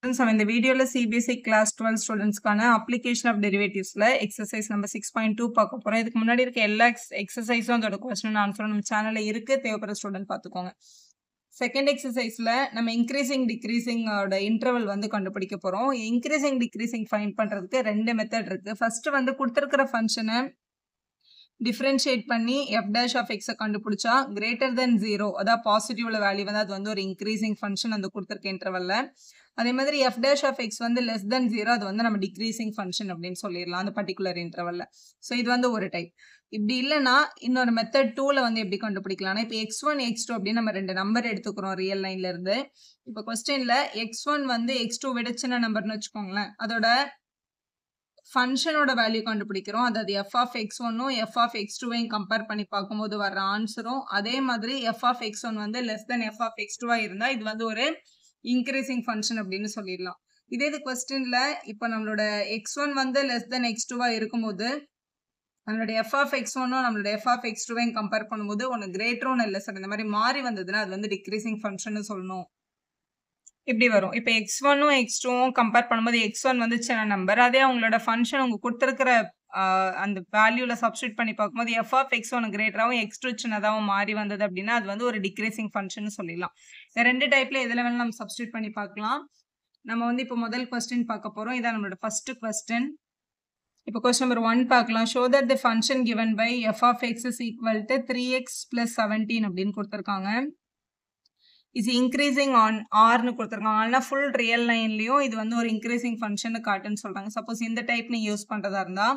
நம்ம இந்த வீடியோல சிபிஎஸ்இ கிளாஸ் 12 ஸ்டூடெண்ட்ஸ்க்கான அப்ளிகேஷன் ஆஃப் டெரிவேட்டிவ்ஸ்ல எக்ஸசைஸ் நம்பர் 6.2 பார்க்க போறோம். இதுக்கு முன்னாடி இருக்க எல்லா எக்ஸசைஸும் அதோட கொஸ்டின் ஆன்சரும் நம்ம சேனல்ல இருக்கு. தேவைப்படுற ஸ்டூடெண்ட் பார்த்துக்கோங்க. செகண்ட் எக்ஸசைஸ்ல நம்ம இன்க்ரீசிங் டிக்ரீசிங் ஓட இன்டர்வல் வந்து கண்டுபிடிக்க போறோம். இன்க்ரீசிங் டிக்ரீசிங் ஃபைண்ட் பண்றதுக்கு ரெண்டு மெத்தட் இருக்கு. ஃபர்ஸ்ட் வந்து கொடுத்திருக்கிற ஃபங்க்ஷனை டிஃபரன்ஷியேட் பண்ணி f dash of x கண்டுபிடிச்சா greater than 0 அதாவது பாசிட்டிவ்ல வேல்யூ வந்து அது வந்து ஒரு இன்க்ரீசிங் ஃபங்க்ஷன் அந்த கொடுத்திருக்க இன்டர்வல்ல. அதே மாதிரி f dash of x வந்து less than 0 அது வந்து நம்ம டிக்ரீசிங் ஃபங்க்ஷன் அப்படின்னு சொல்லிடலாம் அந்த பர்டிகுலர் இன்டர்வல்ல. ஸோ இது வந்து ஒரு டைப். இப்படி இல்லைன்னா இன்னொரு மெத்தட் 2ல வந்து எப்படி கண்டுபிடிக்கலாம்னா இப்போ x1 x2 அப்படின்னு நம்ம ரெண்டு நம்பர் எடுத்துக்கிறோம் ரியல் லைன்ல இருந்து. இப்போ கொஸ்டின்ல x1 வந்து x2 விட சின்ன நம்பர்னு வச்சுக்கோங்களேன். அதோட ஃபங்க்ஷனோட வேல்யூ கண்டுபிடிக்கிறோம். அதாவது f of x1 f of x2வையும் கம்பேர் பண்ணி பார்க்கும்போது வர்ற ஆன்சரும் அதே மாதிரி f of x1 வந்து less than f of x2 இருந்தா இது வந்து ஒரு இன்க்ரீசிங் ஃபங்க்ஷன் அப்படின்னு சொல்லிடலாம். இதே இது கொஸ்டின்ல இப்போ நம்மளோட x1 வந்து லெஸ் தென் x2 இருக்கும்போது நம்மளோட f of x1 நம்மளோட f of x2வையும் கம்பேர் பண்ணும்போது ஒன்று கிரேட்டர் ஒன்று இல்லை சார் இந்த மாதிரி மாறி வந்ததுன்னா அது வந்து டிக்ரீசிங் ஃபங்க்ஷன் சொல்லணும். இப்படி வரும். இப்போ x1 x2 கம்பேர் பண்ணும்போது x1 வந்து சின்ன நம்பர். அதே அவங்களோட ஃபங்க்ஷன் அவங்க கொடுத்துருக்கிற அந்த வேல்யூல சப்ஸ்டியூட் பண்ணி பார்க்கும்போது f of x1 கிரேட்டராகவும் x2 சின்னதாகவும் மாறி வந்தது அப்படின்னா அது வந்து ஒரு டிக்ரீசிங் ஃபங்க்ஷன் சொல்லலாம். இந்த ரெண்டு டைப்ல எதுல வேணாலும் நம்ம சப்ஸ்டியூட் பண்ணி பார்க்கலாம். நம்ம வந்து இப்போ முதல் கொஸ்டின் பார்க்க போறோம். இதான் நம்மளோட ஃபர்ஸ்ட் கொஸ்டின். இப்போ கொஸ்டின் நம்பர் 1 பார்க்கலாம். Show that the function given by f of x is equal to 3x plus 17 அப்படின்னு கொடுத்துருக்காங்க. இஸ் இன்க்ரீசிங் ஆன் ஆர்னு கொடுத்துருக்காங்க. ஆனால் ஃபுல் ரியல் லைன்லையும் இது வந்து ஒரு இன்க்ரீசிங் ஃபங்க்ஷன் காட்டுன்னு சொல்றாங்க. சப்போஸ் இந்த டைப் நீ யூஸ் பண்றதா இருந்தா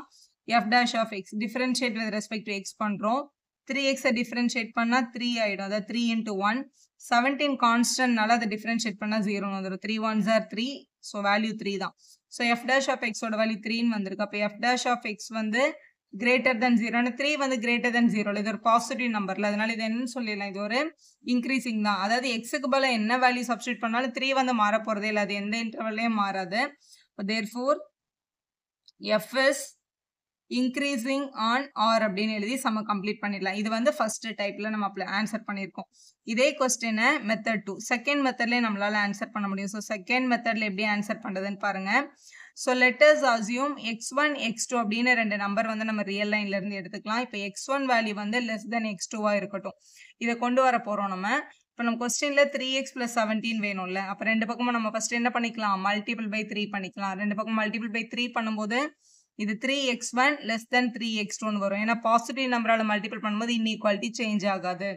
f dash of x differentiate with respect to x பண்றோம். 3x டிஃபரன்ஷியேட் பண்ணா 3 ஆயிடும். அதாவது 3 into 1 17 கான்ஸ்டன்ட்னால அதை டிஃபரன்ஷியேட் பண்ணா 0 வந்துடும். 3 1s are 3. ஸோ வேல்யூ 3 தான். So f dash of x ஓட வேல்யூ 3ன்னு வந்திருக்கு. அப்போ f dash of x வந்து கிரேட்டர் தென் 0. 3 வந்து கிரேட்டர் தென் 0 இது ஒரு பாசிட்டிவ் நம்பர்ல. அதனால இது என்னன்னு சொல்லிடலாம், இது ஒரு இன்க்ரீசிங் தான். அதாவது எக்ஸுக்கு பதிலா என்ன வேல்யூ சப்ஸ்டியூட் பண்ணாலும் 3 வந்து மாற போறதே இல்லை. அது எந்த இன்டர்வல்லையும் மாறாது. Therefore f is increasing on r அப்படின்னு எழுதி சம்ம கம்ப்ளீட் பண்ணிடலாம். இது வந்து ஃபர்ஸ்ட் டைப்ல நம்ம ஆன்சர் பண்ணியிருக்கோம். இதே கொஸ்டினை மெத்தட் 2 செகண்ட் மெத்தட்லயே நம்மளால ஆன்சர் பண்ண முடியும். ஸோ செகண்ட் மெத்தட்ல எப்படி ஆன்சர் பண்றதுன்னு பாருங்க. So let us assume x1 x2 அப்படின்னு ரெண்டு நம்பர் வந்து நம்ம ரியல் லைன்ல இருந்து எடுத்துக்கலாம். இப்போ x1 வேல்யூ வந்து லெஸ் தென் x2வா இருக்கட்டும். இதை கொண்டு வர போறோம் நம்ம. இப்போ நம்ம கொஸ்டின்ல 3x plus 17 வேணும்ல. அப்போ ரெண்டு பக்கமும் நம்ம ஃபர்ஸ்ட் என்ன பண்ணிக்கலாம், மல்டிபிள் பை 3 பண்ணிக்கலாம். ரெண்டு பக்கம் மல்டிபிள் பை 3 பண்ணும்போது இது 3x1 less than 3x2 வரும். ஏன்னா பாசிட்டிவ் நம்பரால மல்டிபிள் பண்ணும்போது இன்இக்வாலிட்டி சேஞ்ச் ஆகாது.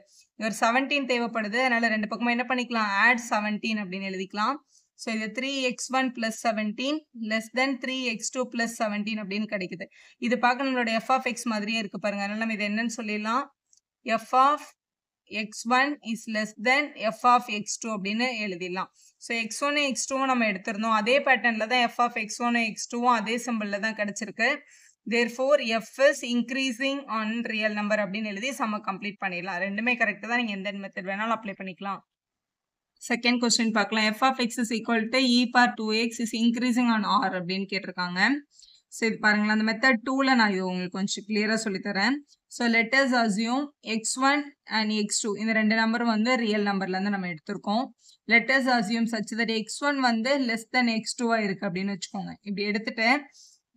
ஒரு 17 தேவைப்படுது. அதனால ரெண்டு பக்கமும் என்ன பண்ணிக்கலாம், ஆட் 17 அப்படின்னு எழுதிக்கலாம். ஸோ இது 3x1 plus 17 less than 3x2 plus 17 அப்படின்னு கிடைக்குது. இது பார்க்க நம்மளோட f of x மாதிரியே இருக்கு பாருங்க. அதனால நம்ம இது என்னன்னு சொல்லிடலாம், f of x1 is less than f of x2 அப்படின்னு எழுதிடலாம். ஸோ x1 x2 நம்ம எடுத்திருந்தோம். அதே பேட்டர்ன்ல தான் f of x1 x2 அதே சிம்பிள்ல தான் கிடைச்சிருக்கு. therefore f is increasing on real number அப்படின்னு எழுதி சம்ம கம்ப்ளீட் பண்ணிடலாம். ரெண்டுமே கரெக்ட் தான். நீங்க எந்த மெத்தட் வேணாலும் அப்ளை பண்ணிக்கலாம். செகண்ட் கொஸ்டின் பார்க்கலாம். f of x is equal to e power 2x is increasing on r அப்படின்னு கேட்டிருக்காங்க. ஸோ இது பாருங்களேன், அந்த மெத்தட் 2ல நான் இது உங்களுக்கு கொஞ்சம் கிளியரா சொல்லித்தரேன். So let us assume x1 and x2 இந்த ரெண்டு நம்பரும் வந்து ரியல் நம்பர்ல இருந்து நம்ம எடுத்திருக்கோம். Let us assume such that x1 வந்து லெஸ் தென் x2வா இருக்கு அப்படின்னு வச்சுக்கோங்க. இப்படி எடுத்துட்டு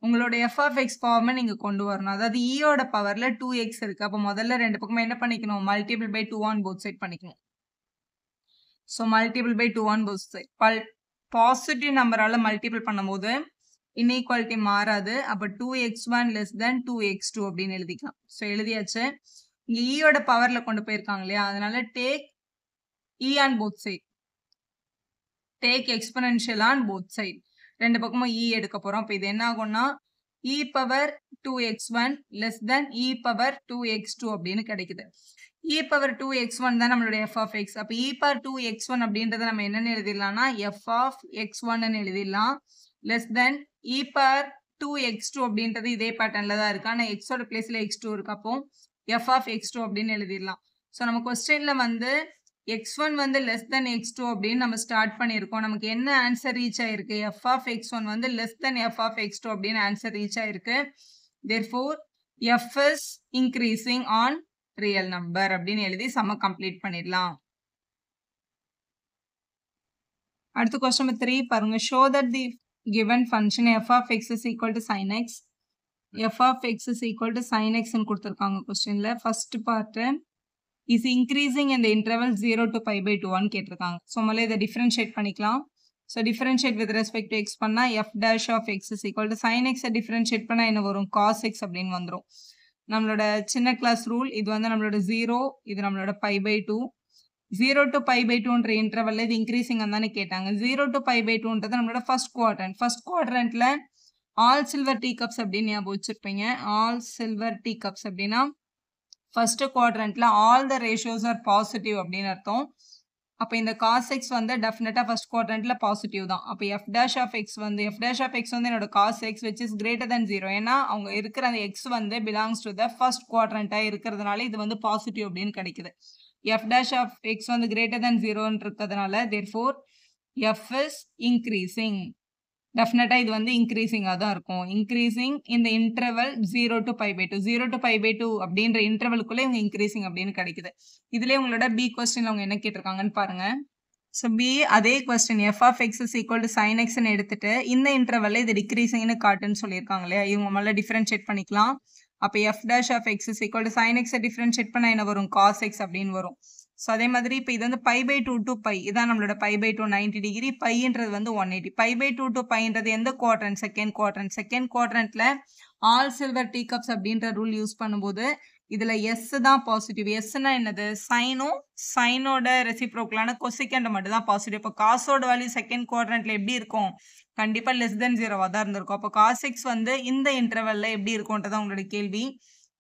உங்களோட f of x ஃபார்மை நீங்க கொண்டு வரணும். அதாவது ஈயோட பவர்ல 2x இருக்கு. அப்போ முதல்ல ரெண்டு பக்கமும் என்ன பண்ணிக்கணும், multiple by 2 on both side பண்ணிக்கணும். So multiple by 2 on both side. Positive நம்பரால மல்டிபிள் பண்ணும்போது இன்இக்வாலிட்டி மாறாது. அப்போ 2x1 less than 2x2 அப்படின்னு எழுதிக்கலாம். ஸோ எழுதியாச்சு. இங்க ஈயோட பவர்ல கொண்டு போயிருக்காங்க இல்லையா, அதனால take e on both side. Take exponential on both side. ரெண்டு பக்கமும் e எடுக்க போறோம். அப்போ இது என்ன ஆகும்னா e power 2x1 less than e power 2x2 அப்படின்னு கிடைக்குது. e power 2x1 தான் நம்மளுடைய f of x. அப்போ e power 2x1 அப்படின்றத நம்ம என்னன்னு எழுதிடலாம்னா f of x1 எழுதிடலாம். less than e power 2x2 அப்படின்றது இதே பேட்டர்ன்ல தான் இருக்கு. ஆனால் x ஓட பிளேஸ்ல x2 இருக்கு. அப்போ f of x2 அப்படின்னு எழுதிடலாம். ஸோ நம்ம கொஸ்டின்ல வந்து x1 வந்து less than x2 அப்படின்னு நம்ம ஸ்டார்ட் பண்ணியிருக்கோம். நமக்கு என்ன ஆன்சர் ரீச் ஆயிருக்கு, f of x1 வந்து less than f of x2 அப்படின்னு ஆன்சர் ரீச் ஆயிருக்கு. therefore f is increasing on real number அப்படின்னு எழுதி சம்ம கம்ப்ளீட் பண்ணிடலாம். அடுத்து கொஸ்டின் நம்பர் 3 பாருங்க. Show that the given function f of x is equal to sin x. f of x is equal to sin x ன்னு கொடுத்துருக்காங்க கொஸ்டின்ல. First part is increasing in the interval 0 to pi by 2 ன்னு கேட்டிருக்காங்க. So முதல்ல இதை differentiate பண்ணிக்கலாம். So differentiate with respect to X பண்ணா f dash of x is equal to sin x differentiate பண்ணா என்ன வரும்? cos x அப்படின்னு வந்துடும். நம்மளோட சின்ன கிளாஸ் ரூல் இது வந்து நம்மளோட 0, இது நம்மளோட pi by 2. 0 to pi by 2ன்ற இன்டர்வல்ல இது இன்க்ரீசிங் தானே கேட்டாங்க. 0 to pi by 2ன்றது நம்மளோட ஃபர்ஸ்ட் குவாட்ரண்ட். ஃபர்ஸ்ட் குவாட்ரண்ட்ல ஆல் சில்வர் டீ கப்ஸ் அப்படின்னு ஞாபகம் வச்சிருப்பீங்க. ஆல் சில்வர் டீ கப்ஸ் அப்படின்னா ஃபர்ஸ்ட் குவாட்ரண்ட்ல all the ratios are positive அப்படின்னு அர்த்தம். அப்போ இந்த cos x வந்து டெஃபினட்டா ஃபர்ஸ்ட் குவாட்ரண்ட்ல பாசிட்டிவ் தான். அப்போ f dash of x வந்து என்னோட cos x which is greater than 0. ஏன்னா அவங்க இருக்கிற அந்த x வந்து belongs to the first quadrant இருக்கிறதுனால இது வந்து பாசிட்டிவ் அப்படின்னு கிடைக்குது. f dash of x வந்து greater than 0 இருக்கிறதுனால therefore f is increasing. டெஃபினட்டா இது வந்து இன்க்ரீசிங்கா தான் இருக்கும். இன்க்ரீசிங் இந்த interval 0 to pi by 2. 0 to pi by 2 அப்படின்ற இன்டர்வலுக்குள்ள இவங்க இன்க்ரீசிங் அப்படின்னு கிடைக்குது. இதுலயே உங்களோட பி கொஸ்டின் அவங்க என்ன கேட்டிருக்காங்கன்னு பாருங்க. ஸோ பி அதே question f of x is equal to sin x ன்னு எடுத்துட்டு இந்த இன்டர்வல்ல இது டிக்ரீசிங்னு காட்டுன்னு சொல்லியிருக்காங்க இல்லையா? இவங்க முதல்ல டிஃபரன்ஷியேட் பண்ணிக்கலாம். அப்போ f dash of x is equal to sin x differentiate பண்ணா என்ன வரும்? cos x அப்படின்னு வரும். ஸோ அதே மாதிரி இப்போ இது வந்து pi by 2 to pi. இதான் நம்மளோட pi by 2 90 டிகிரி. பைன்றது வந்து 180. pi by 2 to piன்றது எந்த குவாட்ரண்ட்? Second quadrant. செகண்ட் குவாட்ரண்ட்ல ஆல் சில்வர் டீ கப்ஸ் அப்படின்ற ரூல் யூஸ் பண்ணும்போது இதுல எஸ் தான் பாசிட்டிவ். எஸ்னா என்னது? சைனும் சைனோட ரெசிப்ரோக்கலான கொசிகண்ட் மட்டும் தான் பாசிட்டிவ். இப்போ காசோட வேல்யூ செகண்ட் குவாட்ரண்ட்ல எப்படி இருக்கும்? கண்டிப்பா லெஸ் தென் 0வா தான் இருந்திருக்கும். அப்போ cos x வந்து இந்த இன்டர்வல்ல எப்படி இருக்கும்ன்றதான் உங்களோட கேள்வி.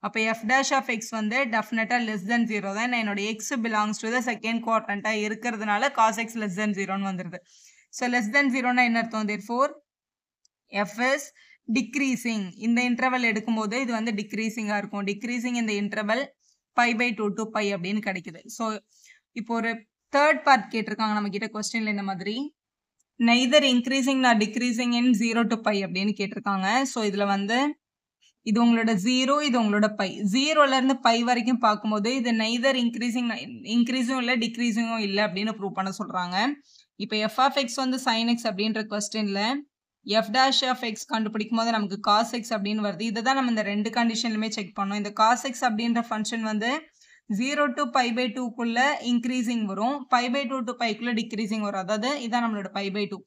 அப்போ f dash of x வந்து டெஃபினட்டா லெஸ் தென் 0 தான். என்னோட x belongs to the second குவாட்ரண்டா இருக்கிறதுனால cos x லெஸ் தென் 0ன்னு வந்துருது. ஸோ லெஸ் தென் 0னா என்ன அர்த்தம்? therefore f is decreasing. இந்த இன்டர்வல் எடுக்கும்போது இது வந்து டிக்ரீசிங்கா இருக்கும். டிக்ரீசிங் இந்த interval pi by 2 to pi அப்படின்னு கிடைக்குது. ஸோ இப்போ ஒரு தேர்ட் பார்ட் கேட்டிருக்காங்க நம்ம கிட்ட கொஸ்டின்ல இந்த மாதிரி நெய்தர் இன்க்ரீசிங் நா டிக்ரீசிங் இன் 0 to pi அப்படின்னு கேட்டிருக்காங்க. ஸோ இதுல வந்து இது உங்களோட 0, இது உங்களோட பை. 0ல இருந்து பை வரைக்கும் பார்க்கும்போது இது நெய்தர் இன்க்ரீஸும் இல்லை டிக்ரீஸிங்கும் இல்லை அப்படின்னு ப்ரூவ் பண்ண சொல்றாங்க. இப்போ f of x வந்து sin x அப்படின்ற கொஸ்டின்ல f dash of x கண்டுபிடிக்கும் போது நமக்கு cos x அப்படின்னு வருது. இதை தான் நம்ம இந்த ரெண்டு கண்டிஷன்லுமே செக் பண்ணோம். இந்த cos x அப்படின்ற ஃபங்க்ஷன் வந்து 0 to pi by 2க்குள்ள இன்க்ரீசிங் வரும். pi by 2 to piக்குள்ள டிக்ரீசிங் வரும். அதாவது இதான் நம்மளோட pi by 2.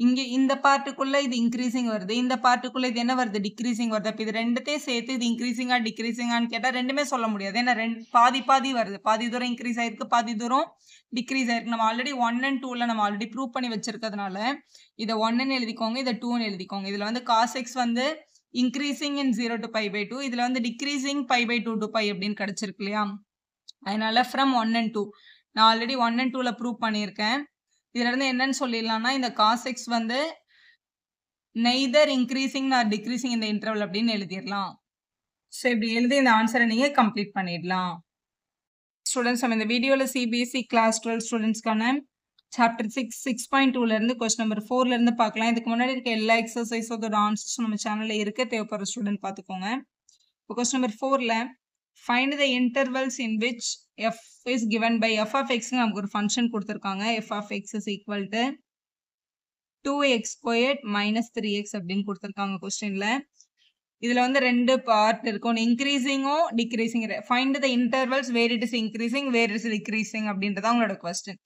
இங்க இந்த பார்ட்டுக்குள்ள இது இன்க்ரீசிங் வருது. இந்த பார்ட்டுக்குள்ள இது என்ன வருது? டிக்ரீசிங் வருது. அப்ப இது ரெண்டுத்தையும் சேர்த்து இது இன்க்ரீசிங்கா டிக்ரீசிங்கான்னு கேட்டா ரெண்டுமே சொல்ல முடியாது. ஏன்னா பாதி பாதி வருது. பாதி தூரம் இன்க்ரீஸ் ஆயிருக்கு, பாதி தூரம் டிக்ரீஸ் ஆயிருக்கு. நம்ம ஆல்ரெடி 1 and 2ல நம்ம ஆல்ரெடி ப்ரூவ் பண்ணி வச்சிருக்கிறதுனால இதை 1ன்னு எழுதிக்கோங்க, இதை 2ன்னு எழுதிக்கோங்க. இதுல வந்து cos x வந்து increasing in 0 to pi by 2. இதுல வந்து decreasing pi by 2 to pi அப்படின்னு கிடைச்சிருக்கு இல்லையா? அதனால ஃப்ரம் 1 and 2 நான் ஆல்ரெடி 1 and 2ல ப்ரூவ் பண்ணியிருக்கேன். இதுல இருந்து என்னன்னு சொல்லிடலாம்னா இந்த cos x வந்து நெய்தர் இன்க்ரீசிங் ஆர் டிக்ரீசிங் இந்த இன்டர்வல் அப்படின்னு எழுதிடலாம். ஸோ இப்படி எழுதி இந்த ஆன்சரை நீங்க கம்ப்ளீட் பண்ணிடலாம். ஸ்டூடெண்ட்ஸ் நம்ம இந்த வீடியோல சிபிஎஸ்இ கிளாஸ் 12 ஸ்டூடெண்ட்ஸ்க்கான சாப்டர் 6.2ல இருந்து கொஸ்டின் நம்பர் 4ல இருந்து பார்க்கலாம். இதுக்கு முன்னாடி இருக்க எல்லா எக்ஸசைஸோட ஆன்சர்ஸ் நம்ம சேனல்ல இருக்கு. தேவைப்படுற ஸ்டூடெண்ட் பார்த்துக்கோங்க. இப்போ கொஸ்டின் நம்பர் 4ல find the intervals in which f is given by f of x நமக்கு ஒரு ஃபங்க்ஷன் கொடுத்திருக்காங்க. f of x is equal to 2x squared minus 3x அப்படின்னு கொடுத்திருக்காங்க கொஸ்டின்ல. இதுல வந்து ரெண்டு பார்ட் இருக்கும். இன்க்ரீசிங்கும் decreasing. find the intervals where it is increasing where it is decreasing அப்படின்றத உங்களோட கொஸ்டின்.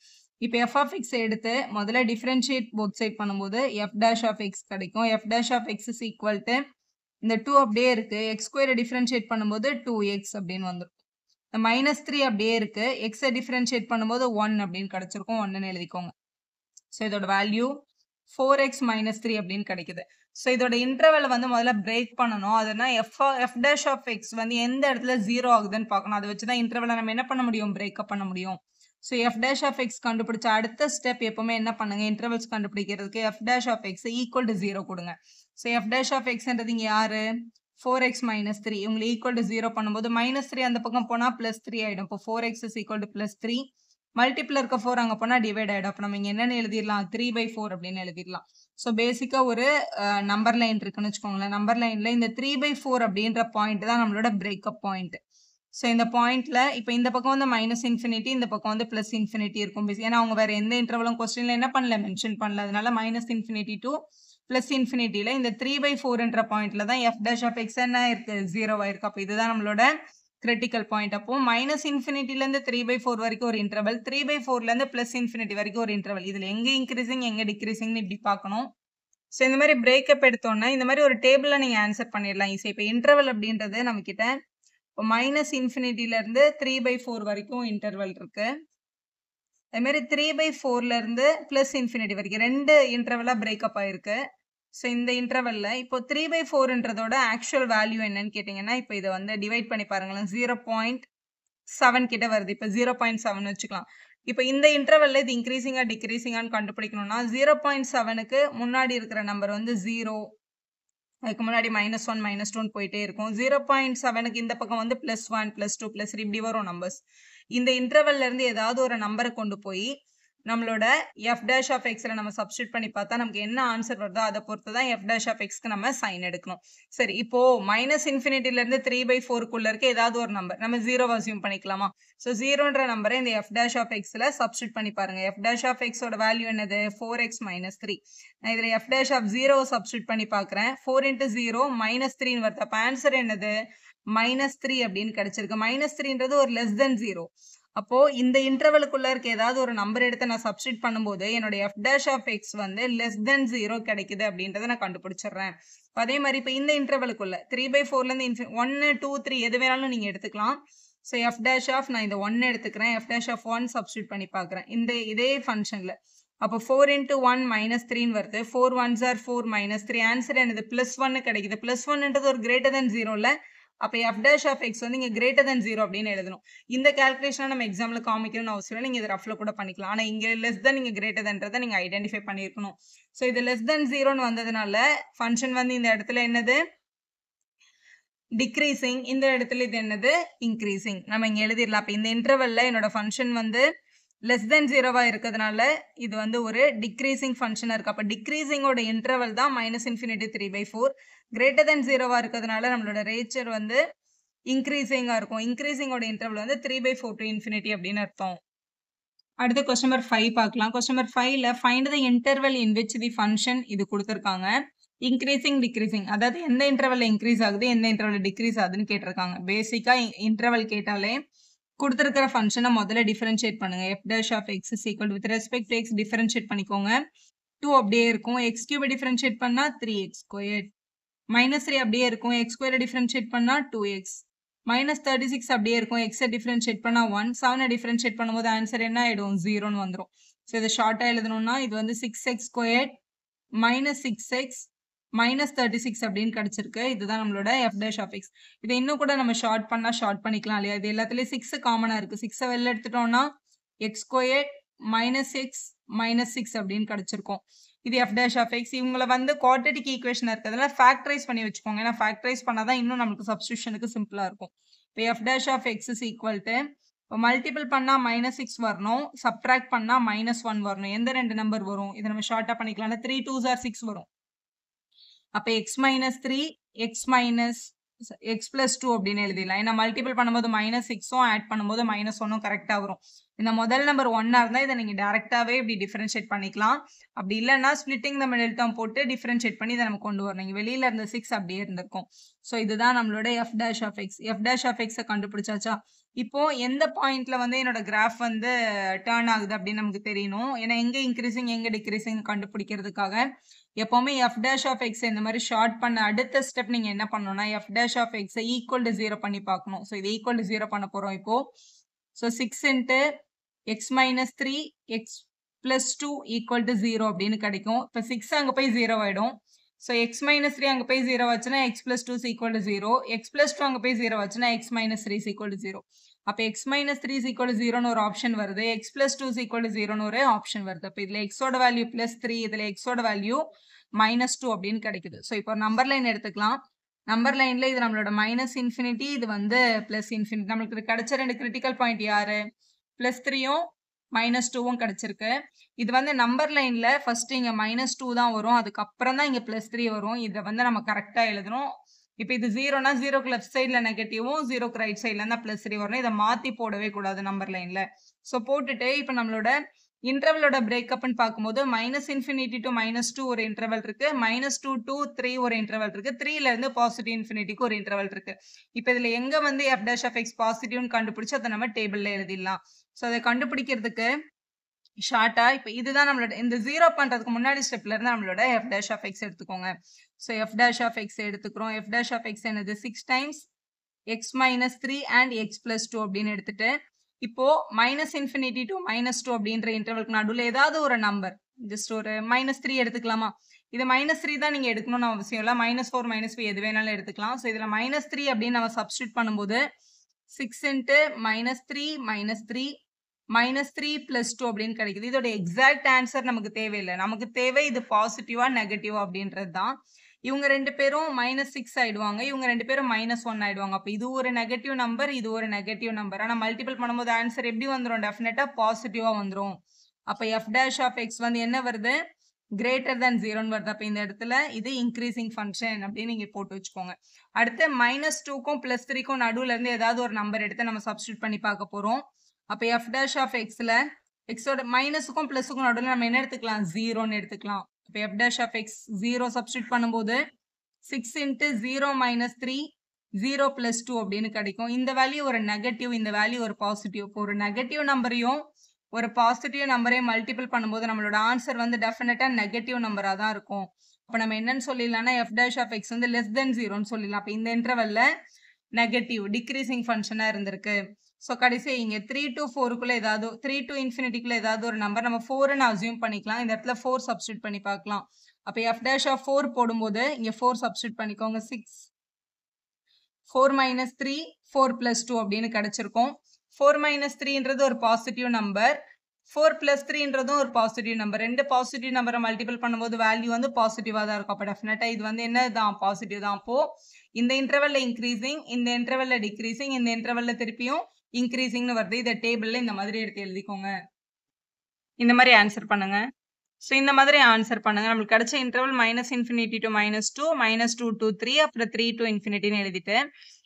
இப்போ f of x எடுத்து முதல்ல டிஃபரன்ஷியேட் போத் சைட் பண்ணும்போது f dash of x கிடைக்கும். f dash of x is equal to இந்த 2 அப்படியே இருக்கு. எக்ஸ் ஸ்கொயரை டிஃபரன்ஷியேட் பண்ணும்போது 2x அப்படின்னு வந்துடும். இந்த -3 அப்படியே இருக்கு. எக்ஸை டிஃபரன்ஷியேட் பண்ணும்போது 1 அப்படின்னு கிடைச்சிருக்கும். 1ன்னு எழுதிக்கோங்க. ஸோ இதோட வேல்யூ 4x - 3 அப்படின்னு கிடைக்குது. ஸோ இதோட இன்டர்வலை வந்து முதல்ல பிரேக் பண்ணணும். அதுனா f dash of x வந்து எந்த இடத்துல 0 ஆகுதுன்னு பார்க்கணும். அதை வச்சு தான் இன்டர்வலை நம்ம என்ன பண்ண முடியும்? பிரேக்கப் பண்ண முடியும். So f dash of x கண்டுபிடிச்ச அடுத்த ஸ்டெப் எப்பவுமே என்ன பண்ணுங்க? இன்டர்வல்ஸ் கண்டுபிடிக்கிறதுக்கு f dash of x equal to 0 கொடுங்க. ஸோ f dash of xன்றது இங்க யாரு? 4x - 3. உங்களுக்கு ஈக்குவல் டு 0 பண்ணும்போது -3 அந்த பக்கம் போனா +3 ஆயிடும். இப்போ 4x is equal to +3. Multiple இருக்க 4 அங்க போனா டிவைட் ஆயிடும். அப்போ நம்ம இங்க என்னன்னு எழுதிடலாம்? 3/4 அப்படின்னு எழுதிடலாம். ஸோ பேசிக்கா ஒரு நம்பர் லைன் இருக்குன்னு வச்சுக்கோங்களேன். நம்பர் லைன்ல இந்த 3/4 அப்படின்ற பாயிண்ட் தான் நம்மளோட பிரேக்கப் பாயிண்ட். ஸோ இந்த பாயிண்ட்ல இப்போ இந்த பக்கம் வந்து மைனஸ் இன்ஃபினிட்டி, இந்த பக்கம் வந்து பிளஸ் இன்ஃபினிட்டி இருக்கும். ஏன்னா அவங்க வேற எந்த இன்டர்வலும் கொஸ்டின்ல என்ன பண்ணல, மென்ஷன் பண்ணல. அதனால மைனஸ் இன்ஃபினிட்டி டு பிளஸ் இன்ஃபினிட்டில இந்த 3/4ன்ற பாயிண்ட்ல தான் எஃப் டேஷ் ஆஃப் எக்ஸ் என்ன இருக்கு, 0 ஆயிருக்கு. அப்போ இதுதான் நம்மளோட கிரிட்டிக்கல் பாயிண்ட். அப்போ மைனஸ் இன்ஃபினிட்டில இருந்து 3/4 வரைக்கும் ஒரு இன்டர்வல், 3/4ல இருந்து பிளஸ் இன்ஃபினிட்டி வரைக்கும் ஒரு இன்டர்வல். இதுல எங்க இன்க்ரீசிங் எங்க டிக்ரீசிங்னு இப்படி பார்க்கணும். ஸோ இந்த மாதிரி பிரேக்கப் எடுத்தோன்னா இந்த மாதிரி ஒரு டேபிள்ல நீங்க ஆன்சர் பண்ணிடலாம் ஈஸி. இப்போ இன்டர்வல் அப்படின்றது நம்ம கிட்ட இப்போ மைனஸ் இன்ஃபினிட்டில இருந்து 3/4 வரைக்கும் இன்டர்வல் இருக்கு. அதே மாதிரி 3/4ல இருந்து பிளஸ் இன்ஃபினிட்டி வரைக்கும் 2 இன்டர்வலா பிரேக்கப் ஆயிருக்கு. ஸோ இந்த இன்டர்வல்ல இப்போ 3/4ன்றதோட ஆக்சுவல் வேல்யூ என்னன்னு கேட்டீங்கன்னா, இப்போ இதை வந்து டிவைட் பண்ணி பாருங்களேன். 0.7 கிட்ட வருது. இப்போ 0.7 வச்சுக்கலாம். இப்போ இந்த இன்டர்வல்ல இது இன்க்ரீசிங்கா டிக்ரீசிங்கான்னு கண்டுபிடிக்கணும்னா 0.7க்கு முன்னாடி இருக்கிற நம்பர் வந்து 0, அதுக்கு முன்னாடி -1 -2 போயிட்டே இருக்கும். 0.7க்கு இந்த பக்கம் வந்து +1 +2 +3 இப்படி வரும் நம்பர்ஸ். இந்த இன்டர்வல்ல இருந்து ஏதாவது ஒரு நம்பரை கொண்டு போய் நம்மளோட f dash of xல நம்ம சப்ஸ்டிட் பண்ணி பார்த்தா நமக்கு என்ன ஆன்சர் வருதோ அதை பொறுத்து தான் f dash of xக்கு நம்ம சைன் எடுக்கணும். சரி, இப்போ மைனஸ் இன்ஃபினிட்டில இருந்து 3/4க்குள்ள இருக்க ஏதாவது ஒரு நம்பர் நம்ம 0 அசியூம் பண்ணிக்கலாமா? ஸோ 0ன்ற நம்பரை இந்த f dash of xல சப்ஸ்டிட் பண்ணி பாருங்க. f dash of xோட வேல்யூ என்னது, 4x - 3. நான் இதுல f dash of 0 சப்ஸ்டிட் பண்ணி பார்க்குறேன். 4 × 0 -3 வருது. அப்போ ஆன்சர் என்னது, -3 அப்படின்னு கிடைச்சிருக்கு. -3ன்றது ஒரு லெஸ் தென் 0. அப்போ இந்த இன்டர்வலுக்குள்ள இருக்க ஏதாவது ஒரு நம்பர் எடுத்து நான் சப்ஸ்டிட் பண்ணும்போது என்னோட f dash of x வந்து லெஸ் தென் 0 கிடைக்குது அப்படின்றத நான் கண்டுபிடிச்சிடுறேன். அதே மாதிரி இப்போ இந்த இன்டர்வலுக்குள்ள 3/4ல இருந்து 1 2 3 எது வேணாலும் நீங்க எடுத்துக்கலாம். ஸோ f dash of நான் இந்த 1 எடுத்துக்கிறேன். f dash of 1 சப்ஸ்டிட் பண்ணி பார்க்குறேன் இதே ஃபங்க்ஷன்ல. அப்போ 4 × 1 -3 வருது. 4 1s are 4 -3 ஆன்சர் என்னது, +1 கிடைக்குது. +1ன்றது ஒரு கிரேட்டர் தென் 0ல. அப்போ f dash of x வந்து இங்க கிரேட்டர் தென் 0 அப்படின்னு எழுதணும். இந்த கால்குலேஷனை நம்ம எக்ஸாம்ல காமிக்கணும்னு அவசியம் இல்லை. நீங்க இது ரஃப்ல கூட பண்ணிக்கலாம். ஆனா இங்க லெஸ் தென் நீங்க கிரேட்டர் தென்றதை நீங்க ஐடென்டிஃபை பண்ணிருக்கணும். ஸோ இது லெஸ் தென் 0ன்னு வந்ததுனால ஃபங்க்ஷன் வந்து இந்த இடத்துல என்னது, டிக்ரீசிங். இந்த இடத்துல இது என்னது, இன்க்ரீசிங். நம்ம இங்க எழுதிடலாம். அப்போ இந்த இன்டர்வல்ல என்னோட ஃபங்க்ஷன் வந்து லெஸ் தென் 0வா இருக்கிறதுனால இது வந்து ஒரு டிக்ரீசிங் ஃபங்க்ஷனா இருக்கு. அப்போ டிக்ரீசிங்கோட இன்டர்வல் தான் -∞ 3/4. கிரேட்டர் தென் 0வா இருக்கிறதுனால நம்மளோட ரேச்சர் வந்து இன்க்ரீசிங்கா இருக்கும். இன்க்ரீசிங்கோட இன்டர்வல் வந்து 3/4 to ∞ அப்படின்னு அர்த்தம். அடுத்து கொஸ்டின் நம்பர் 5 பார்க்கலாம். கொஸ்டின் நம்பர் 5ல find the interval in which the function இது கொடுத்துருக்காங்க. இன்க்ரீசிங் டிக்ரீசிங், அதாவது எந்த இன்டர்வல்ல இன்க்ரீஸ் ஆகுது எந்த இன்டர்வல்ல டிக்ரீஸ் ஆகுதுன்னு கேட்டிருக்காங்க. பேசிக்கா இன்டர்வல் கேட்டாலே கொடுத்துருக்கிற ஃபங்க்ஷனை முதல்ல டிஃபரன்ஷியேட் பண்ணுங்க. f dash of x is equal to with respect to x differentiate பண்ணிக்கோங்க. 2 அப்படியே இருக்கும். x³ டிஃபரன்ஷியேட் பண்ணா 3x². -3 அப்படியே இருக்கும். x² டிஃபரன்ஷியேட் பண்ணா 2x. -36 அப்படியே இருக்கும். x டிஃபரன்ஷியேட் பண்ணா 1. 7 டிஃபரன்ஷியேட் பண்ணும்போது ஆன்சர் என்ன ஆயிடும், 0ன்னு வந்துடும். ஸோ இதை ஷார்ட்டா எழுதணும்னா இது வந்து 6x² -6x -36 அப்படின்னு கிடைச்சிருக்கு. இதுதான் நம்மளோட f dash of x. இதை இன்னும் கூட நம்ம ஷார்ட் பண்ணிக்கலாம் இல்லையா? இது எல்லாத்துலயும் 6 காமனா இருக்கு. 6 வெளில எடுத்துட்டோம்னா x² -x -6 அப்படின்னு கிடைச்சிருக்கும். இது f dash of x. இவங்களை வந்து குவாட்ரேட்டிக் ஈக்குவேஷன் இருக்கிறதுனால ஃபேக்டரைஸ் பண்ணி வச்சுக்கோங்க. ஏன்னா ஃபேக்டரைஸ் பண்ணாதான் இன்னும் நமக்கு சப்ஸ்டியூஷனுக்கு சிம்பிளா இருக்கும். இப்போ f dash of x is equal to இப்போ மல்டிபிள் பண்ணா -6 வரணும், சப்ட்ராக்ட் பண்ணா -1 வரணும். எந்த 2 நம்பர் வரும், இதை நம்ம ஷார்ட்டா பண்ணிக்கலாம். 3 2s are 6 வரும். அப்போ x - 3 x + 2 அப்படின்னு எழுதிடலாம். ஏன்னா மல்டிபிள் பண்ணும்போது -6ம் ஆட் பண்ணும்போது -1ம் கரெக்டா வரும். இந்த முதல் நம்பர் 1ஆ இருந்தா இதை நீங்க டைரக்டாவே இப்படி டிஃபரன்ஷியேட் பண்ணிக்கலாம். அப்படி இல்லைன்னா ஸ்பிளிட்டிங் த மிடில் டேர்ம் போட்டு டிஃபரன்ஷியேட் பண்ணி இதை நம்ம கொண்டு வரணும். இங்க வெளியில இருந்த 6 அப்படியே இருந்திருக்கும். ஸோ இதுதான் நம்மளோட f dash of x. f dash of x கண்டுபிடிச்சாச்சா? இப்போ எந்த பாயிண்ட்ல வந்து என்னோட கிராஃப் வந்து டர்ன் ஆகுது அப்படின்னு நமக்கு தெரியணும். ஏன்னா எங்க இன்க்ரீசிங் எங்க டிக்ரீசிங் கண்டுபிடிக்கிறதுக்காக எப்பவுமே f dash of x இந்த மாதிரி ஷார்ட் பண்ண அடுத்த ஸ்டெப் நீங்க என்ன பண்ணணும்னா f dash of x equal to 0 பண்ணி பார்க்கணும். ஸோ இது ஈக்குவல் டு 0 பண்ண போறோம் இப்போ. ஸோ 6 × x - 3 x + 2 = 0 அப்படின்னு கிடைக்கும். இப்போ 6 அங்க போய் 0 ஆயிடும். ஸோ x - 3 அங்க போய் 0 ஆச்சுன்னா x + 2 = 0. x + 2 அங்க போய் 0 ஆச்சுன்னா x - 3 = 0. அப்போ x - 3 = 0ன்னு ஒரு ஆப்ஷன் வருது. x + 2 = 0ன்னு ஒரு ஆப்ஷன் வருது. அப்போ இதுல x ஓட வேல்யூ +3, இதுல x ஓட வேல்யூ -2 அப்படின்னு கிடைக்குது. ஸோ இப்போ நம்பர் லைன் எடுத்துக்கலாம். நம்பர் லைன்ல இது நம்மளோட -∞, இது வந்து +∞. நம்மளுக்கு கிடைச்ச 2 கிரிட்டிக்கல் பாயிண்ட் யாரு, +3யும் -2வும் கிடைச்சிருக்கு. இது வந்து நம்பர் லைன்ல ஃபர்ஸ்ட் இங்க -2 தான் வரும். அதுக்கப்புறம் தான் இங்க +3 வரும். இதை வந்து நம்ம கரெக்டா எழுதணும். இப்போ இது 0னா 0க்கு லெஃப்ட் சைடுல நெகட்டிவும் 0க்கு ரைட் சைடுல இருந்தா +3 வரணும். இதை மாத்தி போடவே கூடாது நம்பர் லைன்ல. ஸோ போட்டுட்டு இப்போ நம்மளோட இன்டர்வலோட பிரேக்கப்னு பார்க்கும்போது -∞ to -2 ஒரு இன்டர்வல் இருக்கு, -2 to 3 ஒரு இன்டர்வல் இருக்கு, 3ல இருந்து பாசிட்டிவ் இன்ஃபினிட்டிக்கு ஒரு இன்டர்வல் இருக்கு. இப்போ இதுல எங்க வந்து f' பாசிட்டிவ்னு கண்டுபிடிச்சு அதை நம்ம டேபிள்ல எழுதிடலாம். ஸோ அதை கண்டுபிடிக்கிறதுக்கு ஷார்ட்டா இப்போ இதுதான் நம்மளோட இந்த 0 பண்றதுக்கு முன்னாடி ஸ்டெப்ல இருந்து நம்மளோட f' எடுத்துக்கோங்க. ஸோ f' எடுத்துக்கிறோம். f' என்னது 6 times x - 3 and x + 2 அப்படின்னு எடுத்துட்டு இப்போ -∞ to -2 அப்படின்ற இன்டர்வலுக்கு நடுவில் ஏதாவது ஒரு நம்பர் ஜஸ்ட் ஒரு -3 எடுத்துக்கலாமா? இது -3 தான் நீங்க எடுக்கணும்னு அவசியம் இல்லை. -4 -5 எது வேணாலும் எடுத்துக்கலாம். ஸோ இதுல -3 அப்படின்னு நம்ம சப்ஸ்டியூட் பண்ணும்போது 6 × -3 -3 -3 + 2 அப்படின்னு கிடைக்குது. இதோட எக்ஸாக்ட் ஆன்சர் நமக்கு தேவையில்லை. நமக்கு தேவை இது பாசிட்டிவா நெகட்டிவா அப்படின்றது தான். இவங்க 2 பேரும் -6 ஆயிடுவாங்க, இவங்க 2 பேரும் -1 ஆயிடுவாங்க. அப்ப இது ஒரு நெகட்டிவ் நம்பர், இது ஒரு நெகட்டிவ் நம்பர். ஆனா மல்டிபிள் பண்ணும்போது ஆன்சர் எப்படி வந்துரும்? டெஃபினட்டா பாசிட்டிவா வந்துரும். அப்ப f' வந்து என்ன வருது? கிரேட்டர் than 0ன்னு வருது. அப்ப இந்த இடத்துல இது இன்க்ரீசிங் ஃபங்க்ஷன் அப்படின்னு நீங்க போட்டு வச்சுக்கோங்க. அடுத்து -2க்கும் +3க்கும் நடுவுல இருந்து ஏதாவது ஒரு நம்பர் எடுத்து நம்ம சப்ஸ்டியூட் பண்ணி பார்க்க போறோம். அப்ப f'(x)ல எக்ஸோட மைனஸுக்கும் பிளஸுக்கும் நடுவில் நம்ம என்ன எடுத்துக்கலாம்? 0ன்னு எடுத்துக்கலாம். இப்போ f' 0 சப்ஸ்டியூட் பண்ணும்போது 6 × 0 - 3 0 + 2 அப்படின்னு கிடைக்கும். இந்த வேல்யூ ஒரு நெகட்டிவ், இந்த வேல்யூ ஒரு பாசிட்டிவ். இப்போ ஒரு நெகட்டிவ் நம்பரையும் ஒரு பாசிட்டிவ் நம்பரையும் மல்டிபிள் பண்ணும்போது நம்மளோட ஆன்சர் வந்து டெஃபினட்டா நெகட்டிவ் நம்பரா தான் இருக்கும். அப்போ நம்ம என்னன்னு சொல்லிடலாம்னா f' வந்து லெஸ் தென் 0ன்னு சொல்லிடலாம். அப்போ இந்த இன்டர்வல்ல நெகட்டிவ் டிக்ரீசிங் ஃபங்க்ஷனா இருந்திருக்கு. ஸோ கடைசி இங்க 3 to 4க்குள்ள ஏதாவது 3 to ∞ ஏதாவது ஒரு நம்பர் நம்ம 4ன்னு அசியூம் பண்ணிக்கலாம். இந்த இடத்துல 4 சப்ஸ்டியூட் பண்ணி பார்க்கலாம். அப்போ f' போடும்போது இங்க 4 சப்ஸ்டியூட் பண்ணிக்கோங்க. 6 4 - 3 4 + 2 அப்படின்னு கிடைச்சிருக்கும். 4 - 3ன்றது ஒரு பாசிட்டிவ் நம்பர், 4 + 3ன்றதும் ஒரு பாசிட்டிவ் நம்பர். ரெண்டு பாசிட்டிவ் நம்பரை மல்டிபிள் பண்ணும்போது வேல்யூ வந்து பாசிட்டிவா தான் இருக்கும். அப்போ டெஃபினட்டா இது வந்து என்ன தான்? பாசிட்டிவ் தான். அப்போ இந்த இன்டர்வல்ல இன்க்ரீசிங், இந்த இன்டர்வல்ல டிக்ரீசிங், இந்த இன்டர்வல்ல திருப்பியும் இன்க்ரீசிங்னு வருது. இதை டேபிள்ல இந்த மாதிரி எடுத்து எழுதிக்கோங்க. இந்த மாதிரி ஆன்சர் பண்ணுங்க. ஸோ இந்த மாதிரி ஆன்சர் பண்ணுங்க. நம்மளுக்கு கிடைச்ச இன்டர்வல் -∞ to -2, -2 to 3, அப்புறம் 3 to ∞ எழுதிட்டு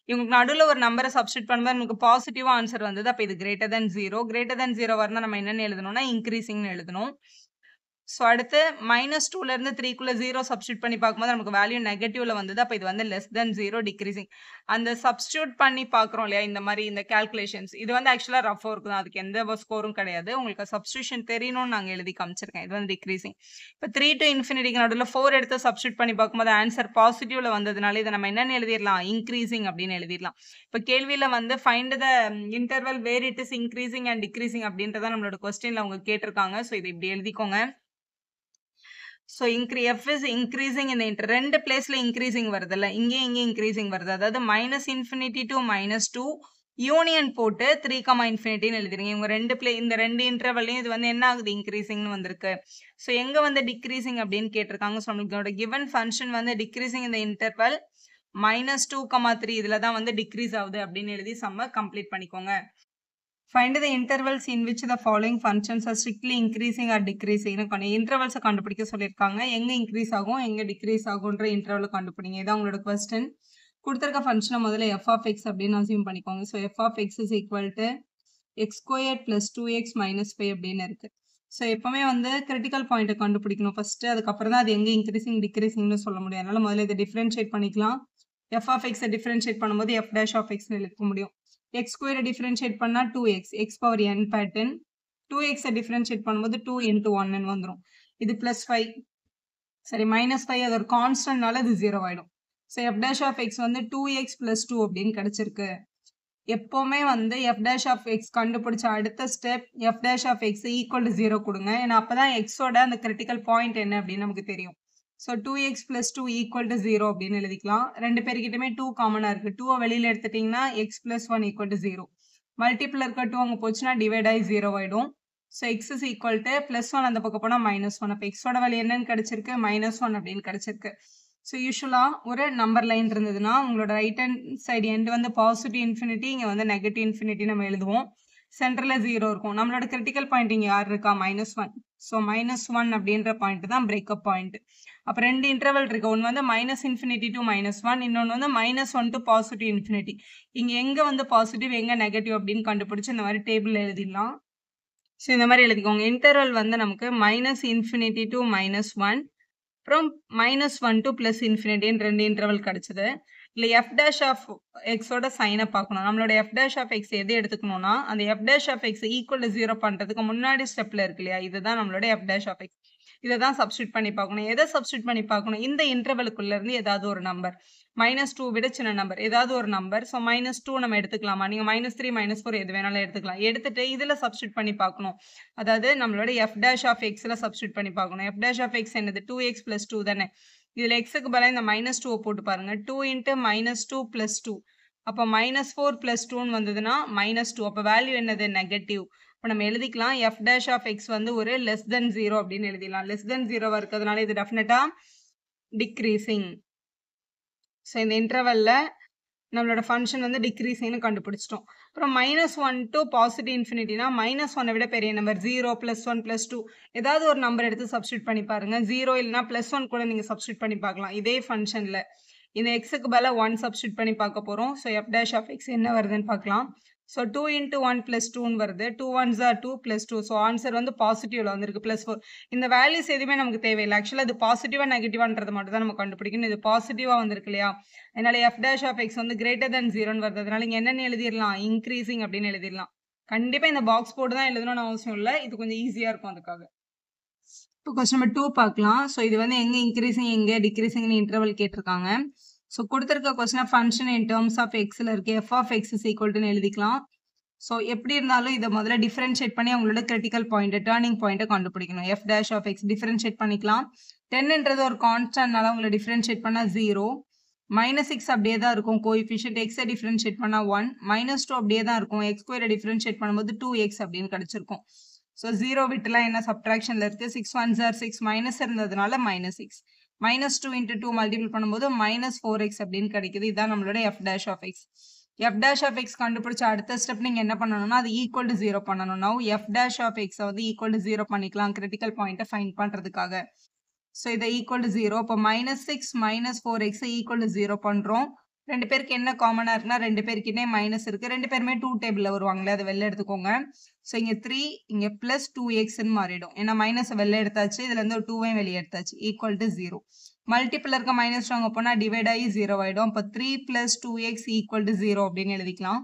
இவங்களுக்கு நடுவில் ஒரு நம்பரை சப்ஸ்டியூட் பண்ணும்போது நமக்கு பாசிட்டிவா ஆன்சர் வந்தது. அப்போ இது கிரேட்டர் than 0. கிரேட்டர் than 0 வரணும் நம்ம என்னன்னு எழுதணும்னா இன்க்ரீசிங்னு எழுதணும். ஸோ அடுத்து -2ல இருந்து 3க்குள்ள 0 சப்ஸ்டியூட் பண்ணி பார்க்கும்போது நமக்கு வேல்யூ நெகட்டிவ்ல வந்தது. அப்போ இது வந்து லெஸ் தென் 0 டிக்ரீசிங். அந்த சப்ஸ்டியூட் பண்ணி பார்க்குறோம் இல்லையா, இந்த மாதிரி இந்த கால்குலேஷன்ஸ் இது வந்து ஆக்சுவலாக ரஃப் ஒர்க் தான். அதுக்கு எந்த ஸ்கோரும் கிடையாது. உங்களுக்கு சப்ஸ்டியூஷன் தெரியணும்னு நாங்கள் எழுதி காமிச்சிருக்கேன். இது வந்து டிக்ரீசிங். இப்போ 3 to ∞ நடுவில் 4 எடுத்து சப்ஸ்டியூட் பண்ணி பார்க்கும்போது ஆன்சர் பாசிட்டிவ்ல வந்ததுனால இதை நம்ம என்னன்னு எழுதிடலாம்? இன்க்ரீசிங் அப்படின்னு எழுதிடலாம். இப்போ கேள்வியில வந்து find the interval where it is increasing and decreasing அப்படின்றத நம்மளோட கொஸ்டின்ல அவங்க கேட்டிருக்காங்க. ஸோ இது இப்படி எழுதிக்கோங்க. ஸோ f is increasing இந்த ரெண்டு பிளேஸ்ல இன்க்ரீசிங் வருதுல்ல, இங்கே இன்க்ரீசிங் வருது. அதாவது -∞ to -2 யூனியன் போட்டு 3, ∞ எழுதிருங்க. இவங்க இந்த ரெண்டு இன்டர்வல்லையும் இது வந்து என்ன ஆகுது? இன்க்ரீசிங்னு வந்திருக்கு. ஸோ எங்க வந்து டிக்ரீசிங் அப்படின்னு கேட்டிருக்காங்க. ஸோ நம்மளோட கிவன் ஃபங்க்ஷன் வந்து டிக்ரீசிங் இந்த இன்டர்வல் -2, 3 இதுல தான் வந்து டிக்ரீஸ் ஆகுது அப்படின்னு எழுதி சம்ம கம்ப்ளீட் பண்ணிக்கோங்க. Find the intervals in which the following functions are strictly increasing or decreasing. Intervals கண்டுபிடிக்க சொல்லியிருக்காங்க. எங்க இன்க்ரீஸ் ஆகும், எங்க டிக்ரீஸ் ஆகும்ன்ற இன்டர்வல் கண்டுபிடிங்க. இதான் உங்களோட கொஸ்டின். கொடுத்துருக்க ஃபங்க்ஷனை முதல்ல f(x) அப்படின்னு அசியூம் பண்ணிக்கோங்க. So f(x) is equal to x² + 2x - 5 அப்படின்னு இருக்கு. ஸோ எப்பவுமே வந்து கிரிட்டிக்கல் பாயிண்ட்டை கண்டுபிடிக்கணும் ஃபர்ஸ்ட். அதுக்கப்புறம் தான் அது எங்க இன்க்ரீசிங் டிக்ரீசிங்னு சொல்ல முடியும். அதனால முதல்ல இதை டிஃபரன்ஷியேட் பண்ணிக்கலாம். f(x) டிஃபரன்ஷியேட் பண்ணும்போது f'(x) எழுத முடியும். x² டிஃபரன்ஷியேட் பண்ணா 2x, x⁴n pattern. 2x differentiate பண்ணும்போது 2 × 1 வந்துரும். இது +5 சரி -5 அது ஒரு கான்ஸ்டன்ட்னால இது 0 ஆயிடும். ஸோ f' வந்து 2x + 2 அப்படின்னு கிடைச்சிருக்கு. எப்பவுமே வந்து f' கண்டுபிடிச்ச அடுத்த ஸ்டெப் f' = 0 கொடுங்க. ஏன்னா அப்பதான் xோட அந்த கிரிட்டிக்கல் பாயிண்ட் என்ன அப்படின்னு நமக்கு தெரியும். ஸோ 2x + 2 = 0 அப்படின்னு எழுதிக்கலாம். ரெண்டு பேருக்கிட்டுமே 2 காமனாக இருக்குது. 2 வெளியில் எடுத்துட்டிங்கன்னா x + 1 = 0. மல்டிபிள் இருக்க 2 அங்கே போச்சுன்னா டிவைட் ஆகி 0 ஆகிடும். So x is equal to +1 அந்த பக்கம் போனால் -1. அப்போ எக்ஸோட வேல்யூ என்னன்னு கிடைச்சிருக்கு? -1 அப்படின்னு கிடைச்சிருக்கு. ஸோ யூஸ்வலாக ஒரு நம்பர் லைன் இருந்ததுன்னா உங்களோட ரைட் ஹேண்ட் சைடு எண்டு வந்து பாசிட்டிவ் இன்ஃபினிட்டி, இங்கே வந்து நெகட்டிவ் இன்ஃபினிட்டி நம்ம எழுதுவோம். சென்டரில் 0 இருக்கும். நம்மளோட கிரிட்டிக்கல் பாயிண்ட் இங்கே யார் இருக்கா? -1. ஸோ -1 அப்படின்ற பாயிண்ட் தான் பிரேக்கப் பாயிண்ட். அப்ப 2 இன்டர்வல் இருக்கு. ஒன்னு வந்து -∞ to -1, இன்னொன்னு வந்து -1 to +∞. இங்க எங்க வந்து பாசிட்டிவ் எங்க நெகட்டிவ் அப்படின்னு கண்டுபிடிச்சு இந்த மாதிரி டேபிள்ல எழுதிடலாம். ஸோ இந்த மாதிரி எழுதிக்கோங்க. இன்டர்வல் வந்து நமக்கு -∞ to -1, அப்புறம் -1 to +∞ 2 இன்டர்வல் கிடைச்சது. இல்ல f' ஆஃப் எக்ஸோட சைனை பார்க்கணும். நம்மளோட f' ஆஃப் எக்ஸ் எது எடுத்துக்கணும்னா அந்த f' ஆஃப் எக்ஸ் ஈக்குவல் 0 பண்றதுக்கு முன்னாடி ஸ்டெப்ல இருக்கு இல்லையா, இதுதான் நம்மளோட f' ஆஃப் எக்ஸ். இதை தான் சப்ஸ்டியூட் பண்ணி பார்க்கணும். எதை சப்ஸ்டியூட் பண்ணி பார்க்கணும்? இந்த இன்டர்வலுக்குள்ள இருந்து ஏதாவது ஒரு நம்பர், -2 விட சின்ன நம்பர், ஏதாவது ஒரு நம்பர். ஸோ -2 நம்ம எடுத்துக்கலாமா? நீங்க -3 -4 எது வேணாலும் எடுத்துக்கலாம். எடுத்துட்டு இதுல சப்ஸ்டியூட் பண்ணி பார்க்கணும். அதாவது நம்மளோட f' ஆஃப் எக்ஸ்ல சப்ஸ்டியூட் பண்ணி பார்க்கணும். f' ஆஃப் எக்ஸ் என்னது? 2x + 2 தானே. இதுல எக்ஸுக்கு பதிலா இந்த -2 போட்டு பாருங்க. 2 × -2 + 2. அப்ப -4 + 2 வந்ததுன்னா -2. அப்ப வேல்யூ என்னது? நெகட்டிவ். இப்ப நம்ம எழுதிக்கலாம் f' ஆஃப் எக்ஸ் வந்து ஒரு <0 அப்படின்னு எழுதிடலாம். <0 இருக்கிறதுனால இது டெஃபினட்டா டிக்ரீசிங். ஸோ இந்த இன்டர்வல்ல நம்மளோட ஃபங்க்ஷன் வந்து டிக்ரீசிங்னு கண்டுபிடிச்சிட்டோம். அப்புறம் -1 to +∞னா -1 விட பெரிய நம்பர் 0 +1 +2 ஏதாவது ஒரு நம்பர் எடுத்து சப்ஸ்டியூட் பண்ணி பாருங்க. 0 இல்லைன்னா +1 கூட நீங்க சப்ஸ்டியூட் பண்ணி பார்க்கலாம். இதே ஃபங்க்ஷன்ல இந்த எக்ஸுக்கு பதிலா 1 சப்ஸ்டியூட் பண்ணி பார்க்க போறோம். ஸோ f' ஆஃப் எக்ஸ் என்ன வருதுன்னு பார்க்கலாம். ஸோ 2 × 1 + 2 வருது. 2 1s are 2 + 2. ஸோ ஆன்சர் வந்து பாசிட்டிவ்ல வந்திருக்கு +4. இந்த வேல்யூஸ் எதுவுமே நமக்கு தேவையில்லை. ஆக்சுவலாக இது பாசிட்டிவா நெகட்டிவான்றது மட்டும் தான் நம்ம கண்டுபிடிக்கணும். இது பாசிட்டிவா வந்திருக்கு இல்லையா, அதனால f' ஆஃப் எக்ஸ் வந்து > 0 வருது. அதனால இங்க என்னன்னு எழுதிடலாம்? இன்க்ரீசிங் அப்படின்னு எழுதிடலாம். கண்டிப்பா இந்த பாக்ஸ் போட்டு தான் எழுதணும்னு அவசியம் இல்லை. இது கொஞ்சம் ஈஸியா இருக்கும் அதுக்காக. இப்போ கொஸ்டின் நம்பர் 2 பார்க்கலாம். ஸோ இது வந்து எங்க இன்க்ரீசிங் எங்க டிக்ரீசிங்னு இன்டர்வல் கேட்டிருக்காங்க. ஸோ கொடுத்துருக்க question function in terms of எக்ஸ்ல இருக்கு. f ஆஃப் எக்ஸ் இஸ் ஈக்குவல்ட்டுன்னு எழுதிக்கலாம். ஸோ எப்படி இருந்தாலும் இதை முதல்ல டிஃபரன்ஷியேட் பண்ணி அவங்களோட கிரிட்டிக்கல் பாயிண்ட், டேர்னிங் பாயிண்ட்டை கண்டுபிடிக்கணும். f' ஆஃப் எக்ஸ் டிஃபரன்ஷியேட் பண்ணிக்கலாம். 10ன்றது ஒரு கான்ஸ்டன்ட்னால உங்களை டிஃபரன்ஷியேட் பண்ணா 0. -6 அப்படியே தான் இருக்கும். கோஎஃபிஷியன்ட் எக்ஸை டிஃபரன்ஷியேட் பண்ணா 1. -2 அப்படியே தான் இருக்கும். x² டிஃபரன்ஷியேட் பண்ணும்போது 2x அப்படின்னு கிடைச்சிருக்கும். ஸோ 0 விட்டுலாம் என்ன சப்ட்ராக்ஷன்ல இருக்கு? 6 1s are 6, மைனஸ் இருந்ததுனால -6. -2 × 2 மல்டிபிள் பண்ணும்போது -4x அப்படின்னு கிடைக்குது. இதுதான் நம்மளோட f' of x. f' of x கண்டுபிடிச்ச அடுத்த ஸ்டெப் நீங்க என்ன பண்ணணும்னா அது ஈக்குவல் டு 0 பண்ணணும். நவ் f' ஆஃப் எக்ஸை வந்து ஈக்குவல் டு 0 பண்ணிக்கலாம் கிரிட்டிக்கல் பாயிண்ட்டை ஃபைண்ட் பண்றதுக்காக. ஸோ இதை ஈக்குவல் டு 0. அப்போ -6 - 4x ஈக்குவல் டு 0 பண்றோம். ரெண்டு பேருக்கு என்ன காமனா இருக்குன்னா ரெண்டு பேருக்கிட்டே மைனஸ் இருக்கு. ரெண்டு பேருமே 2 டேபிள்ல வருவாங்களே, அதை வெளில எடுத்துக்கோங்க. ஸோ இங்க 3 இங்க +2xன்னு மாறிடும். ஏன்னா மைனஸ் வெளில எடுத்தாச்சு, இதுல இருந்து ஒரு 2வையும் வெளியே எடுத்தாச்சு. Equal to 0. மல்டிபிள் இருக்க -2 அங்க போனா டிவைட் ஆகி 0 ஆயிடும். அப்போ 3 + 2x ஈக்குவல் டு 0 அப்படின்னு எழுதிக்கலாம்.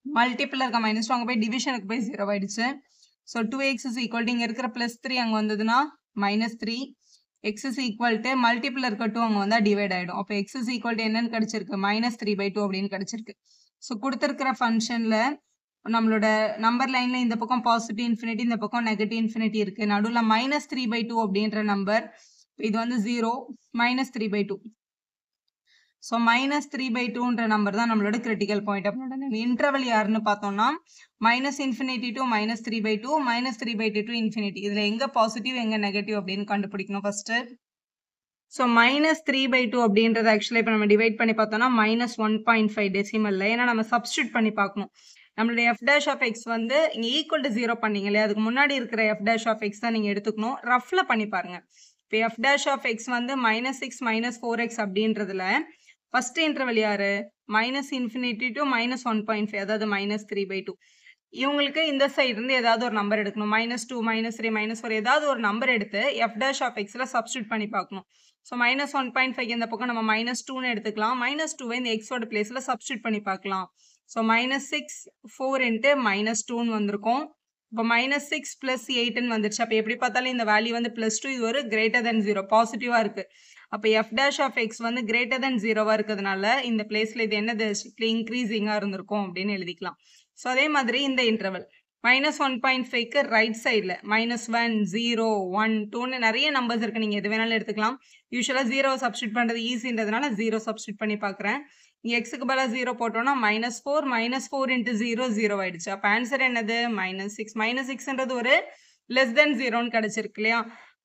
மல்டிபிள் இருக்க -2 அங்க போய் டிவிஷனுக்கு போய் 0 ஆயிடுச்சு. So 2x is equal to இங்க இருக்கிற +3 அங்க வந்ததுன்னா -3. x is equal to multiple இருக்க 2 அங்க வந்தா டிவைட் ஆயிடும். அப்போ x is equal to என்னன்னு கிடைச்சிருக்கு? -3/2 அப்படின்னு கிடைச்சிருக்கு. ஸோ கொடுத்துருக்கிற ஃபங்க்ஷன்ல நம்மளோட நம்பர் லைன்ல இந்த பக்கம் பாசிட்டிவ் இன்ஃபினிட்டி, இந்த பக்கம் நெகட்டிவ் இன்ஃபினிட்டி இருக்கு. நடுவில் -3/2 அப்படின்ற நம்பர், இது வந்து 0 -3/2. ஸோ -3/2ன்ற நம்பர் தான் நம்மளோட கிரிட்டிக்கல் பாயிண்ட். அப்படின்னா இன்டர்வல் யாருன்னு பார்த்தோம்னா -∞ to -3/2, -3/2 to ∞. இதுல எங்க பாசிட்டிவ் எங்க நெகட்டிவ் அப்படின்னு கண்டுபிடிக்கணும் ஃபர்ஸ்ட். ஸோ -3/2 அப்படின்றது ஆக்சுவலாக இப்போ நம்ம டிவைட் பண்ணி பார்த்தோம்னா -1.5 டெசிமல்ல. ஏன்னா நம்ம சப்ஸ்டியூட் பண்ணி பார்க்கணும். நம்மளுடைய f' ஆஃப் எக்ஸ் வந்து இங்க ஈக்குவல் டு 0 பண்ணீங்களே, அதுக்கு முன்னாடி இருக்கிற f' ஆஃப் எக்ஸ் தான் நீங்க எடுத்துக்கணும். ரஃப்ல பண்ணி பாருங்க. இப்போ f' ஆஃப் எக்ஸ் வந்து -6 - 4x அப்படின்றதுல ஃபர்ஸ்ட் இன்டர்வல் யாரு? -∞ to -1.5, அதாவது -3/2. இவங்களுக்கு இந்த சைடு இருந்து ஏதாவது ஒரு நம்பர் எடுக்கணும். -2 -3 -4 ஏதாவது ஒரு நம்பர் எடுத்து f' ஆஃப் எக்ஸ்ல சப்ஸ்டியூட் பண்ணி பார்க்கணும். ஸோ -1.5 இந்த பக்கம் நம்ம -2ன்னு எடுத்துக்கலாம். -2வை இந்த எக்ஸோட பிளேஸ்ல சப்ஸ்டியூட் பண்ணி பார்க்கலாம். ஸோ -6 4 × -2ன்னு வந்திருக்கும். இப்போ -6 + 8ன்னு வந்துருச்சு. அப்போ எப்படி பார்த்தாலும் இந்த வேல்யூ வந்து +2, இது ஒரு >0 பாசிட்டிவா இருக்கு. அப்போ f' ஆஃப் எக்ஸ் வந்து >0வா இருக்கிறதுனால இந்த பிளேஸ்ல இது என்னது? இன்க்ரீசிங்கா இருந்திருக்கும் அப்படின்னு எழுதிக்கலாம். ஸோ அதே மாதிரி இந்த இன்டர்வல் -1.5க்கு ரைட் சைடில் -1 0 1 2ன்னு நிறைய நம்பர்ஸ் இருக்கு. நீங்க எது வேணாலும் எடுத்துக்கலாம். யூஸ்வலா 0 சப்ஸ்டியூட் பண்றது ஈஸின்றதுனால 0 சப்ஸ்டியூட் பண்ணி பார்க்குறேன். இங்க எக்ஸுக்கு பதிலா 0 போட்டோம்னா -4 -4 × 0 0 ஆயிடுச்சு. அப்போ ஆன்சர் என்னது? -6. -6ன்றது ஒரு <0ன்னு கிடைச்சிருக்கு இல்லையா?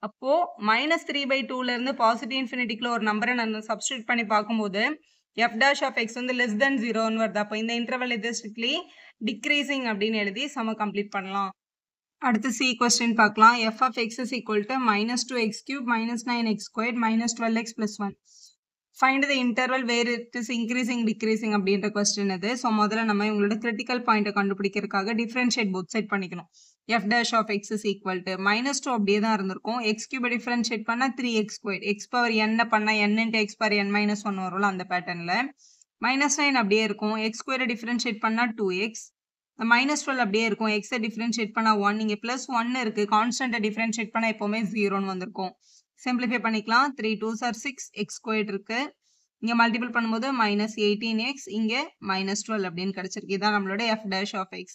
அப்போ -3/2ல இருந்து பாசிட்டிவ் இன்ஃபினிட்டிக்குள்ள ஒரு நம்பரை நான் சப்ஸ்டியூட் பண்ணி பார்க்கும்போது f' ஆஃப் எக்ஸ் வந்து <0ன்னு வருது. அப்போ இந்த இன்டர்வல் இது ஸ்ட்ரிக்ட்லி டிக்ரீசிங் அப்படின்னு எழுதி சம கம்ப்ளீட் பண்ணலாம். அடுத்து சி கொஸ்டின் பார்க்கலாம். f of x is equal to -2x cube minus 9x squared minus 12x plus 1. Find the interval where it is increasing decreasing அப்படின்ற கொஸ்டின் இது. ஸோ முதல்ல நம்ம இவங்களோட கிரிட்டிக்கல் பாயிண்ட்டை கண்டுபிடிக்கிறதுக்காக டிஃபரன்ஷியேட் போத் சைட் பண்ணிக்கணும். f dash of x is equal to -2 அப்படியே தான் இருந்திருக்கும். x cube டிஃபரன்ஷியேட் பண்ணா 3x squared. x power n பண்ணா n into x power n minus 1 வரும்ல அந்த பேட்டர்ன்ல. -9 அப்படியே இருக்கும். x square டிஃபரன்ஷியேட் பண்ணா 2x. -12 அப்படியே இருக்கும். x டிஃபரன்ஷியேட் பண்ணா 1. இங்க +1 இருக்கு. கான்ஸ்டன்ட்டை டிஃபரன்ஷியேட் பண்ணா எப்பவுமே 0ன்னு வந்திருக்கும். சிம்பிளிஃபை பண்ணிக்கலாம். 3 2s are 6 x squared இருக்கு. இங்க மல்டிபிள் பண்ணும்போது -18x இங்க -12 அப்படின்னு கிடைச்சிருக்கு. இதான் நம்மளோட f dash of x.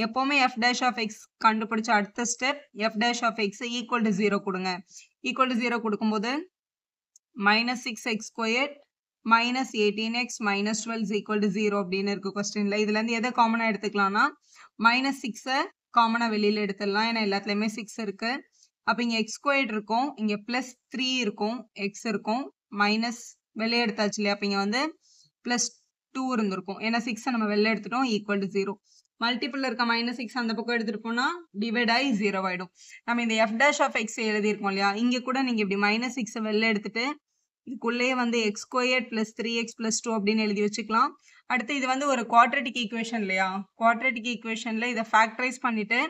எப்பவுமே f dash of x கண்டுபிடிச்ச அடுத்த step f dash of x equal to 0 கொடுங்க. equal to 0 கொடுக்கும்போது -6x squared minus 18x minus 12 is equal to 0 அப்படின்னு இருக்கு கொஸ்டின்ல. இதுல இருந்து எதை காமனா எடுத்துக்கலாம்னா -6 காமனா வெளியில எடுத்துடலாம். ஏன்னா எல்லாத்துலயுமே 6 இருக்கு. அப்ப இங்க x squared இருக்கும், இங்க +3 இருக்கும், x இருக்கும், மைனஸ் வெளியே எடுத்தாச்சு இல்லையா? அப்ப இங்க வந்து +2 இருந்திருக்கும். ஏன்னா 6 நம்ம வெளில எடுத்துட்டோம், ஈக்குவல் டு 0. மல்டிபிள் இருக்க -6 அந்த பக்கம் எடுத்துட்டு போனா டிவைட் ஆகி 0 ஆயிடும். நம்ம இந்த f dash of x எழுதியிருக்கோம் இல்லையா? இங்க கூட நீங்க இப்படி -6 வெளில எடுத்துட்டு இதுக்குள்ளேயே வந்து x squared plus 3x plus 2 அப்படின்னு எழுதி வச்சுக்கலாம். அடுத்து இது வந்து ஒரு குவாட்ரேட்டிக் ஈக்குவேஷன் இல்லையா? குவாட்ரேட்டிக் ஈக்குவேஷன்ல இதை ஃபேக்டரைஸ் பண்ணிட்டு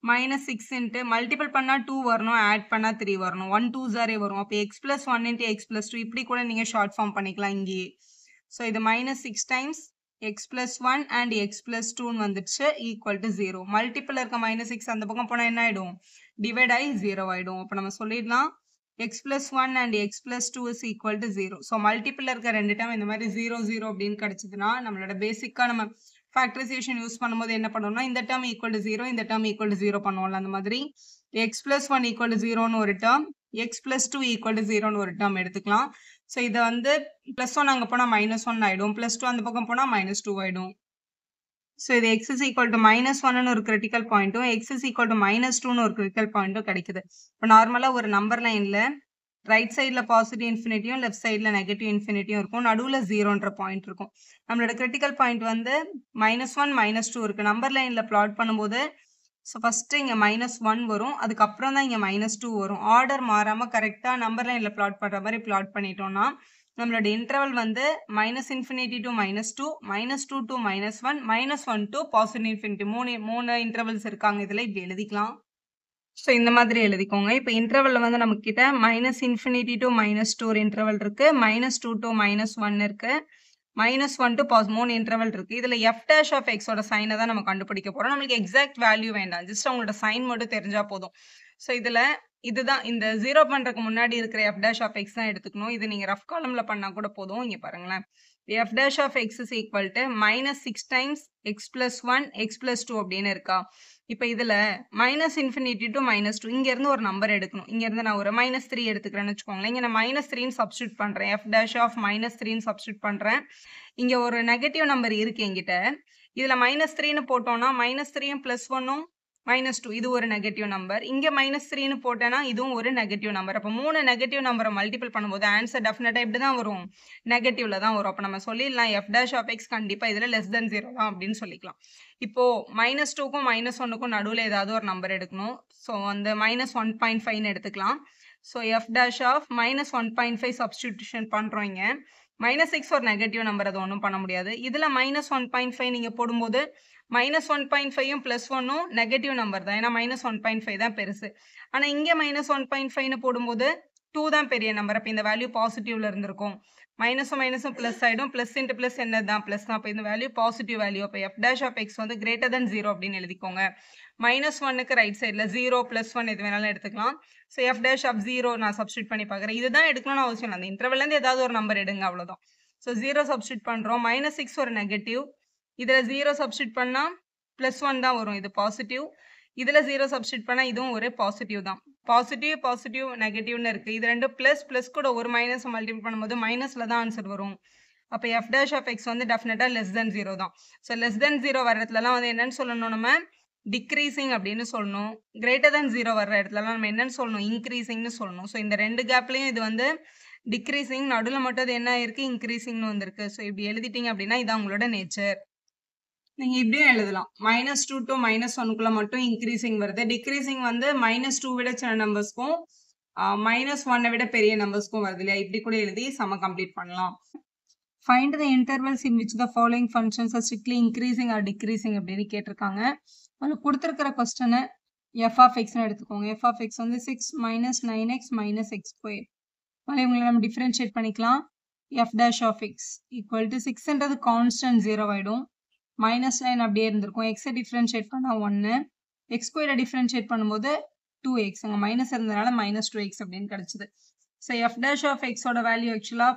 -6 இன்ட்டு மல்டிபிள் பண்ணா 2 வரணும், ஆட் பண்ணா 3 வரணும். 1 2s வரும். அப்போ x plus 1 into x plus 2 இப்படி கூட நீங்க ஷார்ட் ஃபார்ம் பண்ணிக்கலாம் இங்கேயே. ஸோ இது -6 times x plus 1 and x plus 2 வந்துடுச்சு, ஈக்குவல் டு 0. மல்டிபிள் இருக்க -6 அந்த பக்கம் போனா என்ன ஆயிடும்? டிவைட் ஆகி 0 ஆயிடும். அப்போ நம்ம சொல்லிடலாம் x plus 1 and x plus 2 is equal to 0. So multiple இருக்க ரெண்டு டைம் இந்த மாதிரி 0 0 அப்படின்னு கிடைச்சதுன்னா நம்மளோட பேசிக்கா நம்ம ஃபேக்டரைசேஷன் யூஸ் பண்ணும்போது என்ன பண்ணோம்னா இந்த டேர்ம் ஈக்குவல் டு 0, இந்த டேர்ம் ஈக்குவல் டு 0 பண்ணுவோம்ல. அந்த மாதிரி x plus 1 ஈக்குவல் டு 0ன்னு ஒரு term, x plus 2 equal to 0ன்னு ஒரு டேர்ம் எடுத்துக்கலாம். ஸோ இதை வந்து +1 அங்கே போனால் -1 ஆயிடும், +2 அந்த பக்கம் போனால் -2 ஆயிடும். ஸோ இது x is equal to -1ன்னு ஒரு கிரிட்டிக்கல் பாயிண்ட்டும் x is equal to -2ன்னு ஒரு கிரிட்டிக்கல் பாயிண்ட்டும் கிடைக்குது. இப்போ நார்மலாக ஒரு நம்பர் லைனில் ரைட் சைடில் பாசிட்டிவ் இன்ஃபினிட்டியும் லெஃப்ட் சைடில் நெகட்டிவ் இன்ஃபினிட்டியும் இருக்கும், நடுவில் 0ன்ற பாயிண்ட் இருக்கும். நம்மளோட கிரிட்டிக்கல் பாயிண்ட் வந்து -1 -2 இருக்குது. நம்பர் லைனில் பிளாட் பண்ணும்போது ஸோ ஃபஸ்ட்டு இங்கே -1 வரும், அதுக்கப்புறம் தான் இங்கே -2 வரும். ஆர்டர் மாறாமல் கரெக்டாக நம்பர் லைனில் பிளாட் பண்ணுற மாதிரி பிளாட் பண்ணிட்டோம்னா நம்மளோட இன்டர்வல் வந்து -infinity to -2, -2 to -1, -1 to positive infinity. மூணு இன்டர்வல்ஸ் இருக்காங்க. இதில் இப்படி எழுதிக்கலாம். ஸோ இந்த மாதிரி எழுதிக்கோங்க. இப்போ இன்டர்வலில் வந்து நம்ம கிட்ட -infinity to -2 ஒரு இன்டர்வல் இருக்கு, -2 to -1 இருக்கு, -1 to மூணு இன்டர்வல் இருக்கு. இதில் f dash of x ஓட சைனை தான் நம்ம கண்டுபிடிக்க போறோம். நம்மளுக்கு எக்ஸாக்ட் வேல்யூ வேண்டாம், ஜஸ்ட் அவங்களோட சைன் மட்டும் தெரிஞ்சா போதும். ஸோ இதில் இதுதான் இந்த 0 பண்றதுக்கு முன்னாடி இருக்கிற f dash of x தான் எடுத்துக்கணும். இது நீங்க ரஃப் காலம்ல பண்ணா கூட போதும். இங்க பாருங்களேன், f dash of x is equal to -6 times x plus 1 x plus 2 அப்படின்னு இருக்கா? இப்போ இதுல -infinity to -2 இங்க இருந்து ஒரு நம்பர் எடுக்கணும். இங்க இருந்து நான் ஒரு -3 எடுத்துக்கிறேன்னு வச்சுக்கோங்களேன். இங்க நான் -3ன்னு சப்ஸ்டியூட் பண்றேன், f dash of -3ன்னு சப்ஸ்டியூட் பண்றேன். இங்க ஒரு நெகட்டிவ் நம்பர் இருக்கு என்கிட்ட. இதுல -3ன்னு போட்டோம்னா -3யும் +1ம் -2 இது ஒரு நெகட்டிவ் நம்பர். இங்க -3ன்னு போட்டேன்னா இதுவும் ஒரு நெகட்டிவ் நம்பர். அப்போ மூணு நெகட்டிவ் நம்பரை மல்டிபிள் பண்ணும்போது ஆன்சர் டெஃபினட்டா இப்படி தான் வரும், நெகட்டிவ்ல தான் வரும். அப்போ நம்ம சொல்லிடலாம் f dash of x கண்டிப்பா இதுல less than 0 தான் அப்படின்னு சொல்லிக்கலாம். இப்போ -2க்கும் -1க்கும் நடுவில் ஏதாவது ஒரு நம்பர் எடுக்கணும். ஸோ அந்த -1.5ன்னு எடுத்துக்கலாம். So f dash of -1.5 substitution பண்றோம். இங்க -6 ஒரு நெகட்டிவ் நம்பர், அது ஒன்றும் பண்ண முடியாது. இதுல -1.5 நீங்க போடும்போது -1.5யும் +1ம் நெகட்டிவ் நம்பர் தான், ஏன்னா -1.5 தான் பெருசு. ஆனா இங்க -1.5ன்னு போடும்போது 2 தான் பெரிய நம்பர். அப்போ இந்த வேல்யூ பாசிட்டிவ்ல இருந்திருக்கும். மைனஸும் மைனஸும் பிளஸ் ஆயிடும், பிளஸ் இன்ட்டு பிளஸ் என்னதான் பிளஸ் தான். அப்போ இந்த வேல்யூ பாசிட்டிவ் வேல்யூ. அப்போ f dash of x வந்து greater than 0 அப்படின்னு எழுதிக்கோங்க. -1க்கு ரைட் சைடில் 0 +1 எது வேணாலும் எடுத்துக்கலாம். ஸோ f dash of 0 நான் சப்ஸ்டியூட் பண்ணி பார்க்குறேன். இதுதான் எடுக்கணும்னு அவசியம் இல்லை, அந்த இன்டர்வல்லேருந்து ஏதாவது ஒரு நம்பர் எடுங்க, அவ்வளோதான். ஸோ 0 சப்ஸ்டியூட் பண்ணுறோம். -6 ஒரு நெகட்டிவ், இதில் 0 சப்ஸ்டியூட் பண்ணால் +1 தான் வரும், இது பாசிட்டிவ். இதில் 0 சப்ஸ்டியூட் பண்ணால் இதுவும் ஒரு பாசிட்டிவ் தான். பாசிட்டிவ் பாசிட்டிவ் நெகட்டிவ்னு இருக்குது. இது ரெண்டு ப்ளஸ் கூட ஒரு மைனஸ் மல்டிபிள் பண்ணும்போது மைனஸில் தான் ஆன்சர் வரும். அப்போ f dash of x வந்து டெஃபினட்டாக less than 0 தான். ஸோ less than 0 வர இடத்துலலாம் வந்து என்னன்னு சொல்லணும், நம்ம டிக்ரீசிங் அப்படின்னு சொல்லணும். greater than 0 வர்ற இடத்துலலாம் நம்ம என்னன்னு சொல்லணும், இன்க்ரீசிங்னு சொல்லணும். ஸோ இந்த ரெண்டு கேப்லையும் இது வந்து டிக்ரீசிங், நடுவில் மட்டும் அது என்ன இருக்குது, இன்க்ரீசிங்னு வந்திருக்கு. ஸோ இப்படி எழுதிட்டீங்க அப்படின்னா இதான் உங்களோட நேச்சர். நீங்க இப்படியும் எழுதலாம். -2 to -1க்குள்ள மட்டும் இன்கிரீசிங் வருது. டிக்ரீசிங் வந்து -2 விட சின்ன நம்பர்ஸ்க்கும், -1 விட பெரிய நம்பர்ஸ்க்கும் வருது இல்லையா? இப்படி கூட எழுதி சம்ம கம்ப்ளீட் பண்ணலாம். Find the intervals in which the following functions are strictly increasing or decreasing அப்படின்னு கேட்டிருக்காங்க. அதில் கொடுத்துருக்கிற கொஸ்டினை f of xன்னு எடுத்துக்கோங்க. f of x வந்து 6 minus 9x minus x square. இவங்களை நம்ம டிஃபரன்ஷியேட் பண்ணிக்கலாம். f dash of x equal to 6ன்றது கான்ஸ்டன்ட் 0 ஆயிடும். -9 அப்படியே இருந்திருக்கும். x டிஃபரன்ஷியேட் பண்ணா 1, x ஸ்கொயரை டிஃபரன்ஷியேட் பண்ணும்போது 2x, அங்கே மைனஸ் இருந்ததுனால -2x அப்படின்னு கிடைச்சது. So f dash of x ஓட வேல்யூ ஆக்சுவலா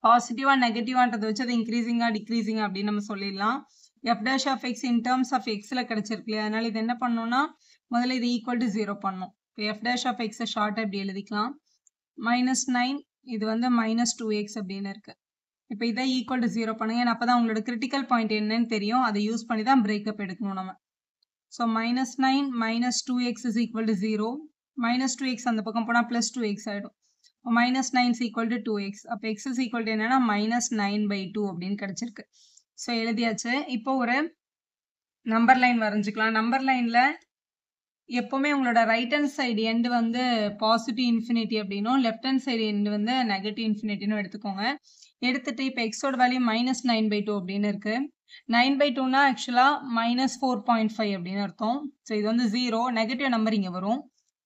பாசிட்டிவா நெகட்டிவான்றதை வச்சு அது இன்க்ரீசிங்கா டிக்ரீசிங்கா அப்படின்னு நம்ம சொல்லிடலாம். f dash of x in terms of xல கிடைச்சிருக்கு இல்லையா? அதனால இது என்ன பண்ணணும்னா முதல்ல இது ஈக்குவல் டு 0 பண்ணும். இப்போ f dash of x ஷார்ட்டாக இப்படி எழுதிக்கலாம். -9 இது வந்து -2x அப்படின்னு இருக்கு. இப்போ இதை ஈக்குவல் டு 0 பண்ணுங்க. ஏன்னா அப்பதான் உங்களோட கிரிட்டிக்கல் பாயிண்ட் என்னன்னு தெரியும். அதை யூஸ் பண்ணி தான் பிரேக்கப் எடுக்கணும் நம்ம. So -9 -2x is equal to 0. -2x அந்த பக்கம் போனால் +2x ஆகிடும். -9 is equal to 2x. அப்போ x is equal to என்னன்னா -9/2 அப்படின்னு கிடைச்சிருக்கு. ஸோ எழுதியாச்சு. இப்போ ஒரு நம்பர் லைன் வரைஞ்சிக்கலாம். நம்பர் லைன்ல எப்பவுமே உங்களோட ரைட் ஹேண்ட் சைடு எண்டு வந்து பாசிட்டிவ் இன்ஃபினிட்டி அப்படின்னும், லெஃப்ட் ஹேண்ட் சைடு எண்டு வந்து நெகட்டிவ் இன்ஃபினிட்டின்னு எடுத்துக்கோங்க. எடுத்துட்டு இப்போ எக்ஸோட வேல்யூ -9/2 அப்படின்னு இருக்கு. 9/2னா ஆக்சுவலா -4.5 அப்படின்னு அர்த்தம். ஸோ இது வந்து 0, நெகட்டிவ் நம்பர் இங்கே வரும்.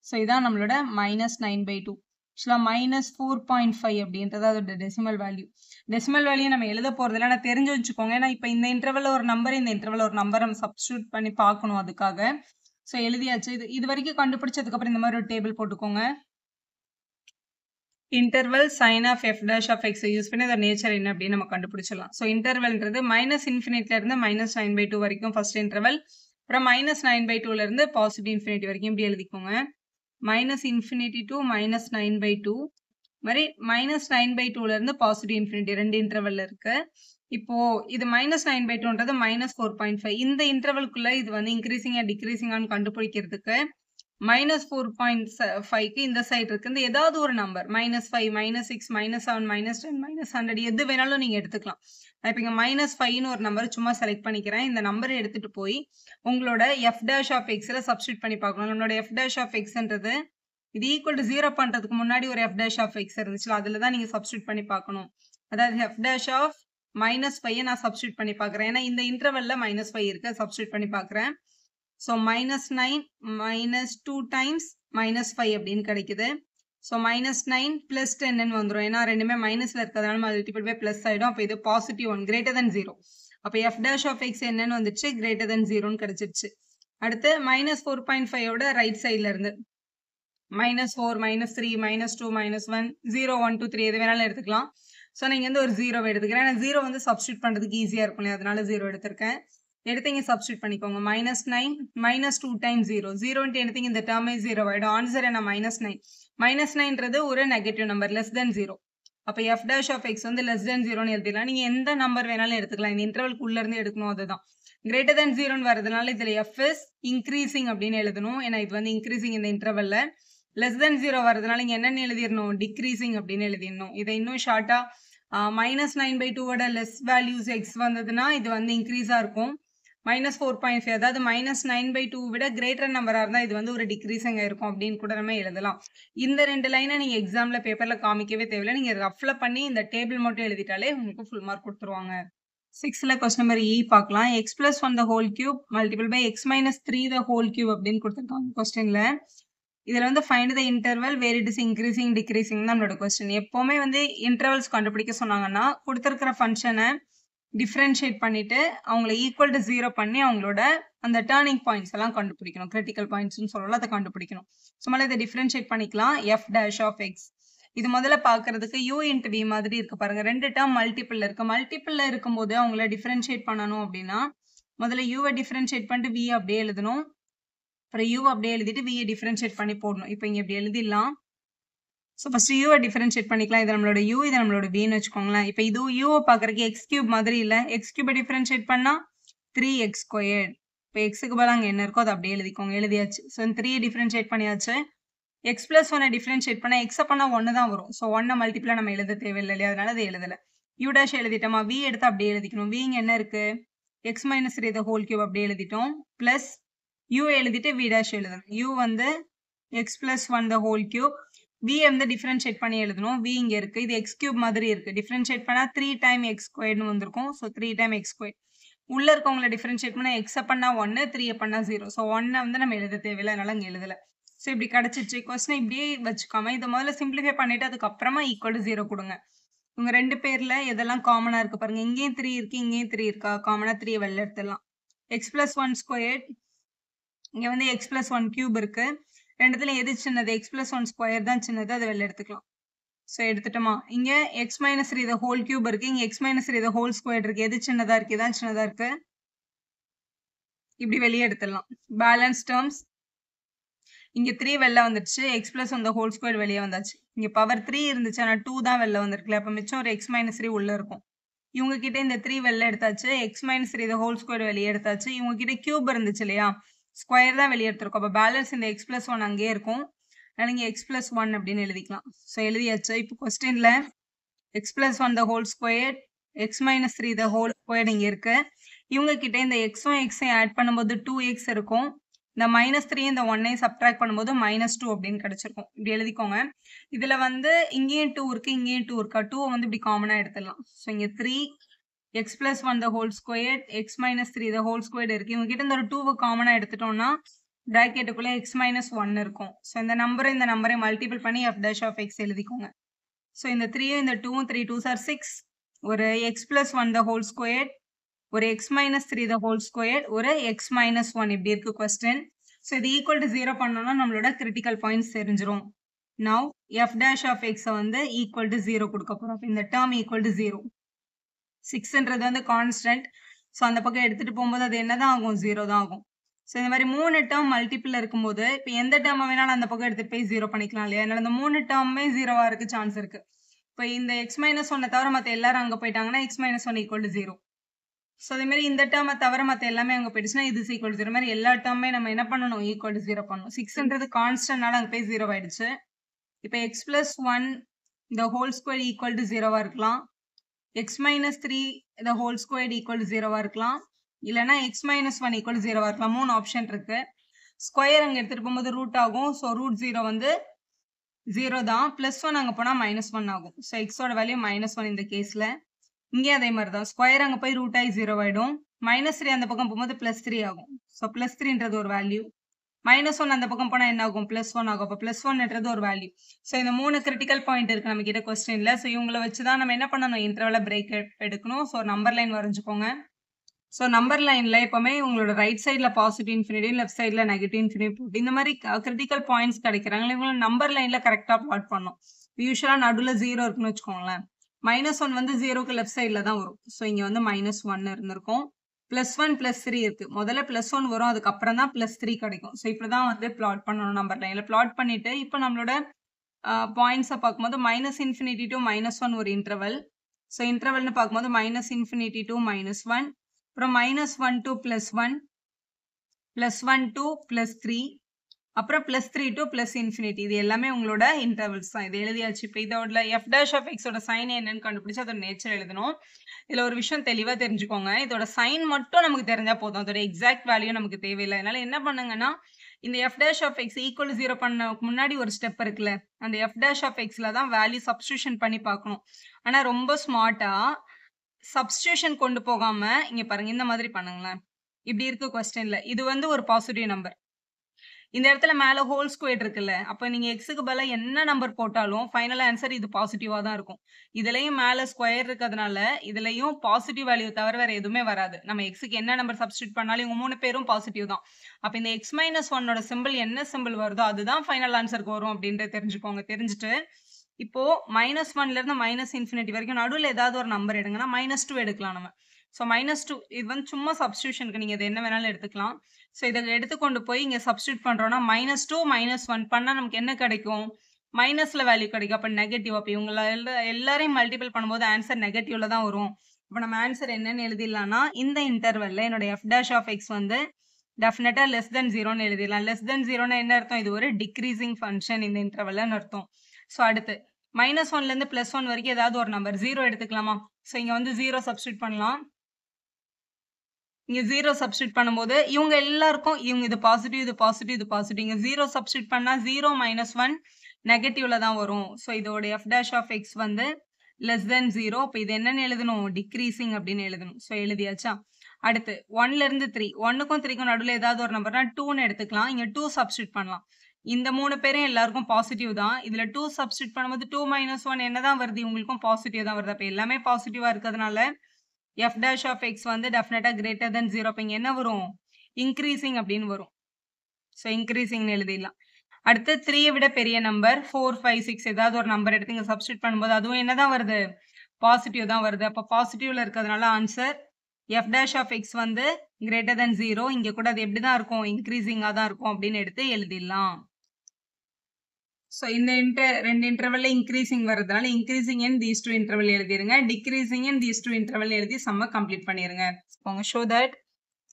ஸோ இதான் நம்மளோட -9/2. ஆக்சுவலா -4.5 அப்படின்றது அதோட டெசிமல் வேல்யூ. டெசிமல் வேல்யூ நம்ம எழுத போறதில்ல, நான் தெரிஞ்சு வச்சுக்கோங்க. ஏன்னா இப்போ இந்த இன்டர்வல்ல ஒரு நம்பர், இந்த இன்டர்வல்ல ஒரு நம்பர் நம்ம சப்ஸ்டியூட் பண்ணி பார்க்கணும் அதுக்காக. ஸோ எழுதியாச்சு. இது வரைக்கும் கண்டுபிடிச்சதுக்கு அப்புறம் இந்த மாதிரி ஒரு டேபிள் போட்டுக்கோங்க. Interval sign of f dash of x use பண்ணி அதோட நேச்சர் என்ன அப்படின்னு நம்ம கண்டுபிடிச்சிடலாம். ஸோ இன்டர்வல்ன்றது -∞ இருந்து -9/2 வரைக்கும் ஃபர்ஸ்ட் இன்டர்வல், அப்புறம் -9/2 இருந்து பாசிட்டிவ் இன்ஃபினிட்டி வரைக்கும் இப்படி எழுதிக்கோங்க. -∞ to -9/2 மாதிரி -9/2 இருந்து பாசிட்டிவ் இன்ஃபினிட்டி 2 இன்டர்வல் இருக்கு. இப்போ இது -9/2ன்றது -4.5. இந்த இன்டர்வல்குள்ள இது வந்து இன்க்ரீசிங்கா டிக்ரீசிங்கான்னு கண்டுபிடிக்கிறதுக்கு -4.5க்கு இந்த சைடு இருக்கு. இந்த ஏதாவது ஒரு நம்பர் -5, -6, -7, -10, -100 எது வேணாலும் நீங்க எடுத்துக்கலாம். நான் இப்போ இங்க -5ன்னு ஒரு நம்பர் சும்மா செலக்ட் பண்ணிக்கிறேன். இந்த நம்பரை எடுத்துட்டு போய் உங்களோட f dash of xல சப்ஸ்டியூட் பண்ணி பார்க்கணும். நம்மளோட f dash of xன்றது இது ஈக்குவல் டு 0 பண்றதுக்கு முன்னாடி ஒரு f dash of x இருந்துச்சுல, அதுல தான் நீங்க சப்ஸ்டியூட் பண்ணி பார்க்கணும். அதாவது f dash of -5 நான் சப்ஸ்டியூட் பண்ணி பார்க்குறேன். ஏன்னா இந்த இன்டர்வல்ல -5 இருக்கு, சப்ஸ்டியூட் பண்ணி பார்க்குறேன். ஸோ -9 -2 டைம்ஸ் -5 அப்படின்னு கிடைக்குது. ஸோ -9 + 10ன்னு வந்துடும். ஏன்னா ரெண்டுமே மைனஸ்ல இருக்கிறதுனால மல்டிபிள் பை ப்ளஸ் ஆகிடும். அப்போ இது +1 > 0. அப்போ f dash of x என்னன்னு வந்துச்சு, > 0ன்னு கிடைச்சிருச்சு. அடுத்து -4.5ஓட ரைட் சைட்ல இருந்து -4, -3, -2, -1, 0, 1, 2, 3 எது வேணாலும் எடுத்துக்கலாம். ஸோ நான் இங்கே வந்து ஒரு 0 எடுத்துக்கிறேன். ஏன்னா 0 வந்து சப்ஸ்டியூட் பண்ணுறதுக்கு ஈஸியாக இருக்கும் இல்லையா? அதனால 0 எடுத்திருக்கேன். எடுத்து இங்கே சப்ஸ்டியூட் பண்ணிக்கோங்க. -9 -2 டைம்ஸ் 0. 0ன்ட்டு எடுத்தீங்க இந்த டேர்மே 0 ஆகிடும். ஆன்சர் என்ன -9. -9ன்றது ஒரு நெகட்டிவ் நம்பர், <0. அப்போ f dash of x வந்து <0ன்னு எழுதிடலாம். நீங்கள் எந்த நம்பர் வேணாலும் எடுத்துக்கலாம். இந்த இன்டர்வல்குள்ள இருந்து எடுக்கணும், அதுதான். > 0ன்னு வரதுனால இதில் f is இன்க்ரீசிங் அப்படின்னு எழுதணும். ஏன்னா இது வந்து இன்க்ரீசிங் இந்த இன்டர்வல்ல. <0 வரதுனால இங்கே என்னென்னு எழுதிடணும், டிக்ரீசிங் அப்படின்னு எழுதிடணும். இதை இன்னும் ஷார்ட்டா -9/2ஓட லெஸ் வேல்யூஸ் x வந்ததுன்னா இது வந்து இன்க்ரீஸாக இருக்கும். -4.5 அதாவது -9/2 விட கிரேட்டர் நம்பராக இருந்தால் இது வந்து ஒரு டிக்ரீஸிங் இருக்கும் அப்படின்னு கூட நம்ம எழுதலாம். இந்த 2 லைனை நீங்கள் எக்ஸாமில் பேப்பரில் காமிக்கவே தேவையில்லை. நீங்கள் ரஃப்ல பண்ணி இந்த டேபிள் மட்டும் எழுதிட்டாலே உங்களுக்கு ஃபுல் மார்க் கொடுத்துருவாங்க. 6th கொஸ்டின் நம்பர் E பார்க்கலாம். x + 1 the whole cube multiplied by x - 3 the whole cube அப்படின்னு கொடுத்துருக்காங்க கொஸ்டின்ல. இதில் வந்து find the interval where it is increasing decreasing தான் நம்மளோட கொஸ்டின். எப்போவுமே வந்து இன்டர்வல்ஸ் கண்டுபிடிக்க சொன்னாங்கன்னா கொடுத்துருக்கிற ஃபங்க்ஷனை டிஃப்ரென்ஷியேட் பண்ணிட்டு அவங்கள ஈக்குவல் டு 0 பண்ணி அவங்களோட அந்த டேர்னிங் பாயிண்ட்ஸ் எல்லாம் கண்டுபிடிக்கணும். கிரிட்டிக்கல் பாயிண்ட்ஸ்னு சொல்லலாம், அதை கண்டுபிடிக்கணும். சும்மா இதை டிஃப்ரென்ஷியேட் பண்ணிக்கலாம். f dash of x இது முதல்ல பார்க்கறதுக்கு u × v மாதிரி இருக்கு பாருங்க. 2 டேர்ம் மல்டிபிள்ல இருக்கு. மல்டிபிள்ல இருக்கும்போது அவங்கள டிஃப்ரென்ஷியேட் பண்ணணும் அப்படின்னா முதல்ல u-வை டிஃப்ரென்ஷியேட் பண்ணிட்டு v அப்படியே எழுதணும். அப்புறம் u அப்படியே எழுதிட்டு v டிஃபரன்ஷியேட் பண்ணி போடணும். இப்போ இங்கே இப்படி எழுதிடலாம். ஸோ ஃபர்ஸ்ட் u-வை டிஃபரன்ஷியேட் பண்ணிக்கலாம். இது நம்மளோட u, இது நம்மளோட v-ன்னு வச்சுக்கோங்களேன். இப்போ இது u-வை பார்க்கறதுக்கு x³ மாதிரி இல்லை. x³ டிஃபரன்ஷியேட் பண்ணால் 3x². இப்போ x-க்கு பதிலாக அங்கே என்ன இருக்கோ அதை அப்படியே எழுதிக்கோங்க. எழுதியாச்சு. ஸோ 3 டிஃபரன்ஷியேட் பண்ணியாச்சு. x + 1 டிஃபரன்ஷியேட் பண்ணால் x பண்ணால் 1 தான் வரும். ஸோ 1 மல்டிப்ளாக நம்ம எழுத தேவையில்லை இல்லையா? அதனால அதை எழுதலை. u' எழுதிட்டோமா, v எடுத்து அப்படியே எழுதிக்கணும். v இங்கே என்ன இருக்கு, x minus 3 the whole cube அப்படி எழுதிட்டோம். plus u எழுதிட்டு v dash எழுதணும். u வந்து x plus 1 the whole cube. v வந்து differentiate பண்ணி எழுதணும். v இங்க இருக்கு. இது x cube மாதிரி இருக்கு. differentiate பண்ணா 3 time x squared னு வந்திருக்கும். so 3 time x squared. உள்ள இருக்கவங்களை differentiate பண்ணா x பண்ணா 1, 3 பண்ணா 0. so 1 வந்து நம்ம எழுத தேவையில்லை. அதனால இங்க எழுதல. so இப்படி கிடைச்சிச்சு. கொஸ்டின் இப்படியே வச்சுக்காம இதை முதல்ல சிம்பிளிஃபை பண்ணிட்டு அதுக்கப்புறமா ஈக்குவல் டு 0 கொடுங்க. உங்க ரெண்டு பேர்ல எதெல்லாம் காமனா இருக்கு பாருங்க. இங்கேயும் 3 இருக்கு, இங்கேயும் 3 இருக்கா? காமனா 3 வெளில எடுத்துடலாம். x plus 1 squared, இங்க வந்து x plus 1 cube இருக்கு. ரெண்டுத்துல எது சின்னது? x plus 1 square தான் சின்னது. அதை வெளில எடுத்துக்கலாம். ஸோ எடுத்துட்டோமா? இங்க x minus 3 the whole cube இருக்கு. இங்க x minus 3 the whole square இருக்கு. எது சின்னதா இருக்கு? இதான் சின்னதா இருக்கு. இப்படி வெளியே எடுத்துடலாம். பேலன்ஸ் டேர்ம்ஸ் இங்க 3 வெளில வந்துடுச்சு. x plus 1 the whole square வெளியே வந்தாச்சு. இங்க பவர் 3 இருந்துச்சு, ஆனா 2 தான் வெளில வந்திருக்குல்ல. அப்ப மிச்சம் ஒரு x minus 3 உள்ள இருக்கும். இவங்க கிட்ட இந்த 3 வெளில எடுத்தாச்சு. x minus 3 the whole square வெளியே எடுத்தாச்சு. இவங்க கிட்ட கியூப் இருந்துச்சு இல்லையா? ஸ்கொயர் தான் வெளியே எடுத்திருக்கோம். அப்ப பேலன்ஸ் இந்த x plus 1 அங்கேயே இருக்கும். அதனால இங்க x plus 1 அப்படின்னு எழுதிக்கலாம். ஸோ எழுதியாச்சு. இப்போ கொஸ்டின்ல x plus 1 the whole square, x minus 3 the whole square இங்க இருக்கு. இவங்க கிட்ட இந்த x1 x ஆட் பண்ணும்போது 2x இருக்கும். இந்த -3 இந்த 1 சப்ட்ராக்ட் பண்ணும்போது -2 அப்படின்னு கிடைச்சிருக்கும். இப்படி எழுதிக்கோங்க. இதுல வந்து இங்கேயும் 2 இருக்கு, இங்கேயும் 2 இருக்கா? 2 வந்து இப்படி காமனா எடுத்துடலாம். ஸோ இங்க 3 x plus 1 the whole squared, x minus 3 the whole squared இருக்கு. இவங்க கிட்ட இந்த ஒரு 2 காமனா எடுத்துட்டோம்னா பிராக்கெட்டுக்குள்ள x minus 1 இருக்கும். ஸோ இந்த நம்பரை மல்டிபிள் பண்ணி f dash of x எழுதிக்கோங்க. ஸோ இந்த 3 இந்த 2 3 2s are 6. ஒரு x plus 1 the whole squared, ஒரு x minus 3 the whole squared, ஒரு x minus 1 இப்படி இருக்கு கொஸ்டின். ஸோ இது ஈக்குவல் டு 0 பண்ணோம்னா நம்மளோட கிரிட்டிக்கல் பாயிண்ட்ஸ் தெரிஞ்சிரும். Now f dash of x வந்து ஈக்குவல் டு 0 கொடுக்க போறோம். இந்த டேர்ம் ஈக்குவல் டு 0. 6ன்றது வந்து கான்ஸ்டன்ட். ஸோ அந்த பக்கம் எடுத்துட்டு போகும்போது அது என்னதான் ஆகும்? 0 தான் ஆகும். ஸோ இந்த மாதிரி 3 டேர்ம் மல்டிபிள் இருக்கும்போது இப்போ எந்த டேர்மை வேணாலும் அந்த பக்கம் எடுத்துட்டு போய் 0 பண்ணிக்கலாம் இல்லையா? அதனால இந்த 3 டேர்மே 0வா இருக்கு சான்ஸ் இருக்கு. இப்போ இந்த x minus 1 தவிர மற்ற எல்லாரும் அங்கே போயிட்டாங்கன்னா x minus 1 equal to 0. So அதே மாதிரி இந்த டேர்மை தவிர மற்ற எல்லாமே அங்கே போயிடுச்சுன்னா இது ஈக்குவல் டு 0. மாதிரி எல்லா டேர்மே நம்ம என்ன பண்ணணும்? ஈக்குவல் டு 0 பண்ணணும். 6ன்றது கான்ஸ்டன்ட்னால அங்கே போய் 0 ஆயிடுச்சு. இப்போ x plus 1 the whole square equal to 0வா இருக்கலாம். x minus 3 the whole square equal to 0வா இருக்கலாம். இல்லைன்னா x minus 1 ஈக்குவல் டு 0வா இருக்கலாம். 3 ஆப்ஷன் இருக்கு. ஸ்கொயர் அங்கே எடுத்துட்டு போகும்போது ரூட் ஆகும். ஸோ ரூட் 0 வந்து 0 தான். பிளஸ் 1 அங்கே போனால் -1 ஆகும். ஸோ எக்ஸோட வேல்யூ -1 இந்த கேஸ்ல. இங்கே அதே மாதிரி தான். ஸ்கொயர் அங்கே போய் ரூட் ஆகி 0 ஆயிடும். -3 அந்த பக்கம் போகும்போது +3 ஆகும். ஸோ +3ன்றது ஒரு வேல்யூ. -1 அந்த பக்கம் போனால் என்ன ஆகும்? +1 ஆகும். அப்போ +1ன்றது ஒரு வேல்யூ. ஸோ இந்த 3 கிரிட்டிக்கல் பாயிண்ட் இருக்கு நம்ம கிட்ட கொஸ்டின்ல. ஸோ இவங்களை வச்சு தான் நம்ம என்ன பண்ணணும்? இன்டர்வலை பிரேக் எடுக்கணும். ஸோ நம்பர் லைன் வரைஞ்சுக்கோங்க. ஸோ நம்பர் லைன்ல எப்பவுமே உங்களோட ரைட் சைட்ல பாசிட்டிவ் இன்ஃபினிட்டி, லெஃப்ட் சைட்ல நெகட்டிவ் இன்ஃபினிட்டி, இந்த மாதிரி கிரிட்டிக்கல் பாயிண்ட்ஸ் கிடைக்கிறாங்க. இவங்க நம்பர் லைன்ல கரெக்டா பிளாட் பண்ணும். யூஸ்வலா நடுவில் 0 இருக்குன்னு வச்சுக்கோங்களேன். -1 வந்து 0க்கு லெஃப்ட் சைட்ல தான் வரும். ஸோ இங்க வந்து -1 இருந்திருக்கும். +1 +3 இருக்கு. முதல்ல +1 வரும், அதுக்கப்புறம் தான் +3 கிடைக்கும். ஸோ இப்படிதான் வந்து பிளாட் பண்ணணும் நம்பர் லைன்ல. பிளாட் பண்ணிட்டு இப்போ நம்மளோட பாயிண்ட்ஸை பார்க்கும்போது -∞ to -1 ஒரு இன்டர்வல். ஸோ இன்டர்வல்னு பார்க்கும்போது -∞ to -1, அப்புறம் -1 to +1, +1 to +3, அப்புறம் +3 to +∞. இது எல்லாமே உங்களோட இன்டர்வல்ஸ் தான். இது எழுதியாச்சு. இப்போ இதோட f dash of x ஓட சைன் என்னன்னு கண்டுபிடிச்சு அதோட நேச்சர் எழுதணும். இதுல ஒரு விஷயம் தெளிவா தெரிஞ்சுக்கோங்க. இதோட சைன் மட்டும் நமக்கு தெரிஞ்சா போதும். அதோட எக்ஸாக்ட் வேல்யூ நமக்கு தேவையில்லை. அதனால என்ன பண்ணுங்கன்னா இந்த f dash of x equal 0 பண்ண முன்னாடி ஒரு ஸ்டெப் இருக்குல்ல, அந்த f dash of xல தான் வேல்யூ சப்ஸ்டியூஷன் பண்ணி பார்க்கணும். ஆனா ரொம்ப ஸ்மார்ட்டா சப்ஸ்டியூஷன் கொண்டு போகாம இங்க பாருங்க இந்த மாதிரி பண்ணுங்களேன். இப்படி இருக்கு கொஸ்டின்ல. இது வந்து ஒரு பாசிட்டிவ் நம்பர். இந்த இடத்துல மேல ஹோல் ஸ்கொயர் இருக்குல்ல, அப்ப நீங்க எக்ஸுக்கு பதிலா என்ன நம்பர் போட்டாலும் ஃபைனல் ஆன்சர் இது பாசிட்டிவா தான் இருக்கும். இதுலயும் மேல ஸ்கொயர் இருக்கிறதுனால இதுலயும் பாசிட்டிவ் வேல்யூ தவிர வேற எதுவுமே வராது. நம்ம எக்ஸுக்கு என்ன நம்பர் சப்ஸ்டியூட் பண்ணாலும் இவங்க 3 பேரும் பாசிட்டிவ் தான். அப்ப இந்த x - 1ஓட சிம்பிள் என்ன சிம்பிள் வருதோ அதுதான் ஃபைனல் ஆன்சருக்கு வரும் அப்படின்றத தெரிஞ்சுக்கோங்க. தெரிஞ்சுட்டு இப்போ -1ல இருந்து -∞ வரைக்கும் நடுவில் ஏதாவது ஒரு நம்பர் எடுங்கன்னா -2 எடுக்கலாம் நம்ம. ஸோ -2 இது வந்து சும்மா சப்ஸ்டியூஷனுக்கு நீங்க இது என்ன வேணாலும் எடுத்துக்கலாம். ஸோ இதை எடுத்துக்கொண்டு போய் இங்க சப்ஸ்டியூட் பண்றோம்னா -2 -1 பண்ணா நமக்கு என்ன கிடைக்கும்? மைனஸ்ல வேல்யூ கிடைக்கும். அப்ப நெகட்டிவ். அப்ப இவங்க எல்லாரையும் மல்டிபிள் பண்ணும்போது ஆன்சர் நெகட்டிவ்ல தான் வரும். அப்ப நம்ம ஆன்சர் என்னன்னு எழுதிடலாம்னா இந்த இன்டர்வல்ல என்னோட f dash of x வந்து டெஃபினட்டா லெஸ் தென் 0ன்னு எழுதிடலாம். லெஸ் தென் 0ன்னா என்ன அர்த்தம்? இது ஒரு டிக்ரீசிங் ஃபங்க்ஷன் இந்த இன்டர்வல்னு அர்த்தம். ஸோ அடுத்து -1ல இருந்து +1 வரைக்கும் ஏதாவது ஒரு நம்பர் 0 எடுத்துக்கலாமா? ஸோ இங்க வந்து 0 சப்ஸ்டியூட் பண்ணலாம். இங்க 0 சப்ஸ்டிட்யூட் பண்ணும்போது இவங்க எல்லாருக்கும் இவங்க இது பாசிட்டிவ் இது பாசிட்டிவ் இது பாசிட்டிவ். இங்க 0 சப்ஸ்டிட்யூட் பண்ணா 0 - 1 நெகட்டிவ்ல தான் வரும். ஸோ இதோட f dash of x வந்து less than 0. அப்ப இது என்னன்னு எழுதணும்? டிக்ரீசிங் அப்படின்னு எழுதணும். ஸோ எழுதியாச்சா? அடுத்து 1ல இருந்து 3. 1க்கும் 3க்கும் நடுவுல ஏதாவது ஒரு நம்பர்னா 2ன்னு எடுத்துக்கலாம். இங்க 2 சப்ஸ்டிட்யூட் பண்ணலாம். இந்த 3 பேரும் எல்லாருக்கும் பாசிட்டிவ் தான். இதுல 2 சப்ஸ்டிட்யூட் பண்ணும்போது 2 - 1 என்னதான் வருது? இவங்களுக்கும் பாசிட்டிவ் தான் வருது. அப்ப எல்லாமே பாசிட்டிவா இருக்கிறதுனால f dash of x வந்து டெஃபினட்டா கிரேட்டர் தென் 0. அப்ப இங்க என்ன வரும்? இன்க்ரீசிங் அப்படின்னு வரும். ஸோ இன்க்ரீசிங்னு எழுதிடலாம். அடுத்து 3 விட பெரிய நம்பர் 4, 5, 6 ஏதாவது ஒரு நம்பர் எடுத்து இங்க சப்ஸ்டிட்யூட் பண்ணும்போது அதுவும் என்னதான் வருது? பாசிட்டிவ் தான் வருது. அப்ப பாசிட்டிவ்ல இருக்கிறதுனால answer f dash of x வந்து கிரேட்டர் தென் 0. இங்க கூட அது எப்படி தான் இருக்கும்? இன்க்ரீசிங்கா தான் இருக்கும் அப்படின்னு எடுத்து எழுதிடலாம். ஸோ இந்த ரெண்டு இன்டர்வல்ல இன்க்ரீசிங் வரதுனால increasing in these two interval எழுதிருங்க. Decreasing in these two interval எழுதி சம்ம கம்ப்ளீட் பண்ணிருங்க. Show that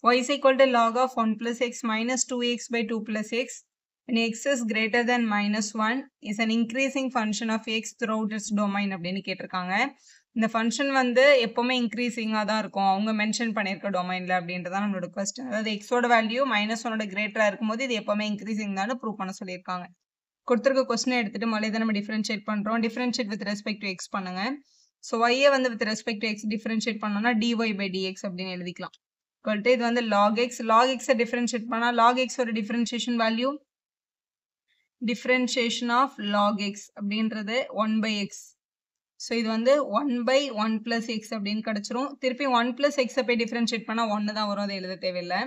y is equal to log of 1 plus x minus 2x by 2 plus x when x is greater than -1 is an increasing function of x throughout its domain அப்படின்னு கேட்டிருக்காங்க. இந்த function வந்து எப்பவுமே இன்க்ரீசிங்கா தான் இருக்கும் அவங்க mention பண்ணியிருக்க டொமைன்ல அப்படின்றதான் நம்மளோட கொஸ்டின். அதாவது எக்ஸோட வேல்யூ -1 கிரேட்டரா இருக்கும்போது இது எப்பவுமே இன்க்ரீசிங் தான் ப்ரூவ் பண்ண சொல்லியிருக்காங்க. கொடுத்துருக்க கொஸ்டினை எடுத்துட்டு மொழி தான் நம்ம டிஃபரன்ஷியேட் பண்றோம். Differentiate with respect to X பண்ணுங்க. ஸோ ஒய்யை வந்து with respect to X differentiate பண்ணோம்னா dy by dx அப்படின்னு எழுதிக்கலாம். இது வந்து log x. log x differentiate பண்ணா log x ஒரு differentiation value differentiation of log x அப்படின்றது 1 by x. ஸோ இது வந்து 1 by 1 plus x அப்படின்னு கிடைச்சிரும். திருப்பி 1 plus x போய் டிஃபரன்ஷியேட் பண்ணா 1 தான் வரும். அதை எழுத தேவையில்லை.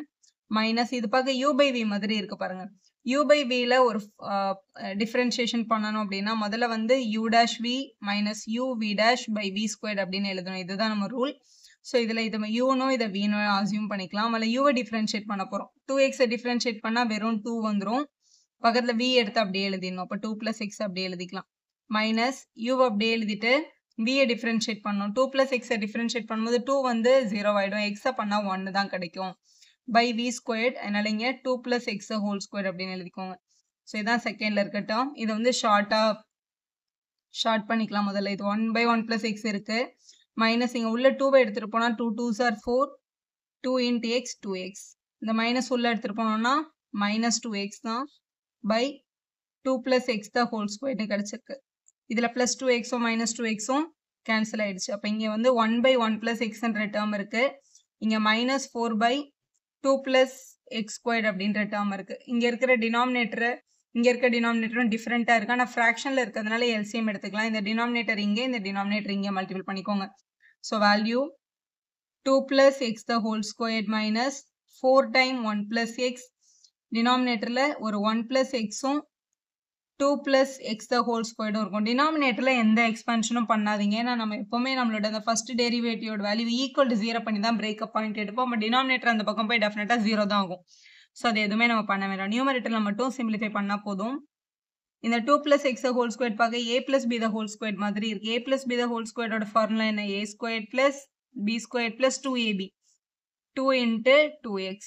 மைனஸ் இது பார்க்க u by v மாதிரி இருக்கு பாருங்க. u by vல ஒரு டிஃபரன்ஷியேஷன் பண்ணணும் அப்படின்னா முதல்ல வந்து u dash v minus u v dash by v squared அப்படின்னு எழுதணும். இதுதான் நம்ம ரூல். ஸோ இதில் இது யூனோ இதை வீனோ அசியூம் பண்ணிக்கலாம். அதில் யூவை டிஃபரன்ஷியேட் பண்ண போகிறோம். 2x டிஃபரன்ஷியேட் பண்ணால் வெறும் 2 வந்துடும். பக்கத்தில் v எடுத்து அப்படியே எழுதிடணும். அப்போ 2 plus x அப்படியே எழுதிக்கலாம். மைனஸ் u அப்படியே எழுதிட்டு v டிஃபரன்ஷியேட் பண்ணணும். 2 plus x டிஃபரன்ஷியேட் பண்ணும்போது 2 வந்து 0 ஆகிடும். x பண்ணால் 1 தான் கிடைக்கும். by v squared அதனால இங்கே 2 plus x whole squared அப்படின்னு எழுதிக்கோங்க. ஸோ இதான் செகண்ட்ல இருக்கட்டும். இதை வந்து ஷார்ட் பண்ணிக்கலாம். முதல்ல இது 1 by 1 plus x இருக்கு. மைனஸ் இங்கே உள்ள 2வை எடுத்துகிட்டு போனால் 2 2s are 4 2 into x 2x. இந்த மைனஸ் உள்ள எடுத்துகிட்டு போனோம்னா மைனஸ் 2x தான் பை 2 plus x தான் ஹோல் ஸ்கொயர்னு கிடச்சிருக்கு. இதில் ப்ளஸ் 2xும் மைனஸ் 2xும் கேன்சல் ஆகிடுச்சு. அப்போ இங்கே வந்து 1 by 1 plus xன்ற டேர்ம் இருக்குது. இங்கே minus 4 by 2 plus x squared அப்படின்ற டேர்ம் இருக்குது. இங்கே இருக்கிற டினாமினேட்டரை இங்கே இருக்க டினாமினேட்டரும் டிஃப்ரெண்ட்டாக இருக்குது. ஆனால் ஃப்ராக்ஷனில் இருக்கிறதுனால எல்சிஎம் எடுத்துக்கலாம். இந்த டினாமினேட்டர் இங்கே இந்த டினாமினேட்டர் இங்கே மல்டிபிள் பண்ணிக்கோங்க. So value 2 plus x the whole squared minus 4 time 1 plus x. Denominatorல ஒரு 1 plus xும் 2 plus x the whole squared இருக்கும். Denominatorல எந்த எக்ஸ்பான்ஷனும் பண்ணாதீங்க. ஏன்னா நம்ம எப்பவுமே நம்மளோட அந்த ஃபர்ஸ்ட் டெரிவேட்டிவோட வேல்யூ ஈக்குவல் டு 0 பண்ணி தான் பிரேக்கப் பாயிண்ட் எடுப்போம். நம்ம டினாமினேட்டர் அந்த பக்கம் போய் டெஃபினட்டா 0 தான் ஆகும். ஸோ அது எதுவுமே நம்ம பண்ண வேண்டாம். நியூமரேட்டர்ல மட்டும் சிம்பிளிஃபை பண்ணா போதும். இந்த 2 plus x the whole squared பார்க்க a plus b the whole squared மாதிரி இருக்கு. a plus b the whole squared ஓட ஃபார்முலா என்ன? a squared plus b squared plus 2ab 2 into 2x.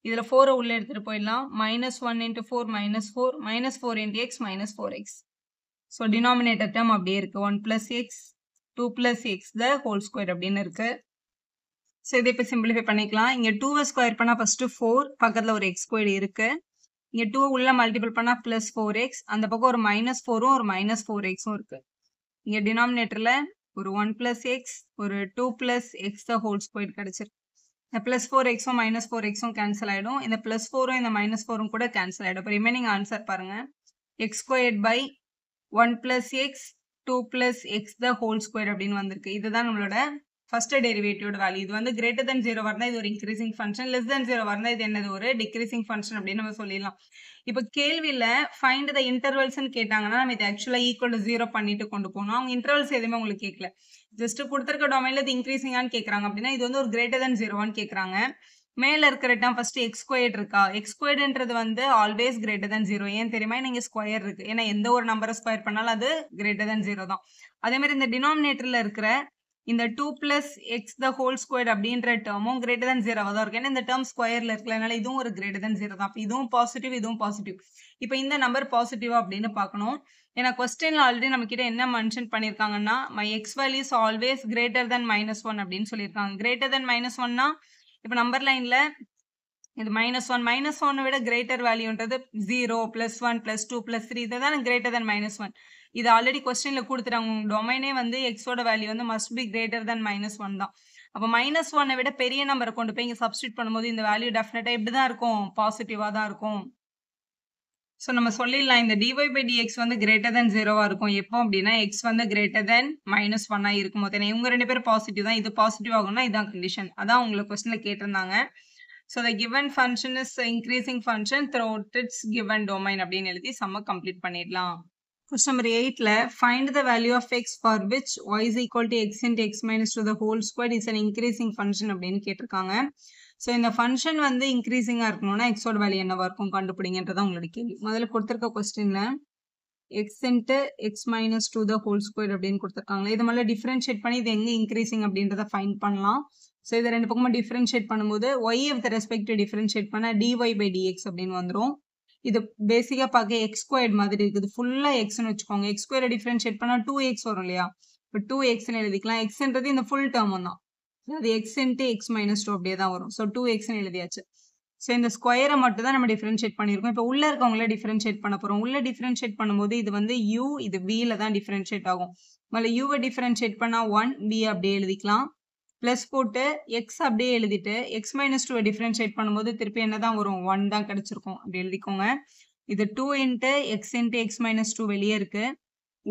இதில் 4 உள்ள எடுத்துட்டு போயிடலாம். minus 1 into 4 minus 4 minus 4 into x minus 4x. So denominator term அப்படியே இருக்கு. 1 plus x 2 plus x the whole squared அப்படின்னு இருக்கு. ஸோ இதை இப்போ சிம்பிளிஃபை பண்ணிக்கலாம். இங்கே 2 ஸ்கொயர் பண்ணால் ஃபர்ஸ்ட் 4 பக்கத்தில் ஒரு x squared இருக்கு. இங்கே 2 உள்ள மல்டிபிள் பண்ணால் ப்ளஸ் 4x. அந்த பக்கம் ஒரு மைனஸ் 4ம் ஒரு மைனஸ் 4xும் இருக்கு. இங்கே டினாமினேட்டரில் ஒரு 1 plus x ஒரு 2 plus x the whole squared கிடைச்சிருக்கு. இந்த ப்ளஸ் 4xும் மைனஸ் 4xும் கேன்சல் ஆகிடும். இந்த ப்ளஸ் 4ம் இந்த மைனஸ் 4ம் கூட கேன்சல் ஆகிடும். இப்போ ரிமைனிங் ஆன்சர் பாருங்க. x squared by 1 plus x 2 plus x the whole squared அப்படின்னு வந்திருக்கு. இதுதான் நம்மளோட ஃபர்ஸ்ட் டெரிவேட்டிவோட வேல்யூ. இது வந்து கிரேட்டர் தென் 0 வரனா இது ஒரு இன்க்ரீசிங் ஃபங்க்ஷன், லெஸ் தென் 0 வரனா இது என்னது? ஒரு டிக்ரீசிங் ஃபங்க்ஷன் அப்படின்னு நம்ம சொல்லிடலாம். இப்போ கேள்வியில் ஃபைண்ட் த இன்டர்வல்ஸ்ன்னு கேட்டாங்கன்னா நம்ம இது ஆக்சுவலாக ஈக்குவல் டு 0 பண்ணிட்டு கொண்டு போகணும். அவங்க இன்டர்வல்ஸ் எதுவுமே உங்களுக்கு கேட்கல. ஜஸ்ட் கொடுத்துருக்க டொமைன்ல இது இன்க்ரீசிங்கான்னு கேட்குறாங்க அப்படின்னா இது வந்து ஒரு கிரேட்டர் தென் 0வான்னு கேட்குறாங்க. மேலே இருக்கிற டேர்ம் ஃபர்ஸ்ட் எக்ஸ் ஸ்கொயர்ட் இருக்கா? எக்ஸ் ஸ்கொயர்டுன்றது வந்து ஆல்வேஸ் கிரேட்டர் தென் 0. ஏன் தெரியுமா? நீங்க ஸ்கொயர் இருக்கு. ஏன்னா எந்த ஒரு நம்பரை ஸ்கொயர் பண்ணாலும் அது கிரேட்டர் தென் 0 தான். அதே மாதிரி இந்த டினாமினேட்டர்ல இருக்கிற இந்த 2 plus x the whole squared அப்படின்ற டேர்மும் கிரேட்டர் தென் 0 தான் இருக்கு. ஏன்னா இந்த டேர்ம் ஸ்கொயர்ல இருக்குல்ல, அதனால இதுவும் ஒரு கிரேட்டர் தென் 0 தான். இதுவும் பாசிட்டிவ் இதுவும் பாசிட்டிவ். இப்போ இந்த நம்பர் பாசிட்டிவா அப்படின்னு பார்க்கணும். ஏன்னா கொஸ்டின்ல ஆல்ரெடி நம்ம கிட்ட என்ன mention பண்ணிருக்காங்கன்னா my x value is always greater than -1 அப்படின்னு சொல்லியிருக்காங்க. கிரேட்டர் தென் -1னா இப்போ நம்பர் லைன்ல இது -1 விட கிரேட்டர் வேல்யூன்றது 0 +1 +2 +3 இதுதான் கிரேட்டர் தென் -1. இது ஆல்ரெடி கொஸ்டின்ல கொடுத்துட்டாங்க. உங்க டொமைனே வந்து எக்ஸோட வேல்யூ வந்து மஸ்ட் பி கிரேட்டர் தென் -1 தான். அப்போ -1 விட பெரிய நம்பரை கொண்டு போய் இங்க சப்ஸ்டிட் பண்ணும்போது இந்த வேல்யூ டெஃபினட்டா எப்படி தான் இருக்கும்? பாசிட்டிவா தான் இருக்கும். ஸோ நம்ம சொல்லிடலாம் இந்த dy/dx வந்து கிரேட்டர் தென் 0வா இருக்கும். எப்போ அப்படின்னா x வந்து கிரேட்டர் தென் -1ஆ இருக்கும்போது. ஏன்னா இவங்க 2 பேரும் பாசிட்டிவ் தான். இது பாசிட்டிவ் ஆகும்னா இதான் கண்டிஷன். அதான் உங்களுக்கு கொஸ்டின்ல கேட்டிருந்தாங்க. So the given function is increasing function throughout its given domain அப்படின்னு எழுதி சம்ம கம்ப்ளீட் பண்ணிடலாம். Question number 8ல find the value of x for which y is equal to x into x minus 2 the whole squared is an increasing function அப்படின்னு கேட்டிருக்காங்க. So இந்த function வந்து இன்க்ரீசிங்காக இருக்கணும்னா எக்ஸோட வேல்யூ என்னவா இருக்கும் கண்டுபிடிங்கன்றதான் உங்களோட கேள்வி. முதல்ல கொடுத்துருக்க கொஸ்டின்ல X into X minus 2 the whole square அப்படின்னு கொடுத்துருக்காங்க. இது மேலே டிஃப்ரென்ஷியேட் பண்ணி இது எங்கே இன்க்ரீசிங் அப்படின்றத ஃபைண்ட் பண்ணலாம். ஸோ இதை ரெண்டு பக்கமும் டிஃப்ரென்ஷியேட் பண்ணும்போது y with respect to differentiate பண்ண dy/dx அப்படின்னு வந்துடும். இது பேசிக்காக பார்க்க எக்ஸ் ஸ்கொயர்ட் மாதிரி இருக்குது. ஃபுல்லாக எக்ஸ்னு வச்சுக்கோங்க. எக்ஸ் ஸ்கொயரை டிஃப்ரென்ஷியேட் பண்ணால் 2x வரும் இல்லையா? இப்போ 2xன்னு எழுதிக்கலாம். எக்ஸ்ன்றது இந்த ஃபுல் டேர்மும் தான். அது எக்ஸ் இன்ட்டு எக்ஸ் மைனஸ் 2 அப்படியே தான் வரும். ஸோ 2xன்னு எழுதியாச்சு. ஸோ இந்த ஸ்கொயரை மட்டும் தான் நம்ம டிஃப்ரென்ஷியேட் பண்ணியிருக்கோம். இப்போ உள்ள இருக்கவங்கள டிஃப்ரென்ஷியேட் பண்ண போகிறோம். உள்ள டிஃப்ரென்ஷியேட் பண்ணும்போது இது வந்து u, இது vல தான் டிஃப்ரென்ஷியேட் ஆகும். முதல்ல யூவை டிஃப்ரென்ஷியேட் பண்ணால் 1, b அப்படியே எழுதிக்கலாம். ப்ளஸ் போட்டு எக்ஸ் அப்படியே எழுதிட்டு எக்ஸ் மைனஸ் 2 டிஃப்ரென்ஷியேட் பண்ணும்போது திருப்பி என்ன தான் வரும்? 1 தான் கிடைச்சிருக்கும். அப்படி எழுதிக்கோங்க. இது 2 இன்ட்டு எக்ஸ் மைனஸ் 2 வெளியே இருக்கு.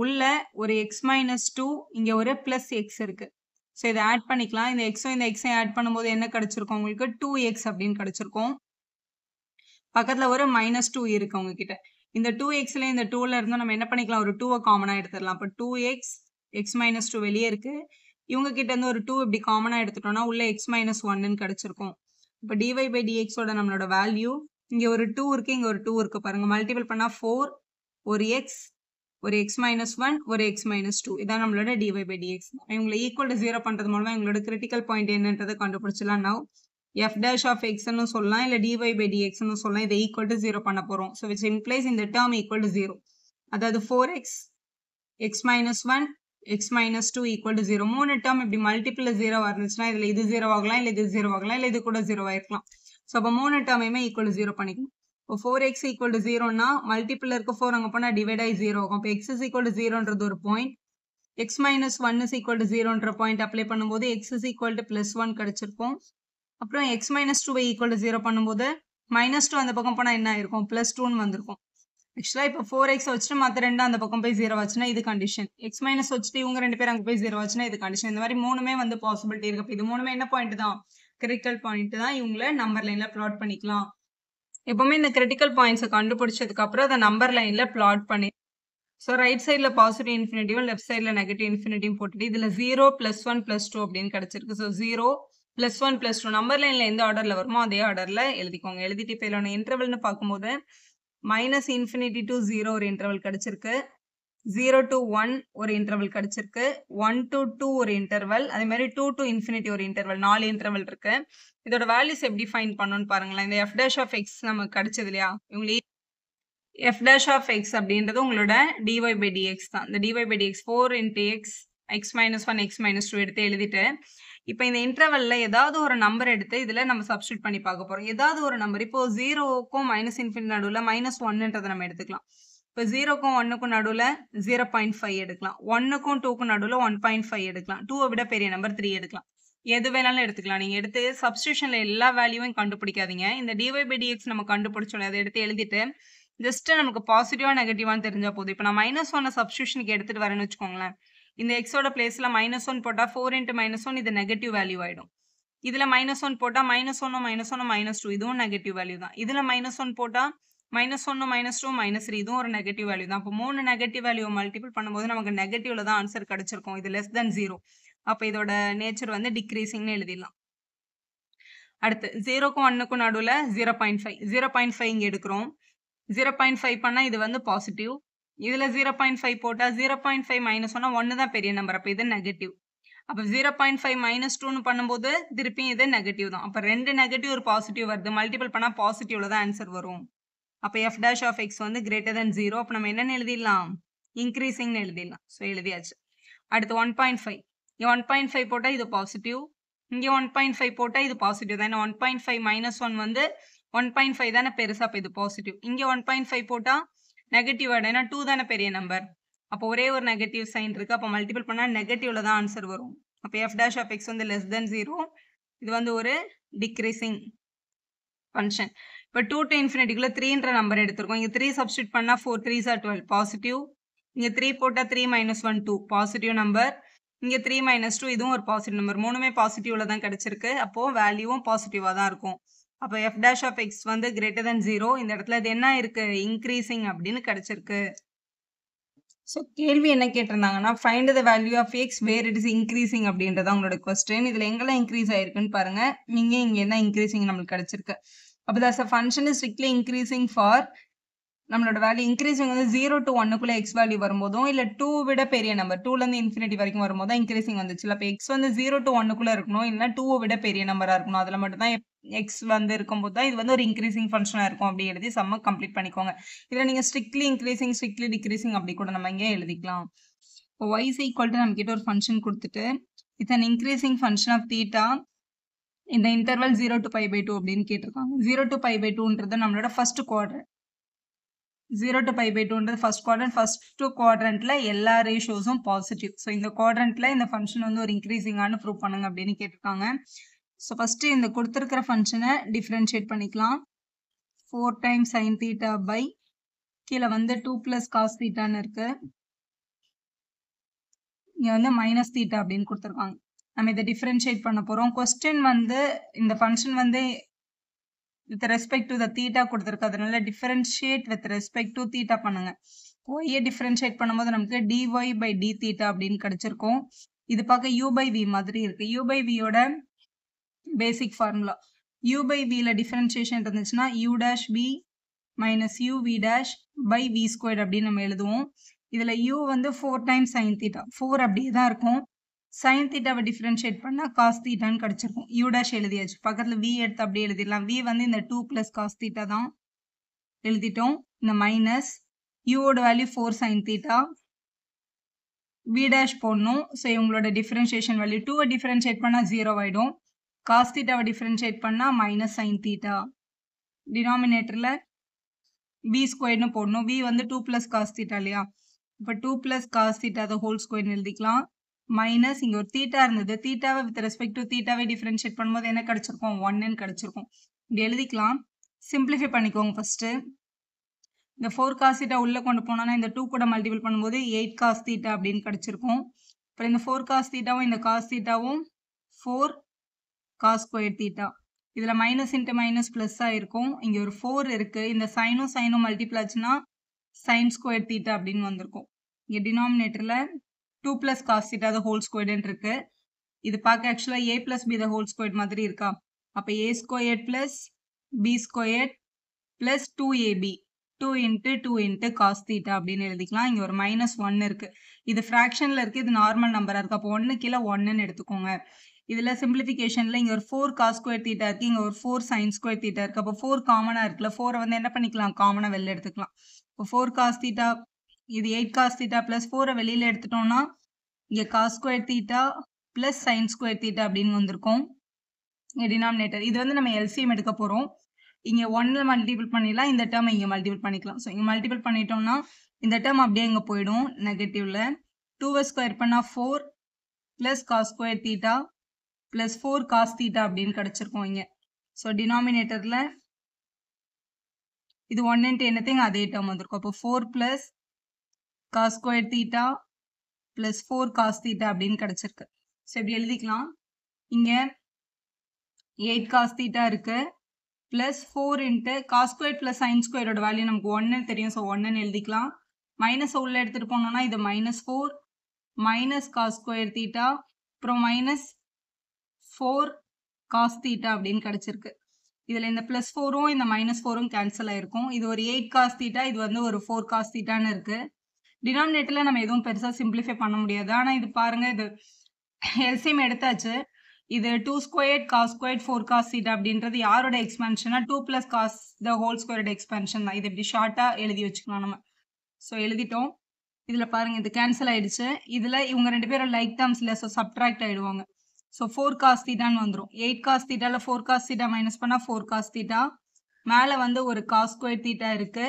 உள்ள ஒரு எக்ஸ் மைனஸ் 2 இங்கே ஒரு ப்ளஸ் எக்ஸ் இருக்கு. ஸோ இதை ஆட் பண்ணிக்கலாம். இந்த எக்ஸும் இந்த எக்ஸையும் ஆட் பண்ணும்போது என்ன கிடைச்சிருக்கும்? உங்களுக்கு 2x அப்படின்னு கிடைச்சிருக்கும். பக்கத்தில் ஒரு -2 இருக்கு உங்ககிட்ட. இந்த 2xல இந்த 2ல இருந்தும் நம்ம என்ன பண்ணிக்கலாம்? ஒரு 2வை காமனாக எடுத்துடலாம். அப்போ 2x எக்ஸ் மைனஸ் 2 வெளியே இருக்கு. இவங்க கிட்ட இருந்து ஒரு 2 இப்படி காமனாக எடுத்துட்டோம்னா உள்ள எக்ஸ் மைனஸ் 1ன்னு கிடைச்சிருக்கும். இப்போ dy/dxோட நம்மளோட வேல்யூ இங்கே ஒரு 2 இருக்கு, இங்கே ஒரு 2 இருக்கு பாருங்க. மல்டிபிள் பண்ணால் 4, ஒரு எக்ஸ், ஒரு எக்ஸ் மைனஸ் 1, ஒரு எக்ஸ் மைனஸ் 2. இதான் நம்மளோட dy/dx. இவங்களை ஈக்குவல் டு 0 பண்ணுறது மூலமாக எங்களோட கிரிட்டிக்கல் பாயிண்ட் என்னன்றதை கண்டுபிடிச்சலாம். நவ் f dash of xன்னு சொல்லலாம், இல்லை dy/dxன்னு சொல்லலாம். இதை ஈக்குவல் டு 0 பண்ண போகிறோம். ஸோ விச் இம்ப்ளைஸ் இந்த டேர்ம் ஈக்குவல் டு 0. அதாவது 4x X minus 1 X minus 2 equal to 0. 3 term இப்படி மல்டிபிள் 0 இருந்துச்சுன்னா இதில் இது 0 ஆகலாம், இல்லை இது 0 ஆகலாம், இல்லை இது கூட 0 ஆயிருக்கலாம். ஸோ அப்போ 3 டேர்மையுமே ஈக்குவல் டு 0 பண்ணிக்கணும். இப்போ 4x ஈக்குவல் டு 0னா மல்டிபிள் இருக்க 4 அங்கே போனால் டிவைட் ஆகி 0 ஆகும். இப்போ x இஸ் ஈக்குவல் டு 0ன்றது ஒரு point, x minus 1 is equal to 0ன்ற பாயிண்ட் அப்ளை பண்ணும்போது x இஸ் ஈக்குவல் டு +1 கிடைச்சிருக்கும். அப்புறம் எக்ஸ் மைனஸ் 2 ஈக்குவல் டு 0 பண்ணும்போது -2 அந்த பக்கம் போனால் என்ன ஆயிருக்கும்? +2ன்னு வந்திருக்கும். ஆக்சுவலாக இப்போ 4x வச்சுட்டு மற்ற ரெண்டு அந்த பக்கம் போய் 0 ஆச்சுன்னா இது கண்டிஷன். எக்ஸ் மைனஸ் வச்சுட்டு இவங்க 2 பேர் அங்கே போய் 0 ஆச்சுன்னா இது கண்டிஷன். இந்த மாதிரி மூணுமே வந்து பாசிபிலிட்டி இருக்கு. இப்போ இது மூணுமே என்ன பாயிண்ட் தான்? கிரிட்டிக்கல் பாயிண்ட் தான். இவங்கள நம்பர் லைன்ல பிளாட் பண்ணிக்கலாம். எப்பவுமே இந்த கிரிட்டிக்கல் பாயிண்ட்ஸை கண்டுபிடிச்சதுக்கு அப்புறம் அதை நம்பர் லைன்ல பிளாட் பண்ணி ஸோ ரைட் சைடில் பாசிட்டிவ் இன்ஃபினிட்டிவும் லெஃப்ட் சைடில் நெகட்டிவ் இன்ஃபினிட்டியும் போட்டுட்டு இதில் 0 +1 +2 அப்படின்னு கிடைச்சிருக்கு. ஸோ 0 +1 +2 நம்பர் லைனில் எந்த ஆர்டரில் வருமோ அதே ஆர்டரில் எழுதிக்கோங்க. எழுதிட்டு இப்போ இதில் இன்டர்வல்னு பார்க்கும்போது -∞ to 0 ஒரு இன்டர்வல் கிடைச்சிருக்கு, 0 to 1 ஒரு இன்டர்வல் கிடைச்சிருக்கு, 1 to 2 ஒரு இன்டர்வல், அதே மாதிரி 2 to ∞ ஒரு இன்டர்வல், 4 இன்டர்வல் இருக்கு. இதோட வேல்யூஸ் எப்படி ஃபைண்ட் பண்ணணும்னு பாருங்களேன். இந்த f dash of x நமக்கு கிடைச்சது இல்லையா? இவங்களே f dash of x அப்படின்றது உங்களோட dy/dx தான். இந்த dy/dx 4 into x x minus 1 x minus 2 எடுத்து எழுதிட்டு இப்போ இந்த இன்டர்வல்ல ஏதாவது ஒரு நம்பர் எடுத்து இதுல நம்ம சப்ஸ்டியூட் பண்ணி பார்க்க போறோம். ஏதாவது ஒரு நம்பர் இப்போ 0க்கும் -∞ நடுவில் -1ன்றதை நம்ம எடுத்துக்கலாம். இப்போ 0க்கும் 1க்கும் நடுவில் 0.5 எடுக்கலாம், 1க்கும் 2க்கும் நடுவில் 1.5 எடுக்கலாம், 2வை விட பெரிய நம்பர் 3 எடுக்கலாம். எது வேணாலும் எடுத்துக்கலாம். நீங்க எடுத்து சப்ஸ்டியூஷன்ல எல்லா வேல்யூவும் கண்டுபிடிக்காதீங்க. இந்த dy/dx நம்ம கண்டுபிடிச்சோம், அதை எடுத்து எழுதிட்டு ஜஸ்ட் நமக்கு பாசிட்டிவா நெகட்டிவான்னு தெரிஞ்சா போதும். இப்போ நான் -1 சப்ஸ்டியூஷனுக்கு எடுத்துட்டு வரேன்னு வச்சுக்கோங்களேன். இந்த எக்ஸோட பிளேஸ்ல -1 போட்டால் 4 into -1 இது நெகட்டிவ் வேல்யூ ஆயிடும். இதுல -1 போட்டால் -1 -2 இதுவும் நெகட்டிவ் வேல்யூ தான். இதுல -1 போட்டால் -1 -2 -3 இதுவும் ஒரு நெகட்டிவ் வேல்யூ தான். அப்போ 3 நெகட்டிவ் வேல்யூ மல்டிபிள் பண்ணும்போது நமக்கு நெகட்டிவ்ல தான் ஆன்சர் கிடைச்சிருக்கும். இது லெஸ் தென் 0. அப்போ இதோட நேச்சர் வந்து டிக்ரீசிங்னு எழுதிடலாம். அடுத்து 0க்கும் 1க்கும் நடுவில் 0.5 இங்கே எடுக்கிறோம். 0.5 பண்ணால் இது வந்து பாசிட்டிவ். இதுல 0.5 போட்டா 0.5 -1 1 தான் பெரிய நம்பர். அப்ப இது நெகட்டிவ். அப்ப 0.5 -2ன்னு பண்ணும்போது திருப்பி இது நெகட்டிவ் தான். அப்ப ரெண்டு நெகட்டிவ் ஒரு பாசிட்டிவ் வருது. மல்டிபிள் பண்ணா பாசிட்டிவ்ல தான் ஆன்சர் வரும். அப்ப f dash of x வந்து கிரேட்டர் தென் 0. அப்ப நம்ம என்னன்னு எழுதிடலாம்? இன்க்ரீசிங்னு எழுதிடலாம். ஸோ எழுதியாச்சு. அடுத்து 1.5 போட்டா இது பாசிட்டிவ், இங்க 1.5 போட்டா இது பாசிட்டிவ் தான். ஏன்னா 1.5 மைனஸ் 1 வந்து 1.5 தானே பெருசு, அப்ப இது பாசிட்டிவ். இங்க 1.5 போட்டா நெகட்டிவ் ஆயிடும். ஏன்னா 2 தானே பெரிய நம்பர். அப்போ ஒரே ஒரு நெகட்டிவ் சைன் இருக்கு. அப்போ மல்டிபிள் பண்ணா நெகட்டிவ்ல தான் ஆன்சர் வரும். அப்போ f dash of x வந்து less than 0. இது வந்து ஒரு டிக்ரீசிங் ஃபங்க்ஷன். இப்போ 2 to infinity-குள்ள 3ன்ற நம்பர் எடுத்திருக்கோம். இங்க 3 சப்ஸ்டிட் பண்ணா 4 3s are 12 பாசிட்டிவ். இங்க 3 போட்டா 3 minus 1 2 பாசிட்டிவ் நம்பர். இங்க 3 minus 2 இதுவும் ஒரு பாசிட்டிவ் நம்பர். மூணுமே பாசிட்டிவ்ல தான் கிடைச்சிருக்கு. அப்போ வேல்யூவும் பாசிட்டிவா தான் இருக்கும். அப்போ f dash of x வந்து greater than 0. இந்த இடத்துல இது என்ன இருக்கு, இன்க்ரீசிங் அப்படின்னு கிடைச்சிருக்கு. ஸோ கேள்வி என்ன கேட்டிருந்தாங்கன்னா, find the value of x where it is increasing அப்படின்றத உங்களோட கொஸ்டின். இதில் எங்கெல்லாம் இன்க்ரீஸ் ஆயிருக்குன்னு பாருங்க. இங்கே என்ன இன்க்ரீசிங் நம்மளுக்கு கிடைச்சிருக்கு. அப்போ that's a function is strictly increasing for நம்மளோட வேல்யூ இன்க்ரீசிங் வந்து 0 to 1க்குள்ள எக்ஸ் வேல்யூ வரும்போதும், இல்லை 2 விட பெரிய நம்பர் 2லேருந்து இன்ஃபினிட்டி வரைக்கும் வரும்போது தான் இன்க்ரீசிங் வந்துச்சு. அப்போ எக்ஸ் வந்து 0 to 1க்குள்ள இருக்கணும், இல்லைன்னா 2 விட பெரிய நம்பராக இருக்கணும். அதில் மட்டும் தான் எக்ஸ் வந்து இருக்கும்போது தான் இது வந்து ஒரு இன்க்ரீசிங் ஃபங்க்ஷனாக இருக்கும். அப்படி எழுதி சம்ம கம்ப்ளீட் பண்ணிக்கோங்க. இதில் நீங்கள் ஸ்ட்ரிக்ட்லி இன்க்ரீசிங் ஸ்ட்ரிக்ட்லி டிக்ரீசிங் அப்படி கூட நம்ம இங்கே எழுதிக்கலாம். இப்போ y is equal to நம்ம கிட்ட ஒரு ஃபங்க்ஷன் கொடுத்துட்டு it's an increasing function of theta இந்த இன்டர்வல் 0 to π/2 அப்படின்னு கேட்டிருக்காங்க. 0 to π/2ன்றது நம்மளோட ஃபர்ஸ்ட் குவாட்ரண்ட். 0 to π/2ன்றது ஃபர்ஸ்ட் குவாட்ரண்ட். ஃபர்ஸ்ட் குவாட்ரண்ட்ல எல்லா ரேஷியோஸும் பாசிட்டிவ். ஸோ இந்த குவாட்ரண்ட்ல இந்த ஃபங்க்ஷன் வந்து ஒரு இன்க்ரீசிங்கானு ப்ரூவ் பண்ணுங்க அப்படின்னு கேட்டிருக்காங்க. ஸோ ஃபர்ஸ்ட் இந்த கொடுத்துருக்கிற ஃபங்க்ஷனை டிஃப்ரென்ஷியேட் பண்ணிக்கலாம். 4 times sin theta by கீழே வந்து 2 plus cos thetaன்னு இருக்கு. இங்க வந்து மைனஸ் தீட்டா அப்படின்னு கொடுத்துருக்காங்க. நம்ம இதை டிஃப்ரென்ஷியேட் பண்ண போறோம். கொஸ்டின் வந்து இந்த ஃபங்க்ஷன் வந்து with respect to the theta கொடுத்துருக்கு. அதனால differentiate with respect to theta பண்ணுங்க. ஒய்யை டிஃபரன்ஷியேட் பண்ணும்போது நமக்கு dy by d தீட்டா அப்படின்னு கிடைச்சிருக்கும். இது பார்க்க u by v மாதிரி இருக்கு. u by v யோட பேசிக் ஃபார்முலா u by v ல டிஃபரன்ஷியேஷன் இருந்துச்சுன்னா u dash v minus u v dash by v squared அப்படின்னு நம்ம எழுதுவோம். இதுல u வந்து 4 times sin theta 4 அப்படியே தான் இருக்கும். sin thetaவை டிஃபரன்ஷியேட் பண்ணா cos thetaன்னு கிடைச்சிருக்கும். u dash எழுதியாச்சு. பக்கத்துல v எடுத்து அப்படியே எழுதிடலாம். v வந்து இந்த 2 plus cos theta தான் எழுதிட்டோம். இந்த மைனஸ் u ஓட value 4 sin theta v dash போடணும். ஸோ இவங்களோட டிஃபரன்ஷியேஷன் வேல்யூ 2வை டிஃபரன்ஷியேட் பண்ணா 0 ஆயிடும். cos thetaவை டிஃபரன்ஷியேட் பண்ணா மைனஸ் sin theta. டினாமினேட்டர்ல v ஸ்கொயர்னு போடணும். v வந்து 2 plus cos theta இல்லையா? இப்போ 2 plus cos theta the whole square எழுதிக்கலாம். மைனஸ் இங்க ஒரு தீட்டா இருந்தது. தீட்டாவை வித் ரெஸ்பெக்ட் டு தீட்டாவை டிஃபரன்ஷியேட் பண்ணும்போது என்ன கிடைச்சிருக்கும், 1ன்னு கிடைச்சிருக்கும். இப்படி எழுதிக்கலாம். சிம்பிளிஃபை பண்ணிக்கோங்க ஃபர்ஸ்ட். இந்த 4 cos theta உள்ள கொண்டு போனோம்னா இந்த 2 கூட மல்டிபிள் பண்ணும்போது 8 cos theta அப்படின்னு கிடைச்சிருக்கும். அப்புறம் இந்த 4 cos thetaவும் இந்த cos thetaவும் 4 cos square theta. இதுல மைனஸ் இன்ட்டு மைனஸ் பிளஸ் ஆயிருக்கும். இங்க ஒரு 4 இருக்கு. இந்த சைனும் மல்டிபிள் ஆச்சுன்னா sin square theta அப்படின்னு வந்திருக்கும். இங்க டினாமினேட்டர்ல 2 plus cos theta the whole squared இருக்கு. இது பார்க்க ஆக்சுவலா a plus b the whole squared மாதிரி இருக்கா? அப்ப a squared plus b squared plus 2ab 2 into 2 into cos theta அப்படின்னு எழுதிக்கலாம். இங்க ஒரு மைனஸ் 1 இருக்கு. இது ஃபிராக்ஷன்ல இருக்கு. இது நார்மல் நம்பரா இருக்கு. அப்போ 1 கீழே 1ன்னு எடுத்துக்கோங்க. இதுல சிம்பிளிஃபிகேஷன்ல இங்க ஒரு 4 cos square theta இருக்கு. இங்க ஒரு 4 sin square theta இருக்கு. அப்போ 4 காமனா இருக்குல்ல. 4 வந்து என்ன பண்ணிக்கலாம், காமனா வெளில எடுத்துக்கலாம். இப்போ 4 cos theta இது 8 cos theta plus 4 வெளியில எடுத்துட்டோம்னா இங்க cos square theta plus sin square theta அப்படின்னு வந்திருக்கும். இங்க டினாமினேட்டர் இது வந்து நம்ம LCM எடுக்க போறோம். இங்க 1ல மல்டிபிள் பண்ணிடலாம். இந்த டேர்ம் இங்க மல்டிபிள் பண்ணிக்கலாம். ஸோ இங்க மல்டிபிள் பண்ணிட்டோம்னா இந்த டேர்ம் அப்படியே இங்க போயிடும் நெகட்டிவ்ல. 2வை ஸ்கொயர் பண்ணா 4 plus cos square theta plus 4 cos theta அப்படின்னு கிடைச்சிருக்கும் இங்க. ஸோ டினாமினேட்டர்ல இது 1 into anything அதே டேர்ம் வந்திருக்கும். அப்போ 4 plus cos square theta plus 4 cos theta அப்படின்னு கிடைச்சிருக்கு. ஸோ இப்படி எழுதிக்கலாம். இங்க 8 cos theta இருக்கு. plus 4 into cos square plus sin square ஓட வேல்யூ நமக்கு 1 தெரியும். ஸோ 1ன்னு எழுதிக்கலாம். மைனஸ் உள்ள எடுத்துட்டு போனோம்னா இது -4 minus cos square theta அப்புறம் minus 4 cos theta அப்படின்னு கிடைச்சிருக்கு. இதுல இந்த பிளஸ் 4ம் இந்த மைனஸ் 4ம் கேன்சல் ஆயிருக்கும். இது ஒரு 8 cos theta, இது வந்து ஒரு 4 cos thetaன்னு இருக்கு. டினாமினேட்டர்ல நம்ம எதுவும் பெருசா சிம்பிளிஃபை பண்ண முடியாது. ஆனா இது பாருங்க, இது எல்சிஎம் எடுத்தாச்சு. இது 2 squared cos squared 4 cos theta அப்படின்றது யாரோட எக்ஸ்பான்ஷனா 2 plus cos the whole squared expansion தான். இது இப்படி ஷார்ட்டா எழுதி வச்சுக்கலாம் நம்ம. ஸோ எழுதிட்டோம். இதுல பாருங்க இது கேன்சல் ஆயிடுச்சு. இதுல இவங்க ரெண்டு பேரும் லைக் டேர்ம்ஸ் இல்ல, ஸோ சப்ட்ராக்ட் ஆயிடுவாங்க. ஸோ 4 cos தீட்டான்னு வந்துடும். 8 cos தீட்டால 4 cos தீட்டா மைனஸ் பண்ணால் 4 cos தீட்டா. மேலே வந்து ஒரு cos ஸ்கொயர் தீட்டா இருக்கு.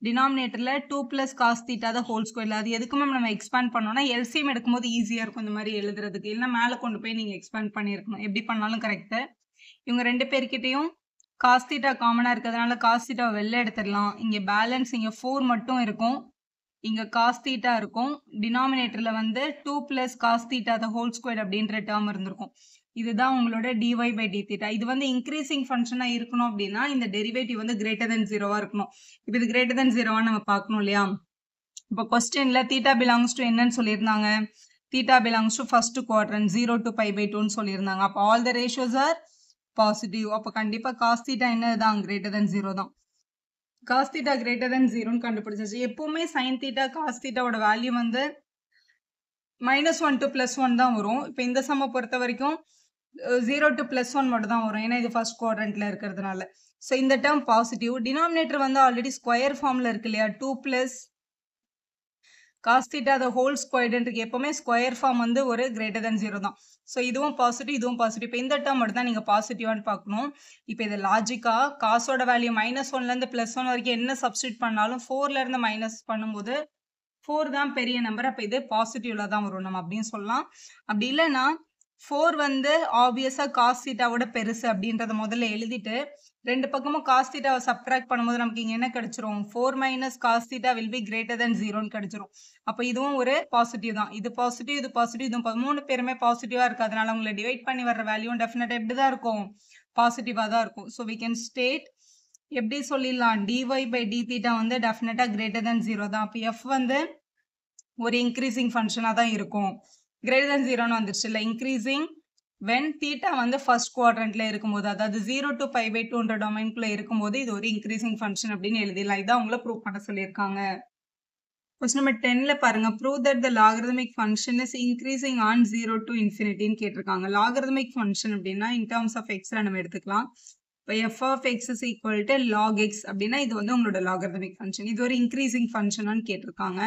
டினாமினேட்டரில் 2 + cos தீட்டா தான் ஹோல் ஸ்கொயரில். அது எதுக்குமே நம்ம எக்ஸ்பேண்ட் பண்ணோம்னா எல்சிஎம் எடுக்கும்போது ஈஸியாக இருக்கும் இந்த மாதிரி எழுதுறதுக்கு. இல்லைன்னா மேலே கொண்டு போய் நீங்கள் எக்ஸ்பேண்ட் பண்ணியிருக்கணும். எப்படி பண்ணாலும் கரெக்டு. இவங்க 2 பேர்கிட்டையும் cos தீட்டா காமனாக இருக்கிறதுனால cos தீட்டாவை வெளில எடுத்துடலாம். இங்கே பேலன்ஸ் இங்கே 4 மட்டும் இருக்கும். இங்க cos தீட்டா இருக்கும். டினாமினேட்டர்ல வந்து 2 + cos theta the whole square அப்படின்ற டேர்ம் இருந்திருக்கும். இதுதான் உங்களோட dy/d θ. இது வந்து இன்க்ரீசிங் ஃபங்க்ஷனா இருக்கணும் அப்படின்னா இந்த டெரிவேட்டிவ் வந்து greater than 0வா இருக்கணும். இப்போ இது greater than 0வா நம்ம பார்க்கணும் இல்லையா? இப்போ கொஸ்டின்ல தீட்டா பிலாங்ஸ் டு என்னன்னு சொல்லியிருந்தாங்க? Theta belongs to first quadrant 0 to π/2ன்னு சொல்லியிருந்தாங்க. அப்போ all the ratios are positive. அப்போ கண்டிப்பா cos தீட்டா என்னதான் greater than 0 தான். cos theta greater than 0 கண்டுபிடிச்சாச்சு. எப்பவுமே sin theta cos theta ஓட வேல்யூ வந்து -1 to +1 தான் வரும். இப்போ இந்த சம்ம பொறுத்த வரைக்கும் 0 to +1 மட்டும் தான் வரும். ஏன்னா இது ஃபர்ஸ்ட் குவாட்ரண்ட்ல இருக்கிறதுனால. ஸோ இந்த டேர்ம் பாசிட்டிவ். டினாமினேட்டர் வந்து ஆல்ரெடி ஸ்கொயர் ஃபார்ம்ல இருக்கு இல்லையா? 2 + cos theta the whole squared இருக்கு. எப்பவுமே ஸ்கொயர் ஃபார்ம் வந்து ஒரு greater than 0 தான். ஸோ இதுவும் பாசிட்டிவ் இதுவும் பாசிட்டிவ். இப்போ இந்த டேர்ம் மட்டும் தான் நீங்கள் பாசிட்டிவான்னு பார்க்கணும். இப்போ இது லாஜிக்கா காசோட வேல்யூ -1லேருந்து +1 வரைக்கும் என்ன சப்ஸ்டியூட் பண்ணாலும் 4லேருந்து மைனஸ் பண்ணும்போது 4 தான் பெரிய நம்பர். அப்போ இது பாசிட்டிவ்ல தான் வரும் நம்ம அப்படின்னு சொல்லலாம். அப்படி இல்லைன்னா 4 வந்து ஆப்வியஸா cos தீட்டாவோட பெருசு அப்படின்றத முதல்ல எழுதிட்டு ரெண்டு பக்கமும் cos தீட்டாவை சப்ட்ராக்ட் பண்ணும்போது நமக்கு இங்க என்ன கிடைச்சிரும்? 4 - cos theta will be greater than 0ன்னு கிடைச்சிரும். அப்போ இதுவும் ஒரு பாசிட்டிவ் தான். இது பாசிட்டிவ் இது பாசிட்டிவ் இதுவும் மூணு பேருமே பாசிட்டிவா இருக்கு. அதனால உங்களை டிவைட் பண்ணி வர்ற வேல்யூ டெஃபினட்டா எப்படி தான் இருக்கும்? பாசிட்டிவா தான் இருக்கும். ஸோ we can state எப்படி சொல்லிடலாம்? dy/d θ வந்து டெஃபினட்டா greater than 0 தான். அப்போ f வந்து ஒரு இன்க்ரீசிங் ஃபங்க்ஷனா தான் இருக்கும். greater than 0ன்னு வந்துருச்சு இல்லை? இன்க்ரீசிங் when theta வந்து ஃபர்ஸ்ட் குவாட்ரண்ட்ல இருக்கும்போது, அதாவது 0 to π/2ன்ற டொமைன்குள்ள இருக்கும்போது இது ஒரு இன்க்ரீசிங் ஃபங்க்ஷன் அப்படின்னு எழுதிடலாம். இதான் உங்களை ப்ரூவ் பண்ண சொல்லியிருக்காங்க. கொஸ்டின் நம்பர் 10ல பாருங்க, prove that the logarithmic function is increasing on 0 to ∞ கேட்டிருக்காங்க. லாகரிதமிக் ஃபங்க்ஷன் அப்படின்னா இன் டர்ம்ஸ் ஆஃப் எக்ஸ்ல நம்ம எடுத்துக்கலாம். இப்போ f of x is equal to log x அப்படின்னா இது வந்து உங்களோட லாகரிதமிக் ஃபங்க்ஷன். இது ஒரு இன்க்ரீசிங் ஃபங்க்ஷனான்னு கேட்டிருக்காங்க.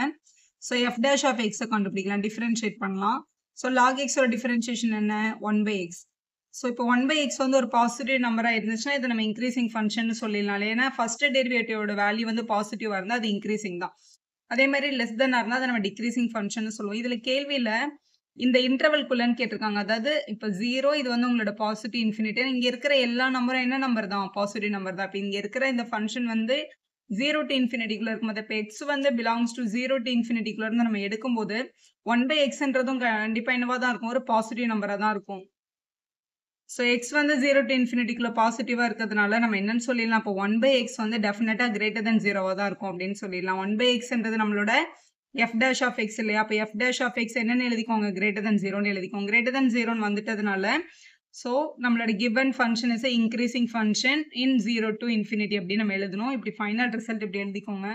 So f dash of x கண்டுபிடிக்கலாம், டிஃபரன்ஷியேட் பண்ணலாம். ஸோ log x ஓட டிஃபரன்ஷியேஷன் என்ன? 1/x. ஸோ இப்போ 1/x வந்து ஒரு பாசிட்டிவ் நம்பரா இருந்துச்சுன்னா இதை நம்ம இன்க்ரீசிங் ஃபங்க்ஷன் சொல்லிடலாம். ஏன்னா ஃபர்ஸ்ட் டெரிவேட்டிவோட வேல்யூ வந்து பாசிட்டிவா இருந்தால் அது இன்க்ரீசிங் தான். அதே மாதிரி லெஸ் தென் இருந்தால் அதை நம்ம டிக்ரீசிங் ஃபங்க்ஷன் சொல்லுவோம். இதுல கேள்வியில இந்த இன்டர்வல்குள்ளன்னு கேட்டிருக்காங்க. அதாவது இப்போ 0 இது வந்து உங்களோட பாசிட்டிவ் இன்ஃபினிட்டி. இங்க இருக்கிற எல்லா நம்பரும் என்ன நம்பர் தான்? பாசிட்டிவ் நம்பர் தான். இப்போ இங்க இருக்கிற இந்த ஃபங்க்ஷன் வந்து 0 to ∞குள்ள இருக்கும்போது இப்போ x வந்து பிலாங்ஸ் டு 0 to ∞குள்ள இருந்து நம்ம எடுக்கும்போது 1/xன்றதும் கண்டிப்பா என்னவா தான் இருக்கும்? ஒரு பாசிட்டிவ் நம்பரா தான் இருக்கும். ஸோ எக்ஸ் வந்து 0 to ∞குள்ள பாசிட்டிவா இருக்கிறதுனால நம்ம என்னன்னு சொல்லிடலாம்? இப்போ 1/x வந்து டெஃபினட்டா greater than 0வா தான் இருக்கும் அப்படின்னு சொல்லிடலாம். 1/xன்றது நம்மளோட f dash of x இல்லையா? அப்போ f dash of x என்னன்னு எழுதிக்கோங்க? greater than 0ன்னு எழுதிக்கோங்க. greater than 0ன்னு வந்துட்டதுனால ஸோ நம்மளோட given function is a increasing function in 0 to ∞ அப்படின்னு நம்ம எழுதணும். இப்படி ஃபைனல் ரிசல்ட் இப்படி எழுதிக்கோங்க.